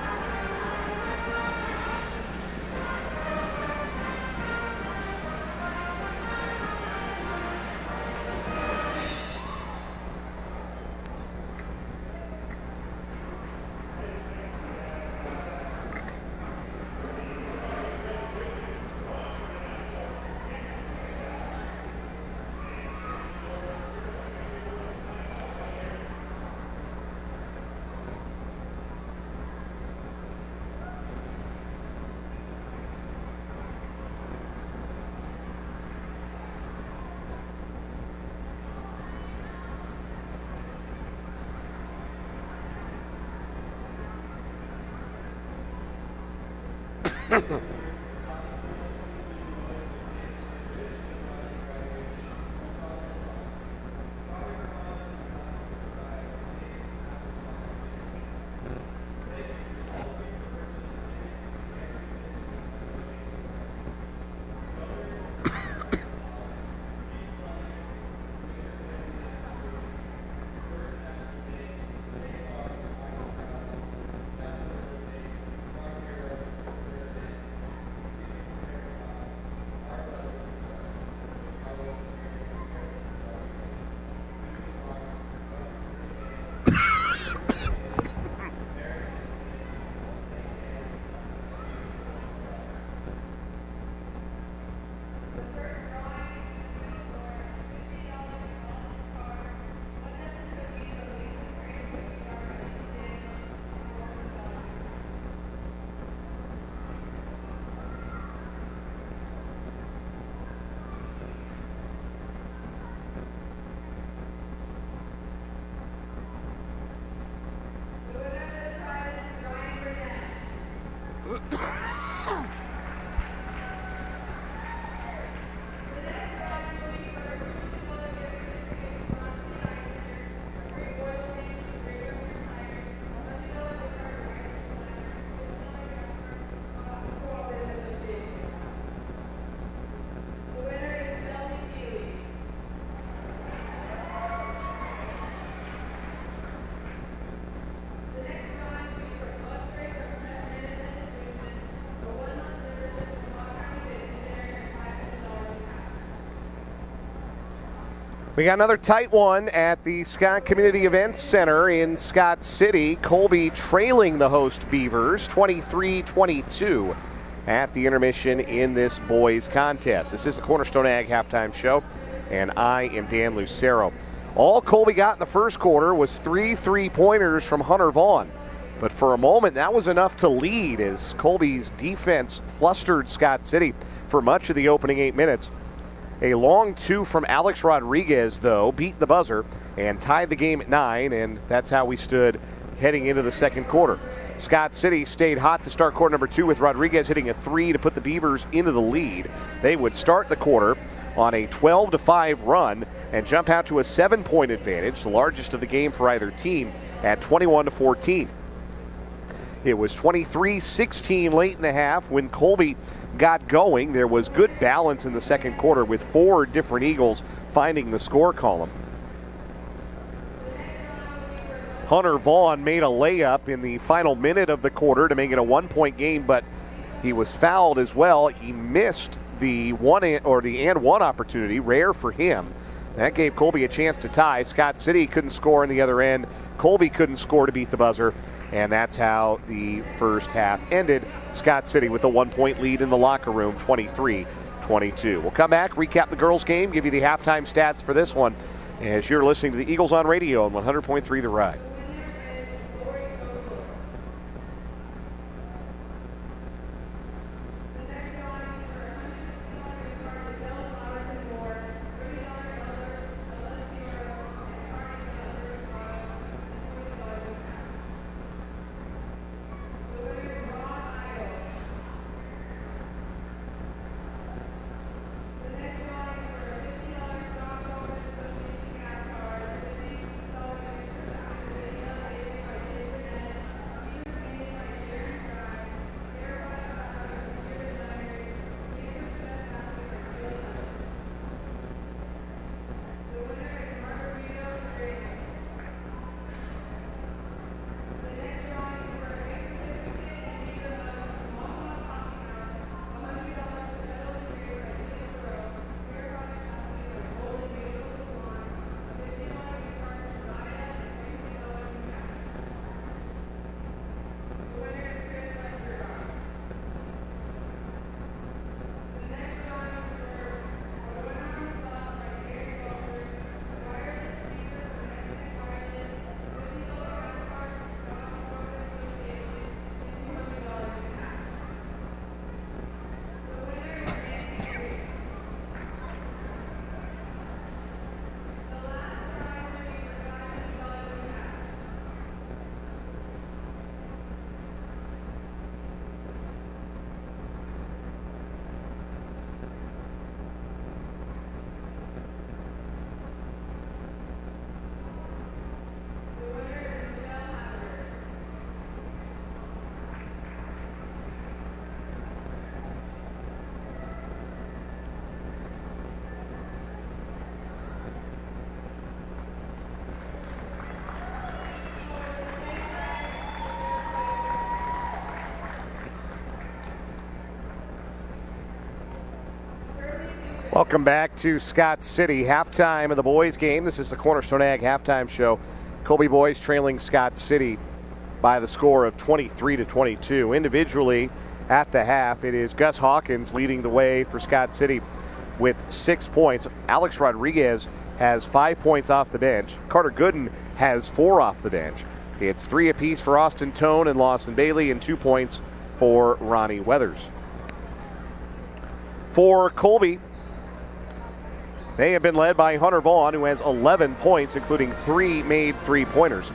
We got another tight one at the Scott Community Events Center in Scott City. Colby trailing the host Beavers 23-22 at the intermission in this boys contest. This is the Cornerstone Ag halftime show, and I am Dan Lucero. All Colby got in the first quarter was 3 3-pointers from Hunter Vaughn. But for a moment, that was enough to lead as Colby's defense flustered Scott City for much of the opening 8 minutes. A long two from Alex Rodriguez, though, beat the buzzer and tied the game at 9, and that's how we stood heading into the second quarter. Scott City stayed hot to start quarter number 2 with Rodriguez hitting a 3 to put the Beavers into the lead. They would start the quarter on a 12-5 run and jump out to a 7-point advantage, the largest of the game for either team, at 21-14. It was 23-16 late in the half when Colby got going. There was good balance in the second quarter with 4 different Eagles finding the score column. Hunter Vaughn made a layup in the final minute of the quarter to make it a 1-point game, but he was fouled as well. He missed the and one opportunity, rare for him. That gave Colby a chance to tie. Scott City couldn't score on the other end. Colby couldn't score to beat the buzzer. And that's how the first half ended. Scott City with a 1-point lead in the locker room, 23-22. We'll come back, recap the girls' game, give you the halftime stats for this one as you're listening to the Eagles on Radio on 100.3 The Ride. Welcome back to Scott City. Halftime of the boys game. This is the Cornerstone Ag halftime show. Colby boys trailing Scott City by the score of 23-22. Individually at the half, it is Gus Hawkins leading the way for Scott City with 6 points. Alex Rodriguez has 5 points off the bench. Carter Gooden has 4 off the bench. It's 3 apiece for Austin Tone and Lawson Bailey and 2 points for Ronnie Weathers. For Colby, they have been led by Hunter Vaughn, who has 11 points, including 3 made 3-pointers.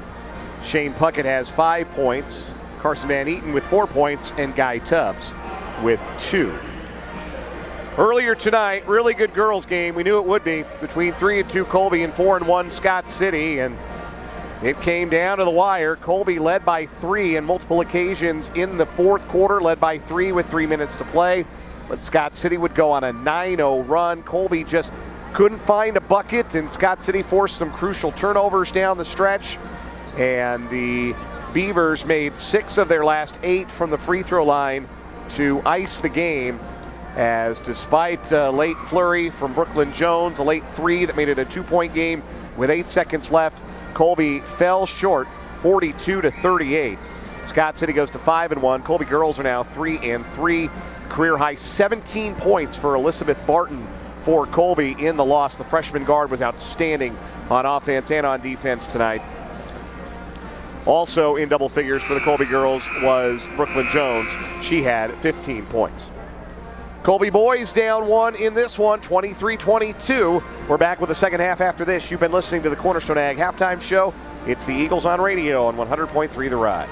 Shane Puckett has 5 points, Carson Van Eaton with 4 points, and Guy Tubbs with 2. Earlier tonight, really good girls game. We knew it would be between 3-2 Colby and 4-1 Scott City, and it came down to the wire. Colby led by 3 on multiple occasions in the fourth quarter, led by 3 with 3 minutes to play. But Scott City would go on a 9-0 run. Colby just couldn't find a bucket, and Scott City forced some crucial turnovers down the stretch. And the Beavers made 6 of their last 8 from the free throw line to ice the game. as despite a late flurry from Brooklyn Jones, a late three that made it a 2-point game with 8 seconds left, Colby fell short 42-38. Scott City goes to 5-1. Colby girls are now 3-3. Career high 17 points for Elizabeth Barton for Colby in the loss. The freshman guard was outstanding on offense and on defense tonight. Also in double figures for the Colby girls was Brooklyn Jones. She had 15 points. Colby boys down one in this one, 23-22. We're back with the second half after this. You've been listening to the Cornerstone Ag Halftime Show. It's the Eagles on radio on 100.3 The Ride.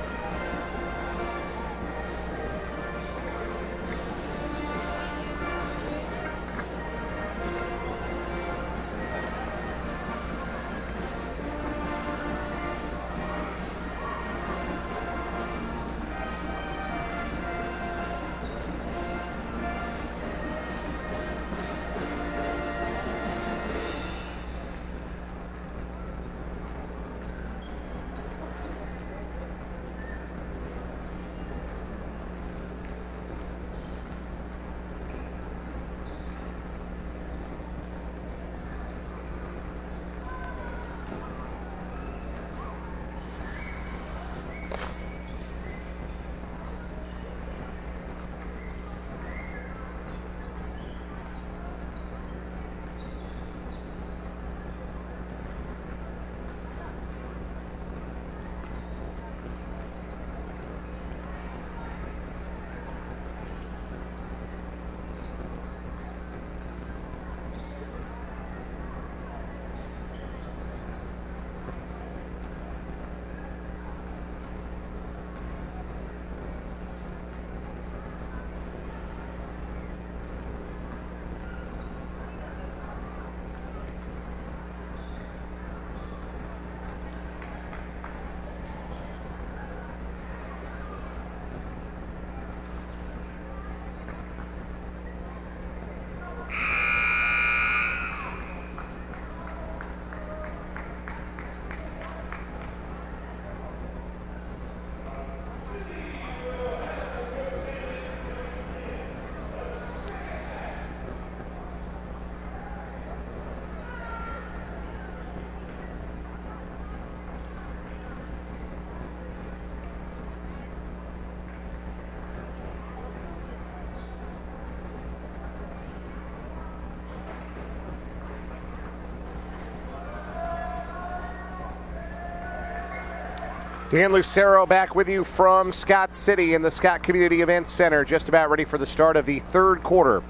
Dan Lucero back with you from Scott City in the Scott Community Events Center, just about ready for the start of the third quarter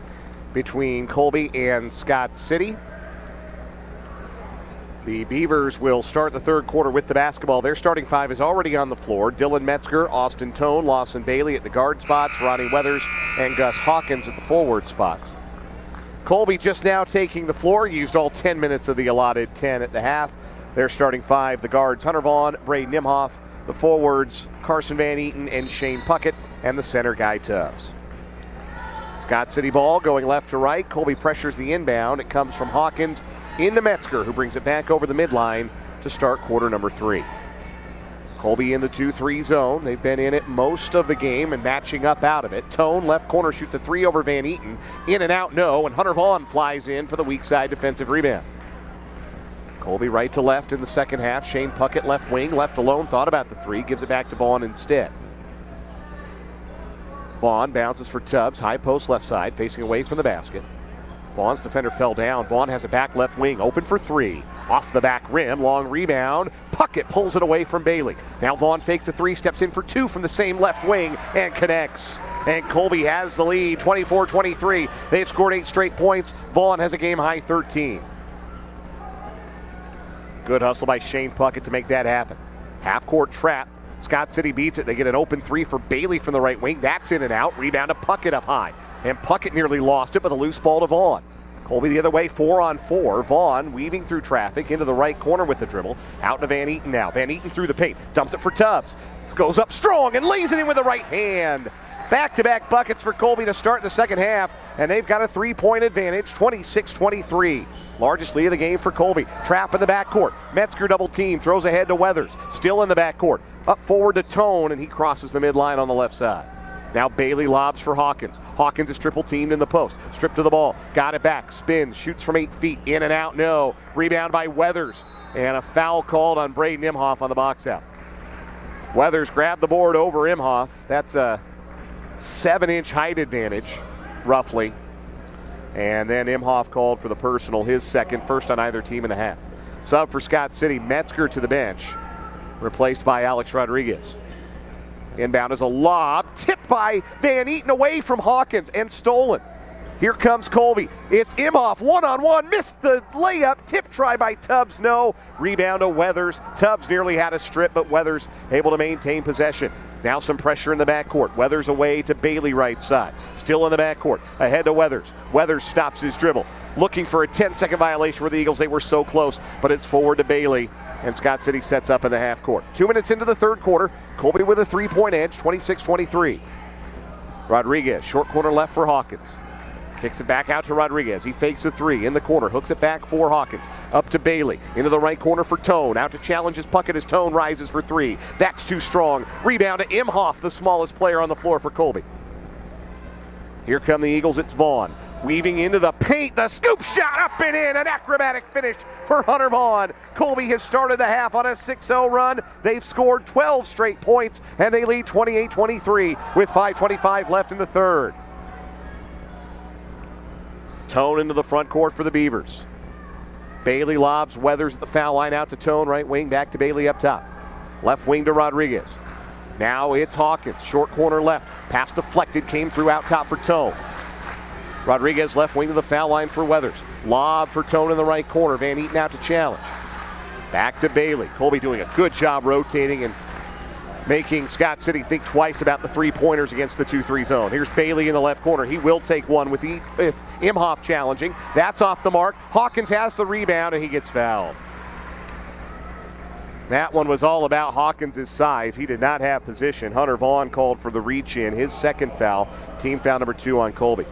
between Colby and Scott City. The Beavers will start the third quarter with the basketball. Their starting five is already on the floor. Dylan Metzger, Austin Tone, Lawson Bailey at the guard spots, Ronnie Weathers, and Gus Hawkins at the forward spots. Colby just now taking the floor, used all 10 minutes of the allotted 10 at the half. Their starting five, the guards, Hunter Vaughn, Braden Nimhoff, the forwards, Carson Van Eaton and Shane Puckett, and the center, Guy Tubbs. Scott City ball going left to right. Colby pressures the inbound. It comes from Hawkins into Metzger, who brings it back over the midline to start quarter number 3. Colby in the 2-3 zone. They've been in it most of the game and matching up out of it. Tone, left corner, shoots a 3 over Van Eaton. In and out, no, and Hunter Vaughn flies in for the weak side defensive rebound. Colby right to left in the second half. Shane Puckett left wing, left alone, thought about the 3, gives it back to Vaughn instead. Vaughn bounces for Tubbs, high post left side, facing away from the basket. Vaughn's defender fell down. Vaughn has it back left wing, open for 3. Off the back rim, long rebound. Puckett pulls it away from Bailey. Now Vaughn fakes a 3, steps in for 2 from the same left wing, and connects. And Colby has the lead, 24-23. They've scored 8 straight points. Vaughn has a game-high 13. Good hustle by Shane Puckett to make that happen. Half-court trap. Scott City beats it. They get an open 3 for Bailey from the right wing. That's in and out. Rebound to Puckett up high. And Puckett nearly lost it, but a loose ball to Vaughn. Colby the other way, 4-on-4. Vaughn weaving through traffic into the right corner with the dribble. Out to Van Eaton now. Van Eaton through the paint. Dumps it for Tubbs. This goes up strong and lays it in with the right hand. Back-to-back buckets for Colby to start the second half, and they've got a 3-point advantage, 26-23. Largest lead of the game for Colby. Trap in the backcourt. Metzger double team, throws ahead to Weathers. Still in the backcourt. Up forward to Tone, and he crosses the midline on the left side. Now Bailey lobs for Hawkins. Hawkins is triple teamed in the post. Stripped to the ball. Got it back. Spins. Shoots from 8 feet. In and out. No. Rebound by Weathers. And a foul called on Braden Imhoff on the box out. Weathers grabbed the board over Imhoff. That's a 7-inch height advantage, roughly. And then Imhoff called for the personal, his second, first on either team in the half. Sub for Scott City, Metzger to the bench, replaced by Alex Rodriguez. Inbound is a lob, tipped by Van Eaton away from Hawkins and stolen. Here comes Colby. It's Imhoff, one-on-one, missed the layup. Tip try by Tubbs, no. Rebound to Weathers. Tubbs nearly had a strip, but Weathers able to maintain possession. Now some pressure in the backcourt. Weathers away to Bailey right side. Still in the backcourt. Ahead to Weathers. Weathers stops his dribble. Looking for a 10-second violation for the Eagles. They were so close, but it's forward to Bailey. And Scott City sets up in the half court. 2 minutes into the third quarter. Colby with a three-point edge, 26-23. Rodriguez, short corner left for Hawkins. Kicks it back out to Rodriguez. He fakes a three in the corner. Hooks it back for Hawkins. Up to Bailey. Into the right corner for Tone. Out to challenge his puck as Tone rises for three. That's too strong. Rebound to Imhoff, the smallest player on the floor for Colby. Here come the Eagles. It's Vaughn. Weaving into the paint. The scoop shot up and in. An acrobatic finish for Hunter Vaughn. Colby has started the half on a 6-0 run. They've scored 12 straight points, and they lead 28-23 with 5:25 left in the third. Tone into the front court for the Beavers. Bailey lobs Weathers at the foul line out to Tone. Right wing back to Bailey up top. Left wing to Rodriguez. Now it's Hawkins. Short corner left. Pass deflected. Came through out top for Tone. Rodriguez left wing to the foul line for Weathers. Lob for Tone in the right corner. Van Eaton out to challenge. Back to Bailey. Colby doing a good job rotating and making Scott City think twice about the three-pointers against the 2-3 zone. Here's Bailey in the left corner. He will take one with Imhoff challenging. That's off the mark. Hawkins has the rebound, and he gets fouled. That one was all about Hawkins' size. He did not have position. Hunter Vaughn called for the reach in, his second foul. Team foul number 2 on Colby.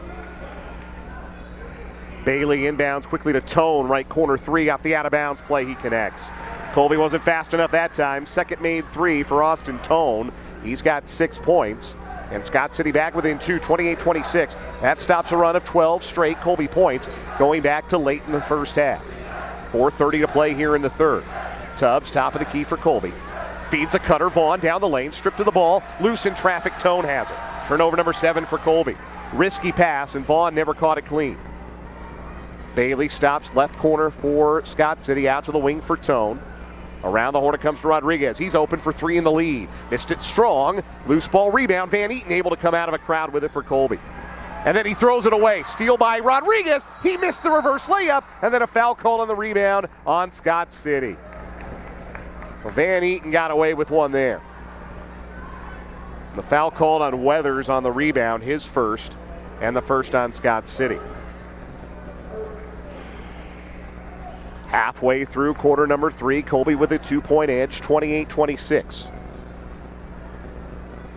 Bailey inbounds quickly to Tone. Right corner three off the out-of-bounds play. He connects. Colby wasn't fast enough that time. Second made three for Austin Tone. He's got 6 points. And Scott City back within 2, 28-26. That stops a run of 12 straight Colby points going back to late in the first half. 4:30 to play here in the third. Tubbs, top of the key for Colby. Feeds the cutter. Vaughn down the lane. Stripped to the ball. Loose in traffic. Tone has it. Turnover number 7 for Colby. Risky pass, and Vaughn never caught it clean. Bailey stops left corner for Scott City. Out to the wing for Tone. Around the horn it comes to Rodriguez. He's open for three in the lead. Missed it strong. Loose ball rebound. Van Eaton able to come out of a crowd with it for Colby. And then he throws it away. Steal by Rodriguez. He missed the reverse layup. And then a foul call on the rebound on Scott City. Well, Van Eaton got away with one there. The foul called on Weathers on the rebound, his first, and the first on Scott City. Halfway through quarter number 3, Colby with a 2-point edge, 28-26.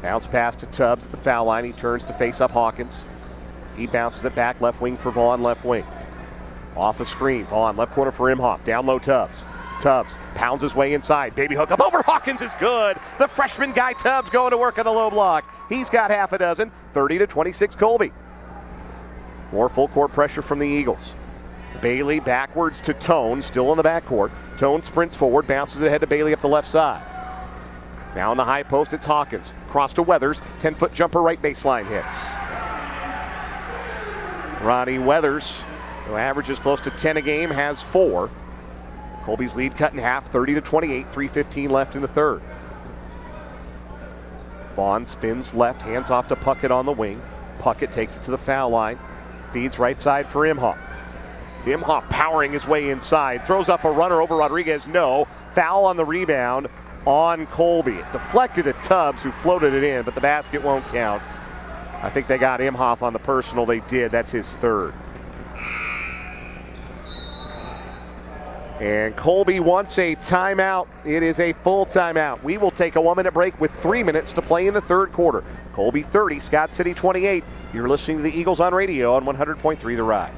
Bounce pass to Tubbs at the foul line. He turns to face up Hawkins. He bounces it back, left wing for Vaughn, left wing. Off a screen, Vaughn, left corner for Imhoff. Down low Tubbs. Tubbs pounds his way inside. Baby hook up over Hawkins is good. The freshman guy Tubbs going to work on the low block. He's got half a dozen. 30-26 Colby. More full court pressure from the Eagles. Bailey backwards to Tone, still in the backcourt. Tone sprints forward, bounces it ahead to Bailey up the left side. Now on the high post, it's Hawkins. Cross to Weathers, 10-foot jumper right baseline hits. Ronnie Weathers, who averages close to 10 a game, has 4. Colby's lead cut in half, 30-28, 3:15 left in the third. Vaughn spins left, hands off to Puckett on the wing. Puckett takes it to the foul line, feeds right side for Imhoff. Imhoff powering his way inside, throws up a runner over Rodriguez, no. Foul on the rebound on Colby. It deflected at Tubbs, who floated it in, but the basket won't count. I think they got Imhoff on the personal. They did. That's his third. And Colby wants a timeout. It is a full timeout. We will take a 1-minute break with 3 minutes to play in the third quarter. Colby 30, Scott City 28. You're listening to the Eagles on radio on 100.3 The Ride.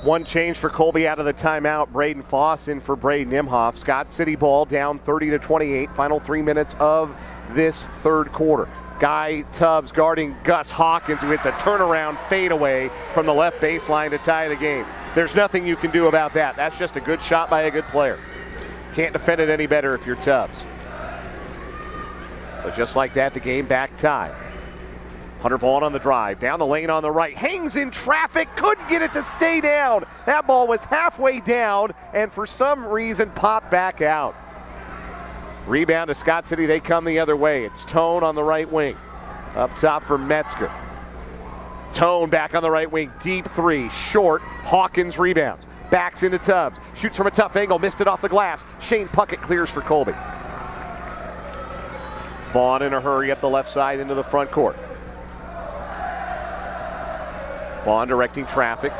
One change for Colby out of the timeout. Braden Foss in for Braden Imhoff. Scott City ball down 30-28. Final 3 minutes of this third quarter. Guy Tubbs guarding Gus Hawkins, who hits a turnaround fadeaway from the left baseline to tie the game. There's nothing you can do about that. That's just a good shot by a good player. Can't defend it any better if you're Tubbs. But just like that, the game back tied. Hunter Vaughn on the drive, down the lane on the right, hangs in traffic, couldn't get it to stay down. That ball was halfway down and for some reason popped back out. Rebound to Scott City, they come the other way. It's Tone on the right wing. Up top for Metzger. Tone back on the right wing, deep three, short. Hawkins rebounds, backs into Tubbs, shoots from a tough angle, missed it off the glass. Shane Puckett clears for Colby. Vaughn in a hurry up the left side into the front court. Vaughn directing traffic,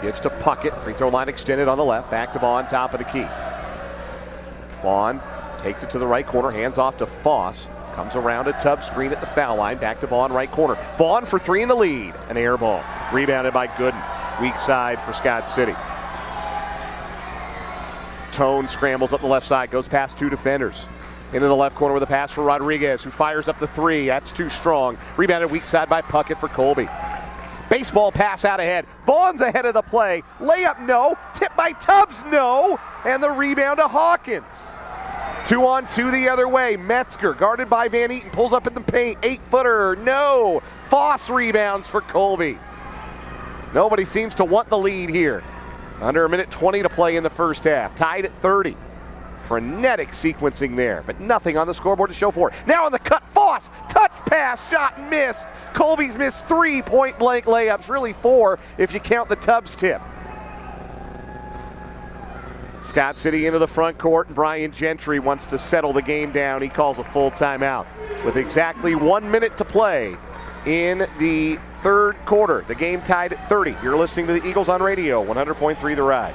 gives to Puckett, free throw line extended on the left, back to Vaughn, top of the key. Vaughn takes it to the right corner, hands off to Foss, comes around a Tubbs screen at the foul line, back to Vaughn, right corner. Vaughn for three in the lead, an air ball, rebounded by Gooden, weak side for Scott City. Tone scrambles up the left side, goes past two defenders. Into the left corner with a pass for Rodriguez, who fires up the three, that's too strong. Rebounded weak side by Puckett for Colby. Baseball pass out ahead. Vaughn's ahead of the play. Layup, no. Tip by Tubbs, no. And the rebound to Hawkins. 2-on-2 the other way. Metzger, guarded by Van Eaton, pulls up in the paint. 8-footer, no. Foss rebounds for Colby. Nobody seems to want the lead here. Under a minute 20 to play in the first half. Tied at 30. Frenetic sequencing there, but nothing on the scoreboard to show for it. Now on the cut, Foss, touch pass, shot missed. Colby's missed 3 point-blank layups, really 4 if you count the Tubbs tip. Scott City into the front court, and Brian Gentry wants to settle the game down. He calls a full timeout with exactly 1 minute to play in the third quarter. The game tied at 30. You're listening to the Eagles on radio, 100.3 The Ride.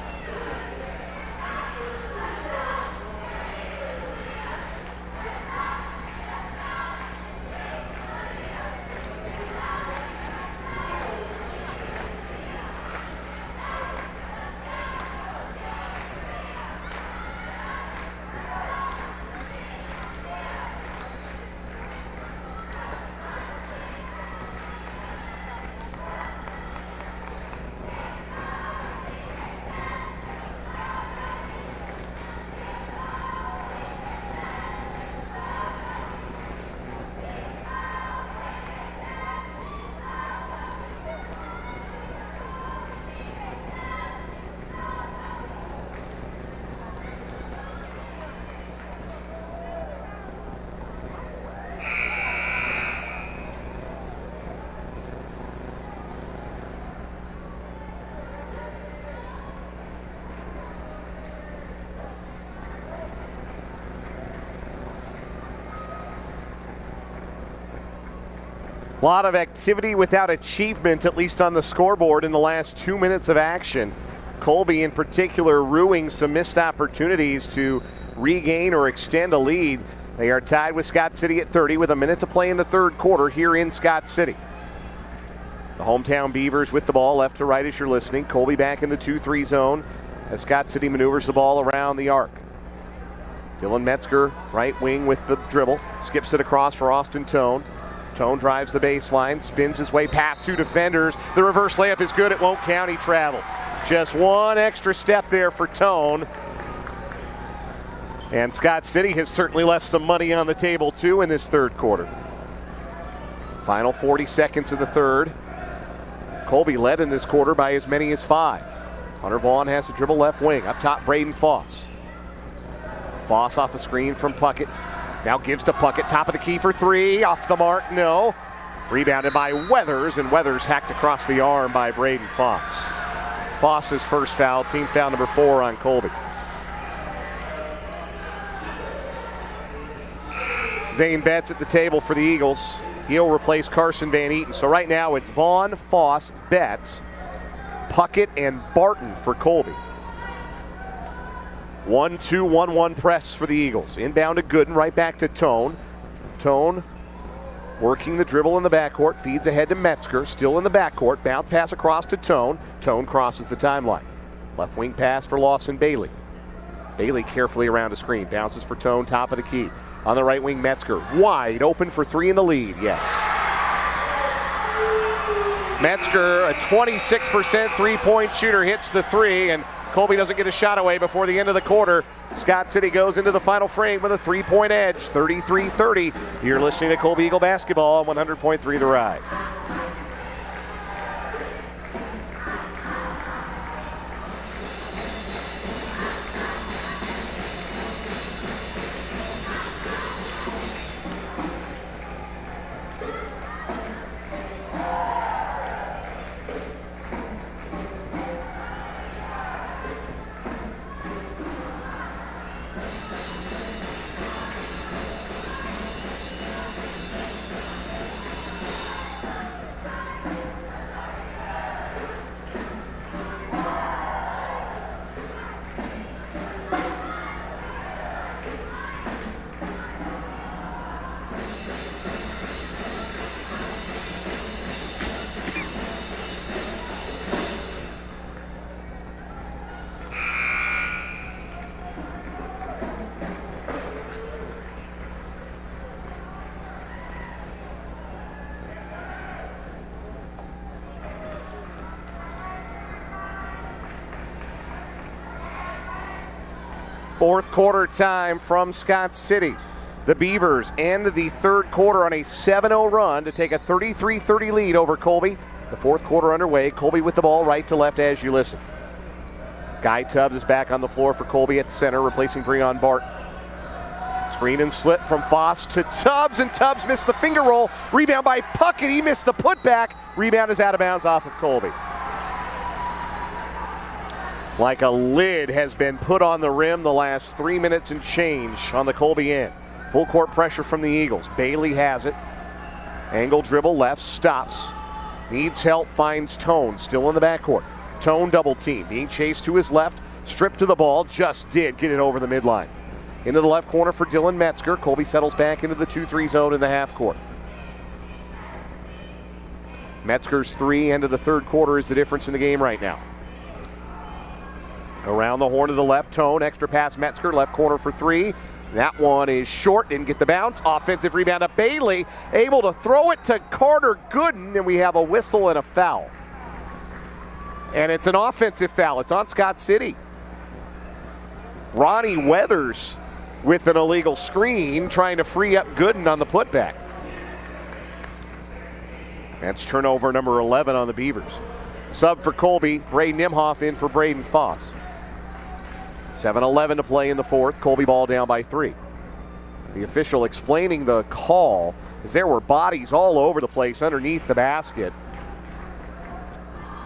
A lot of activity without achievement, at least on the scoreboard, in the last 2 minutes of action. Colby, in particular, ruining some missed opportunities to regain or extend a lead. They are tied with Scott City at 30 with a minute to play in the third quarter here in Scott City. The hometown Beavers with the ball left to right as you're listening. Colby back in the 2-3 zone as Scott City maneuvers the ball around the arc. Dylan Metzger, right wing with the dribble, skips it across for Austin Tone. Tone drives the baseline, spins his way past two defenders. The reverse layup is good. It won't count. He traveled. Just one extra step there for Tone. And Scott City has certainly left some money on the table, too, in this third quarter. Final 40 seconds in the third. Colby led in this quarter by as many as 5. Hunter Vaughn has the dribble left wing. Up top, Braden Foss. Foss off the screen from Puckett. Now gives to Puckett, top of the key for 3, off the mark, no. Rebounded by Weathers, and Weathers hacked across the arm by Braden Foss. Foss's first foul, team foul number 4 on Colby. Zane Betts at the table for the Eagles. He'll replace Carson Van Eaton. So right now it's Vaughn, Foss, Betts, Puckett, and Barton for Colby. 1-2-1-1 press for the Eagles. Inbound to Gooden, right back to Tone. Tone working the dribble in the backcourt, feeds ahead to Metzger, still in the backcourt. Bounce pass across to Tone. Tone crosses the timeline. Left wing pass for Lawson Bailey. Bailey carefully around the screen. Bounces for Tone, top of the key. On the right wing, Metzger. Wide open for three in the lead. Yes. Metzger, a 26% three-point shooter, hits the three, and Colby doesn't get a shot away before the end of the quarter. Scott City goes into the final frame with a three-point edge, 33-30. You're listening to Colby Eagle Basketball on 100.3 The Ride. Fourth quarter time from Scott City. The Beavers end the third quarter on a 7-0 run to take a 33-30 lead over Colby. The fourth quarter underway. Colby with the ball right to left as you listen. Guy Tubbs is back on the floor for Colby at the center, replacing Breon Bart. Screen and slip from Foss to Tubbs, and Tubbs missed the finger roll. Rebound by Puckett. He missed the putback. Rebound is out of bounds off of Colby. Like a lid has been put on the rim the last 3 minutes and change on the Colby end. Full court pressure from the Eagles. Bailey has it. Angle dribble left, stops. Needs help, finds Tone, still in the backcourt. Tone double team, being chased to his left, stripped to the ball, just did get it over the midline. Into the left corner for Dylan Metzger. Colby settles back into the 2-3 zone in the half court. Metzger's three, end of the third quarter, is the difference in the game right now. Around the horn to the left, Tone, extra pass Metzger, left corner for three. That one is short, didn't get the bounce. Offensive rebound to Bailey, able to throw it to Carter Gooden, and we have a whistle and a foul. And it's an offensive foul. It's on Scott City. Ronnie Weathers with an illegal screen, trying to free up Gooden on the putback. That's turnover number 11 on the Beavers. Sub for Colby, Braden Imhoff in for Braden Foss. 7:11 to play in the fourth. Colby ball down by 3. The official explaining the call as there were bodies all over the place underneath the basket.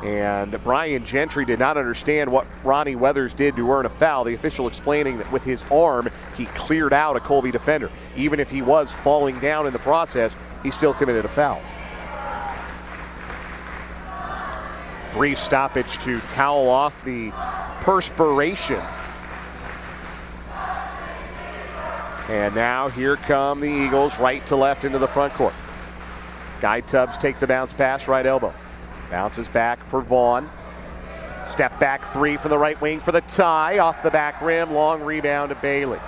And Brian Gentry did not understand what Ronnie Weathers did to earn a foul. The official explaining that with his arm, he cleared out a Colby defender. Even if he was falling down in the process, he still committed a foul. Brief stoppage to towel off the perspiration. And now here come the Eagles, right to left into the front court. Guy Tubbs takes a bounce pass, right elbow. Bounces back for Vaughn. Step back three from the right wing for the tie. Off the back rim, long rebound to Bailey.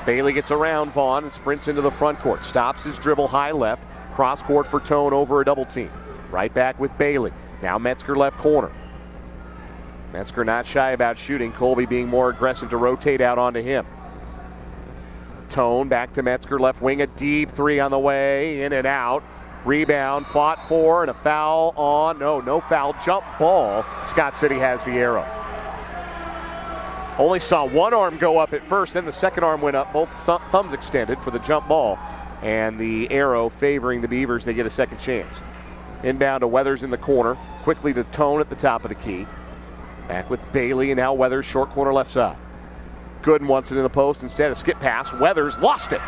Bailey gets around Vaughn and sprints into the front court. Stops his dribble high left. Cross court for Tone over a double team. Right back with Bailey. Now Metzger left corner. Metzger not shy about shooting. Colby being more aggressive to rotate out onto him. Tone back to Metzger left wing. A deep three on the way. In and out. Rebound, fought for, and a foul on. No foul. Jump ball. Scott City has the arrow. Only saw one arm go up at first, then the second arm went up. Both thumbs extended for the jump ball. And the arrow favoring the Beavers. They get a second chance. Inbound to Weathers in the corner. Quickly to Tone at the top of the key. Back with Bailey, and now Weathers, short corner left side. Gooden wants it in the post. Instead, a skip pass. Weathers lost it.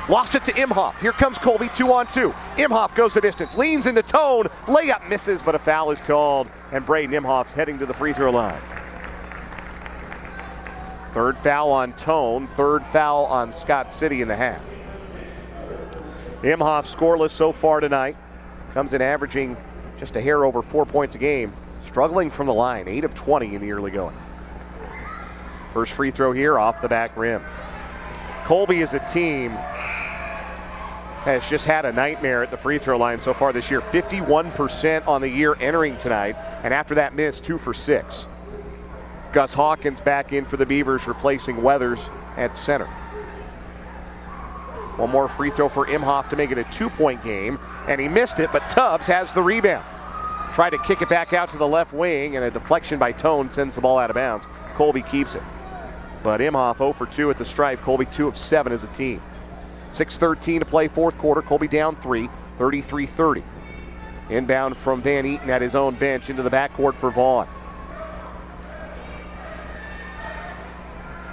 Lost it to Imhoff. Here comes Colby, 2-on-2. Imhoff goes the distance, leans into Tone. Layup misses, but a foul is called. And Braden Imhoff's heading to the free throw line. Third foul on Tone. Third foul on Scott City in the half. Imhoff scoreless so far tonight. Comes in averaging just a hair over 4 points a game. Struggling from the line, 8 of 20 in the early going. First free throw here off the back rim. Colby as a team has just had a nightmare at the free throw line so far this year. 51% on the year entering tonight, and after that miss, 2 for 6. Gus Hawkins back in for the Beavers, replacing Weathers at center. One more free throw for Imhoff to make it a 2-point game, and he missed it, but Tubbs has the rebound. Tried to kick it back out to the left wing, and a deflection by Tone sends the ball out of bounds. Colby keeps it. But Imhoff 0 for 2 at the stripe. Colby 2 of 7 as a team. 6:13 to play, fourth quarter. Colby down 3, 33-30. Inbound from Van Eaton at his own bench into the backcourt for Vaughn.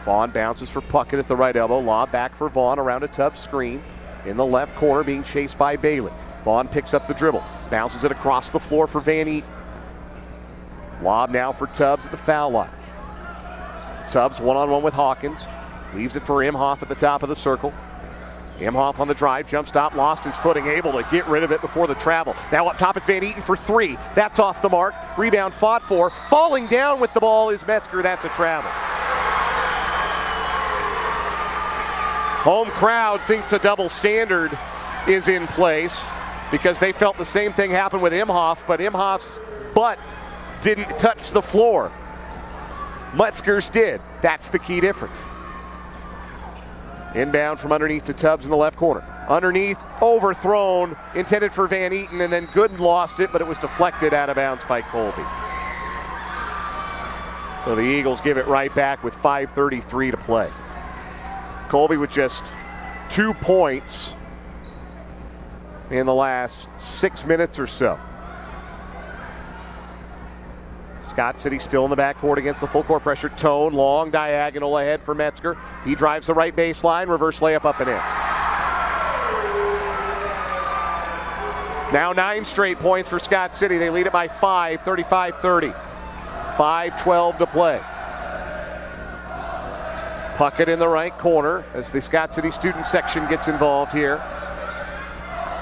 Vaughn bounces for Puckett at the right elbow. Lob back for Vaughn around a Tubbs screen. In the left corner, being chased by Bailey. Vaughn picks up the dribble. Bounces it across the floor for Van Eaton. Lob now for Tubbs at the foul line. Tubbs one-on-one with Hawkins. Leaves it for Imhoff at the top of the circle. Imhoff on the drive, jump stop, lost his footing, able to get rid of it before the travel. Now up top, it's Van Eaton for 3. That's off the mark. Rebound fought for. Falling down with the ball is Metzger. That's a travel. Home crowd thinks a double standard is in place because they felt the same thing happen with Imhoff, but Imhoff's butt didn't touch the floor. Metzger's did. That's the key difference. Inbound from underneath to Tubbs in the left corner. Underneath, overthrown, intended for Van Eaton, and then Gooden lost it, but it was deflected out of bounds by Colby. So the Eagles give it right back with 5:33 to play. Colby with just 2 points in the last 6 minutes or so. Scott City still in the backcourt against the full court pressure. Tone, long diagonal ahead for Metzger. He drives the right baseline, reverse layup up and in. Now 9 straight points for Scott City. They lead it by 5, 35-30. 5:12 to play. Puckett in the right corner as the Scott City student section gets involved here.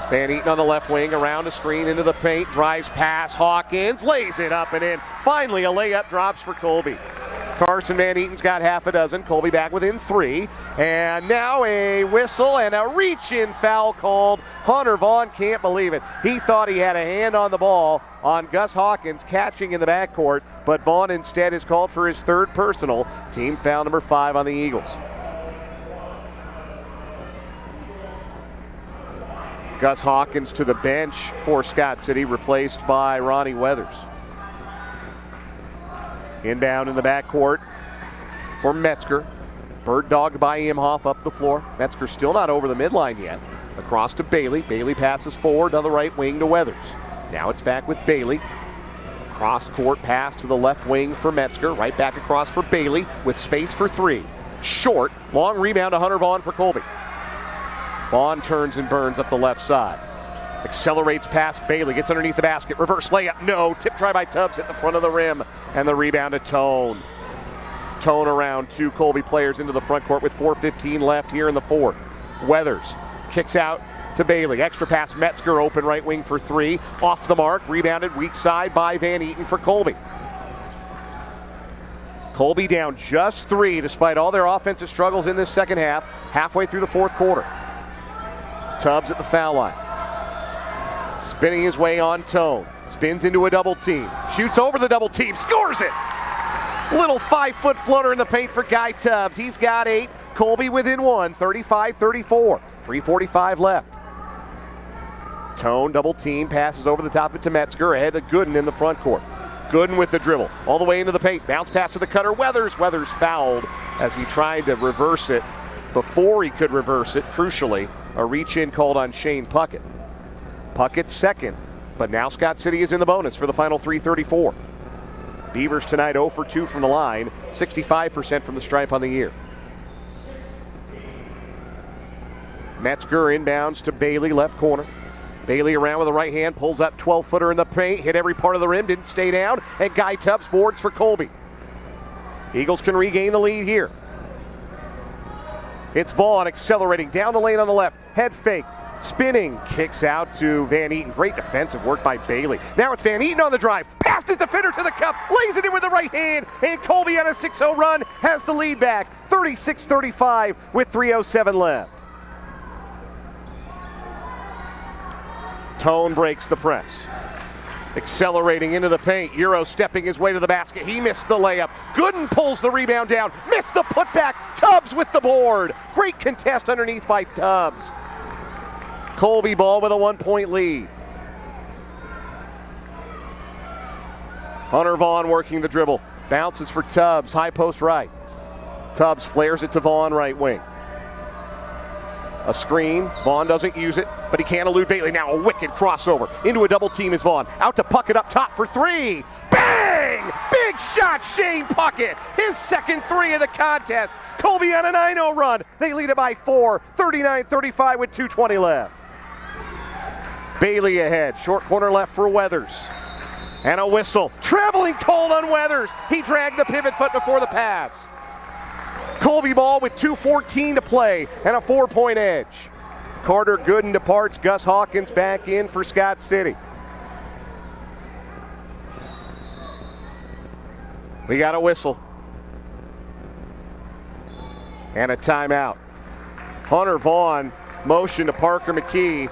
Van Eaton on the left wing, around a screen, into the paint, drives past Hawkins, lays it up and in. Finally, a layup drops for Colby. Carson Van Eaton's got half a dozen. Colby back within 3. And now a whistle and a reach-in foul called. Hunter Vaughn can't believe it. He thought he had a hand on the ball on Gus Hawkins catching in the backcourt, but Vaughn instead is called for his 3rd personal. Team foul number 5 on the Eagles. Gus Hawkins to the bench for Scott City, replaced by Ronnie Weathers. Inbound in the backcourt for Metzger. Bird dogged by Imhoff up the floor. Metzger still not over the midline yet. Across to Bailey. Bailey passes forward on the right wing to Weathers. Now it's back with Bailey. Cross court pass to the left wing for Metzger. Right back across for Bailey with space for 3. Short. Long rebound to Hunter Vaughn for Colby. Vaughn turns and burns up the left side. Accelerates past Bailey, gets underneath the basket. Reverse layup, no. Tip try by Tubbs at the front of the rim. And the rebound to Tone. Tone around 2 Colby players into the front court with 4:15 left here in the fourth. Weathers kicks out to Bailey. Extra pass, Metzger open right wing for 3. Off the mark, rebounded weak side by Van Eaton for Colby. Colby down just 3 despite all their offensive struggles in this second half. Halfway through the fourth quarter. Tubbs at the foul line. Spinning his way on Tone. Spins into a double team. Shoots over the double team. Scores it! Little 5-foot floater in the paint for Guy Tubbs. He's got 8. Colby within 1. 35-34. 3:45 left. Tone double team. Passes over the top of to Metzger. Ahead to Gooden in the front court. Gooden with the dribble. All the way into the paint. Bounce pass to the cutter. Weathers fouled as he tried to reverse it. Before he could reverse it, crucially, a reach-in called on Shane Puckett. Puckett's second, but now Scott City is in the bonus for the final 3:34. Beavers tonight 0 for 2 from the line, 65% from the stripe on the year. Metzger inbounds to Bailey, left corner. Bailey around with the right hand, pulls up 12-footer in the paint, hit every part of the rim, didn't stay down, and Guy Tubbs boards for Colby. Eagles can regain the lead here. It's Vaughn accelerating down the lane on the left. Head fake. Spinning, kicks out to Van Eaton. Great defensive work by Bailey. Now it's Van Eaton on the drive. Past his defender to the cup. Lays it in with the right hand. And Colby on a 6-0 run has the lead back. 36-35 with 3:07 left. Tone breaks the press. Accelerating into the paint. Euro stepping his way to the basket. He missed the layup. Gooden pulls the rebound down. Missed the putback. Tubbs with the board. Great contest underneath by Tubbs. Colby ball with a 1-point lead. Hunter Vaughn working the dribble. Bounces for Tubbs. High post right. Tubbs flares it to Vaughn right wing. A screen. Vaughn doesn't use it, but he can't elude Bailey. Now a wicked crossover. Into a double team is Vaughn. Out to Puckett up top for three. Bang! Big shot, Shane Puckett. His second three of the contest. Colby on a 9-0 run. They lead it by 4. 39-35 with 2:20 left. Bailey ahead. Short corner left for Weathers. And a whistle. Traveling called on Weathers. He dragged the pivot foot before the pass. Colby ball with 2:14 to play and a 4-point edge. Carter Gooden departs. Gus Hawkins back in for Scott City. We got a whistle. And a timeout. Hunter Vaughn motion to Parker McKee.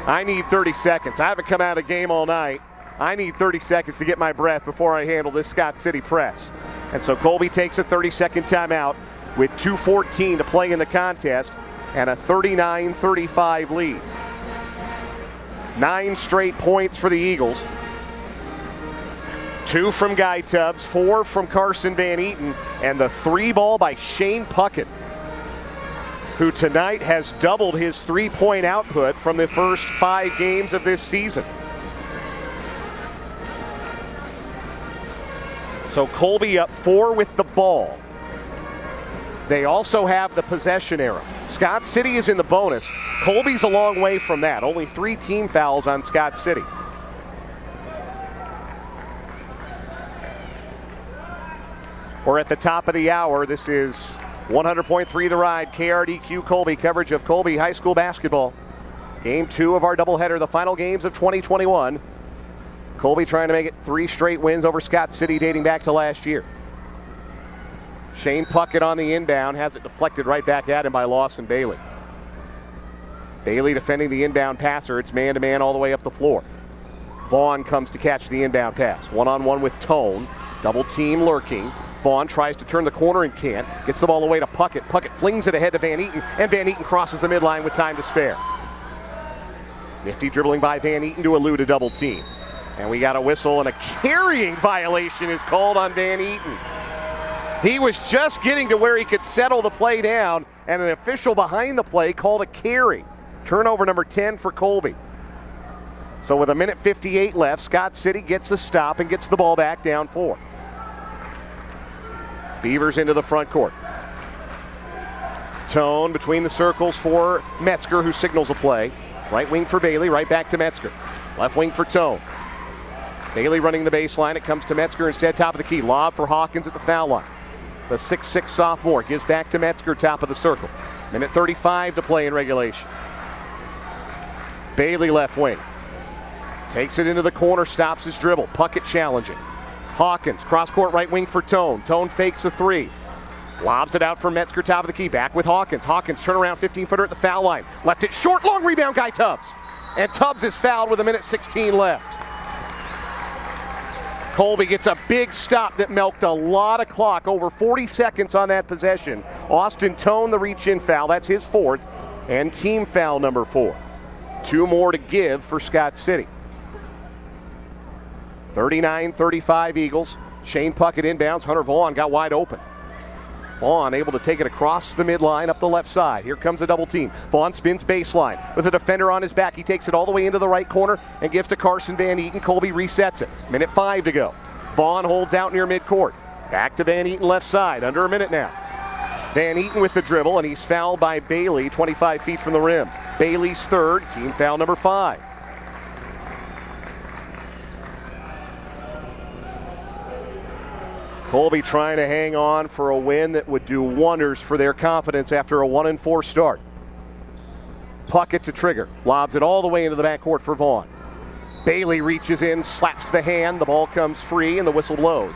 I need 30 seconds. I haven't come out of the game all night. I need 30 seconds to get my breath before I handle this Scott City press. And so Colby takes a 30-second timeout with 2:14 to play in the contest and a 39-35 lead. 9 straight points for the Eagles. 2 from Guy Tubbs, 4 from Carson Van Eaton, and the 3 ball by Shane Puckett, who tonight has doubled his 3-point output from the first 5 games of this season. So Colby up 4 with the ball. They also have the possession arrow. Scott City is in the bonus. Colby's a long way from that. Only 3 team fouls on Scott City. We're at the top of the hour. This is 100.3 The Ride, KRDQ Colby, coverage of Colby High School basketball. Game 2 of our doubleheader, the final games of 2021. Colby trying to make it 3 straight wins over Scott City dating back to last year. Shane Puckett on the inbound, has it deflected right back at him by Lawson Bailey. Bailey defending the inbound passer. It's man-to-man all the way up the floor. Vaughn comes to catch the inbound pass. One-on-one with Tone. Double team lurking. Vaughn tries to turn the corner and can't. Gets the ball away to Puckett. Puckett flings it ahead to Van Eaton, and Van Eaton crosses the midline with time to spare. Nifty dribbling by Van Eaton to elude a double team. And we got a whistle, and a carrying violation is called on Van Eaton. He was just getting to where he could settle the play down, and an official behind the play called a carry. Turnover number 10 for Colby. So with 1:58 left, Scott City gets a stop and gets the ball back down 4. Beavers into the front court. Tone between the circles for Metzger, who signals a play. Right wing for Bailey, right back to Metzger. Left wing for Tone. Bailey running the baseline. It comes to Metzger instead, top of the key. Lob for Hawkins at the foul line. The 6'6 sophomore gives back to Metzger, top of the circle. 1:35 to play in regulation. Bailey left wing. Takes it into the corner, stops his dribble. Puckett challenging. Hawkins, cross-court right wing for Tone. Tone fakes the 3. Lobs it out for Metzger, top of the key. Back with Hawkins. Hawkins, turnaround 15-footer at the foul line. Left it short, long rebound, Guy Tubbs. And Tubbs is fouled with 1:16 left. Colby gets a big stop that milked a lot of clock, over 40 seconds on that possession. Austin Tone, the reach-in foul. That's his 4th, and team foul number 4. 2 more to give for Scott City. 39-35 Eagles. Shane Puckett inbounds. Hunter Vaughn got wide open. Vaughn able to take it across the midline up the left side. Here comes a double team. Vaughn spins baseline with a defender on his back. He takes it all the way into the right corner and gives to Carson Van Eaton. Colby resets it. 1:05 to go. Vaughn holds out near midcourt. Back to Van Eaton left side. Under a minute now. Van Eaton with the dribble, and he's fouled by Bailey 25 feet from the rim. Bailey's 3rd, team foul number 5. Colby trying to hang on for a win that would do wonders for their confidence after a 1-4 start. Puckett to trigger. Lobs it all the way into the backcourt for Vaughn. Bailey reaches in, slaps the hand. The ball comes free, and the whistle blows.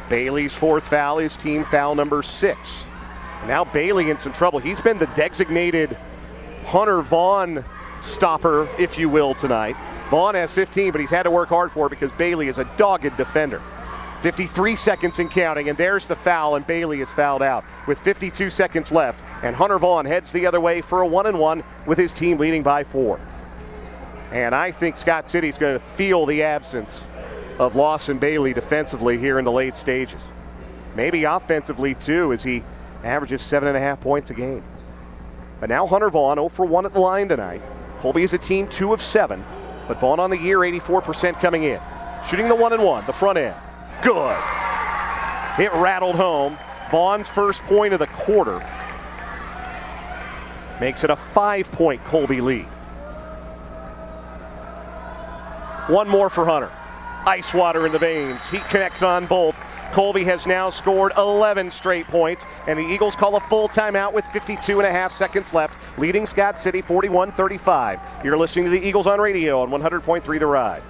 Bailey's fourth foul is team foul number 6. Now Bailey in some trouble. He's been the designated Hunter Vaughn stopper, if you will, tonight. Vaughn has 15, but he's had to work hard for it because Bailey is a dogged defender. 53 seconds and counting, and there's the foul, and Bailey is fouled out with 52 seconds left. And Hunter Vaughn heads the other way for a 1-and-1 with his team leading by 4. And I think Scott City's going to feel the absence of Lawson Bailey defensively here in the late stages. Maybe offensively, too, as he averages 7.5 points a game. But now Hunter Vaughn 0 for 1 at the line tonight. Colby is a team 2 of 7, but Vaughn on the year 84% coming in. Shooting the 1-and-1, the front end. Good. It rattled home. Vaughn's first point of the quarter makes it a 5-point Colby lead. One more for Hunter. Ice water in the veins. He connects on both. Colby has now scored 11 straight points, and the Eagles call a full timeout with 52.5 seconds left, leading Scott City 41-35. You're listening to the Eagles on radio on 100.3 The Ride.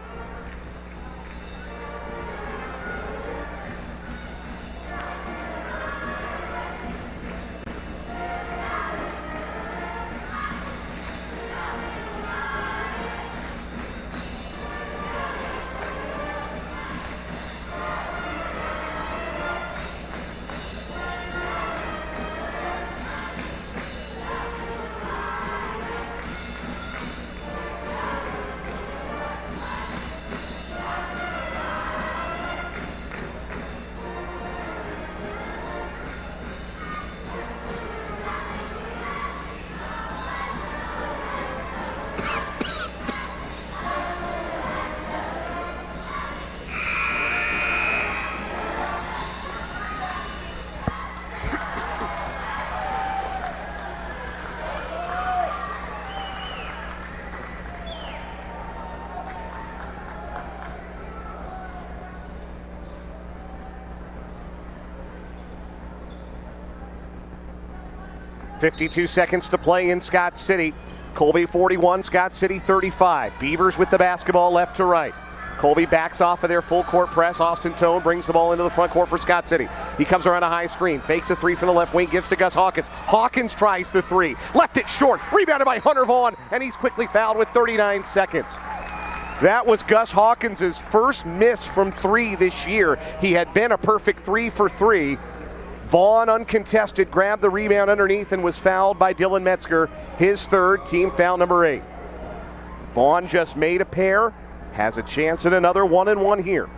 .52 seconds to play in Scott City. Colby 41, Scott City 35. Beavers with the basketball left to right. Colby backs off of their full court press. Austin Tone brings the ball into the front court for Scott City. He comes around a high screen, fakes a three from the left wing, gives to Gus Hawkins. Hawkins tries the three. Left it short. Rebounded by Hunter Vaughn, and he's quickly fouled with 39 seconds. That was Gus Hawkins' first miss from 3 this year. He had been a perfect 3 for 3. Vaughn, uncontested, grabbed the rebound underneath and was fouled by Dylan Metzger, his third, team foul number 8. Vaughn just made a pair, has a chance at another 1-and-1 here.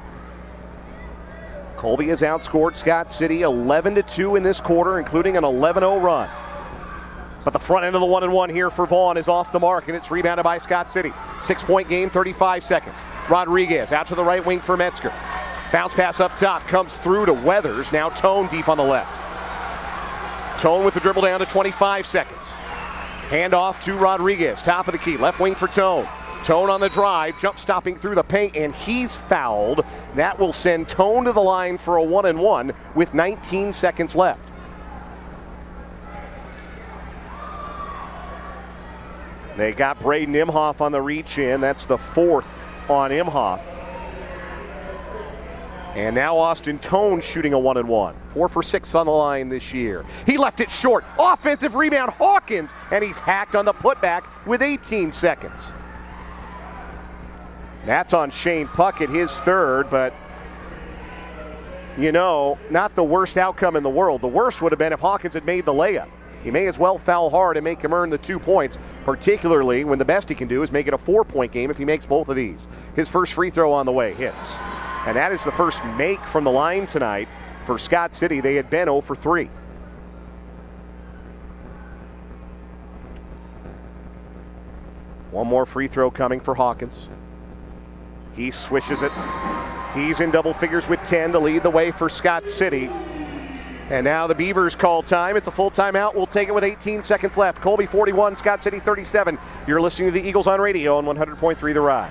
Colby has outscored Scott City 11-2 in this quarter, including an 11-0 run. But the front end of the 1-and-1 here for Vaughn is off the mark, and it's rebounded by Scott City. 6-point game, 35 seconds. Rodriguez out to the right wing for Metzger. Bounce pass up top, comes through to Weathers. Now Tone deep on the left. Tone with the dribble down to 25 seconds. Hand off to Rodriguez, top of the key, left wing for Tone. Tone on the drive, jump stopping through the paint, and he's fouled. That will send Tone to the line for a 1-and-1 with 19 seconds left. They got Braden Imhoff on the reach in. That's the 4th on Imhoff. And now Austin Tone shooting a 1-and-1. 4 for 6 on the line this year. He left it short. Offensive rebound, Hawkins. And he's hacked on the putback with 18 seconds. That's on Shane Puckett, his third, but you know, not the worst outcome in the world. The worst would have been if Hawkins had made the layup. He may as well foul hard and make him earn the 2 points, particularly when the best he can do is make it a 4-point game if he makes both of these. His first free throw on the way hits. And that is the first make from the line tonight for Scott City. They had been 0 for 3. One more free throw coming for Hawkins. He swishes it. He's in double figures with 10 to lead the way for Scott City. And now the Beavers call time. It's a full timeout. We'll take it with 18 seconds left. Colby 41, Scott City 37. You're listening to the Eagles on radio on 100.3 The Ride.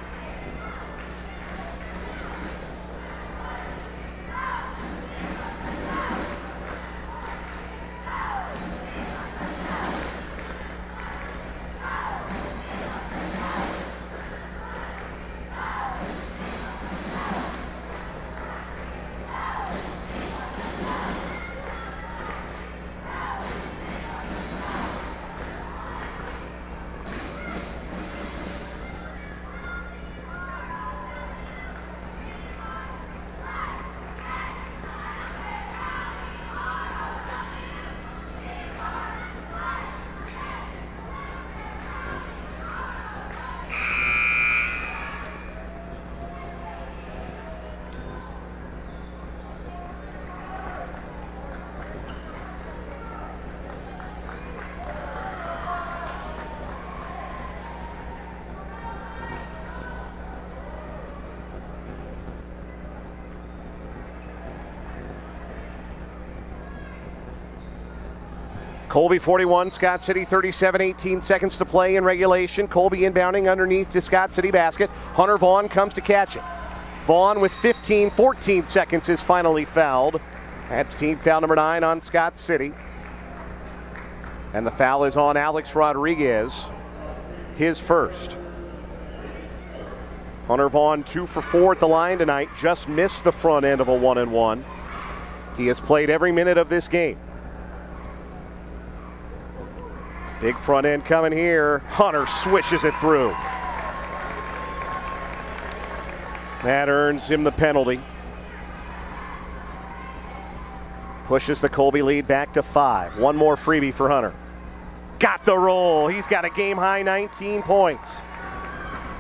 Colby 41, Scott City 37, 18 seconds to play in regulation. Colby inbounding underneath the Scott City basket. Hunter Vaughn comes to catch it. Vaughn with 14 seconds is finally fouled. That's team foul number 9 on Scott City. And the foul is on Alex Rodriguez, his first. Hunter Vaughn 2 for 4 at the line tonight, just missed the front end of a 1-and-1. He has played every minute of this game. Big front end coming here. Hunter swishes it through. That earns him the penalty. Pushes the Colby lead back to 5. One more freebie for Hunter. Got the roll. He's got a game-high 19 points.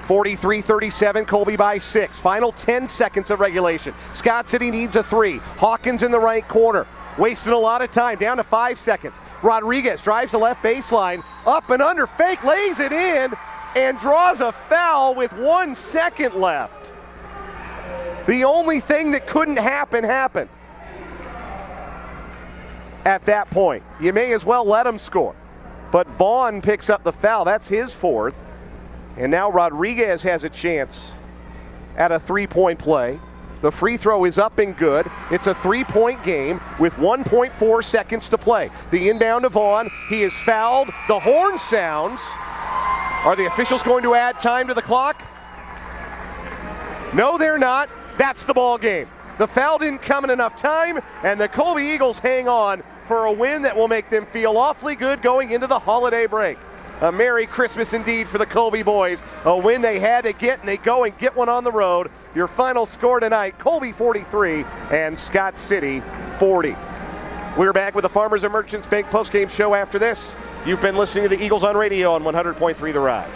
43-37, Colby by 6. Final 10 seconds of regulation. Scott City needs a 3. Hawkins in the right corner. Wasting a lot of time, down to 5 seconds. Rodriguez drives the left baseline, up and under, fake, lays it in, and draws a foul with 1 second left. The only thing that couldn't happen happened. At that point, you may as well let him score. But Vaughn picks up the foul. That's his 4th. And now Rodriguez has a chance at a 3-point play. The free throw is up and good. It's a 3-point game with 1.4 seconds to play. The inbound to Vaughn. He is fouled. The horn sounds. Are the officials going to add time to the clock? No, they're not. That's the ball game. The foul didn't come in enough time, and the Colby Eagles hang on for a win that will make them feel awfully good going into the holiday break. A Merry Christmas indeed for the Colby boys. A win they had to get, and they go and get one on the road. Your final score tonight, Colby 43 and Scott City 40. We're back with the Farmers and Merchants Bank postgame show after this. You've been listening to the Eagles on radio on 100.3 The Ride.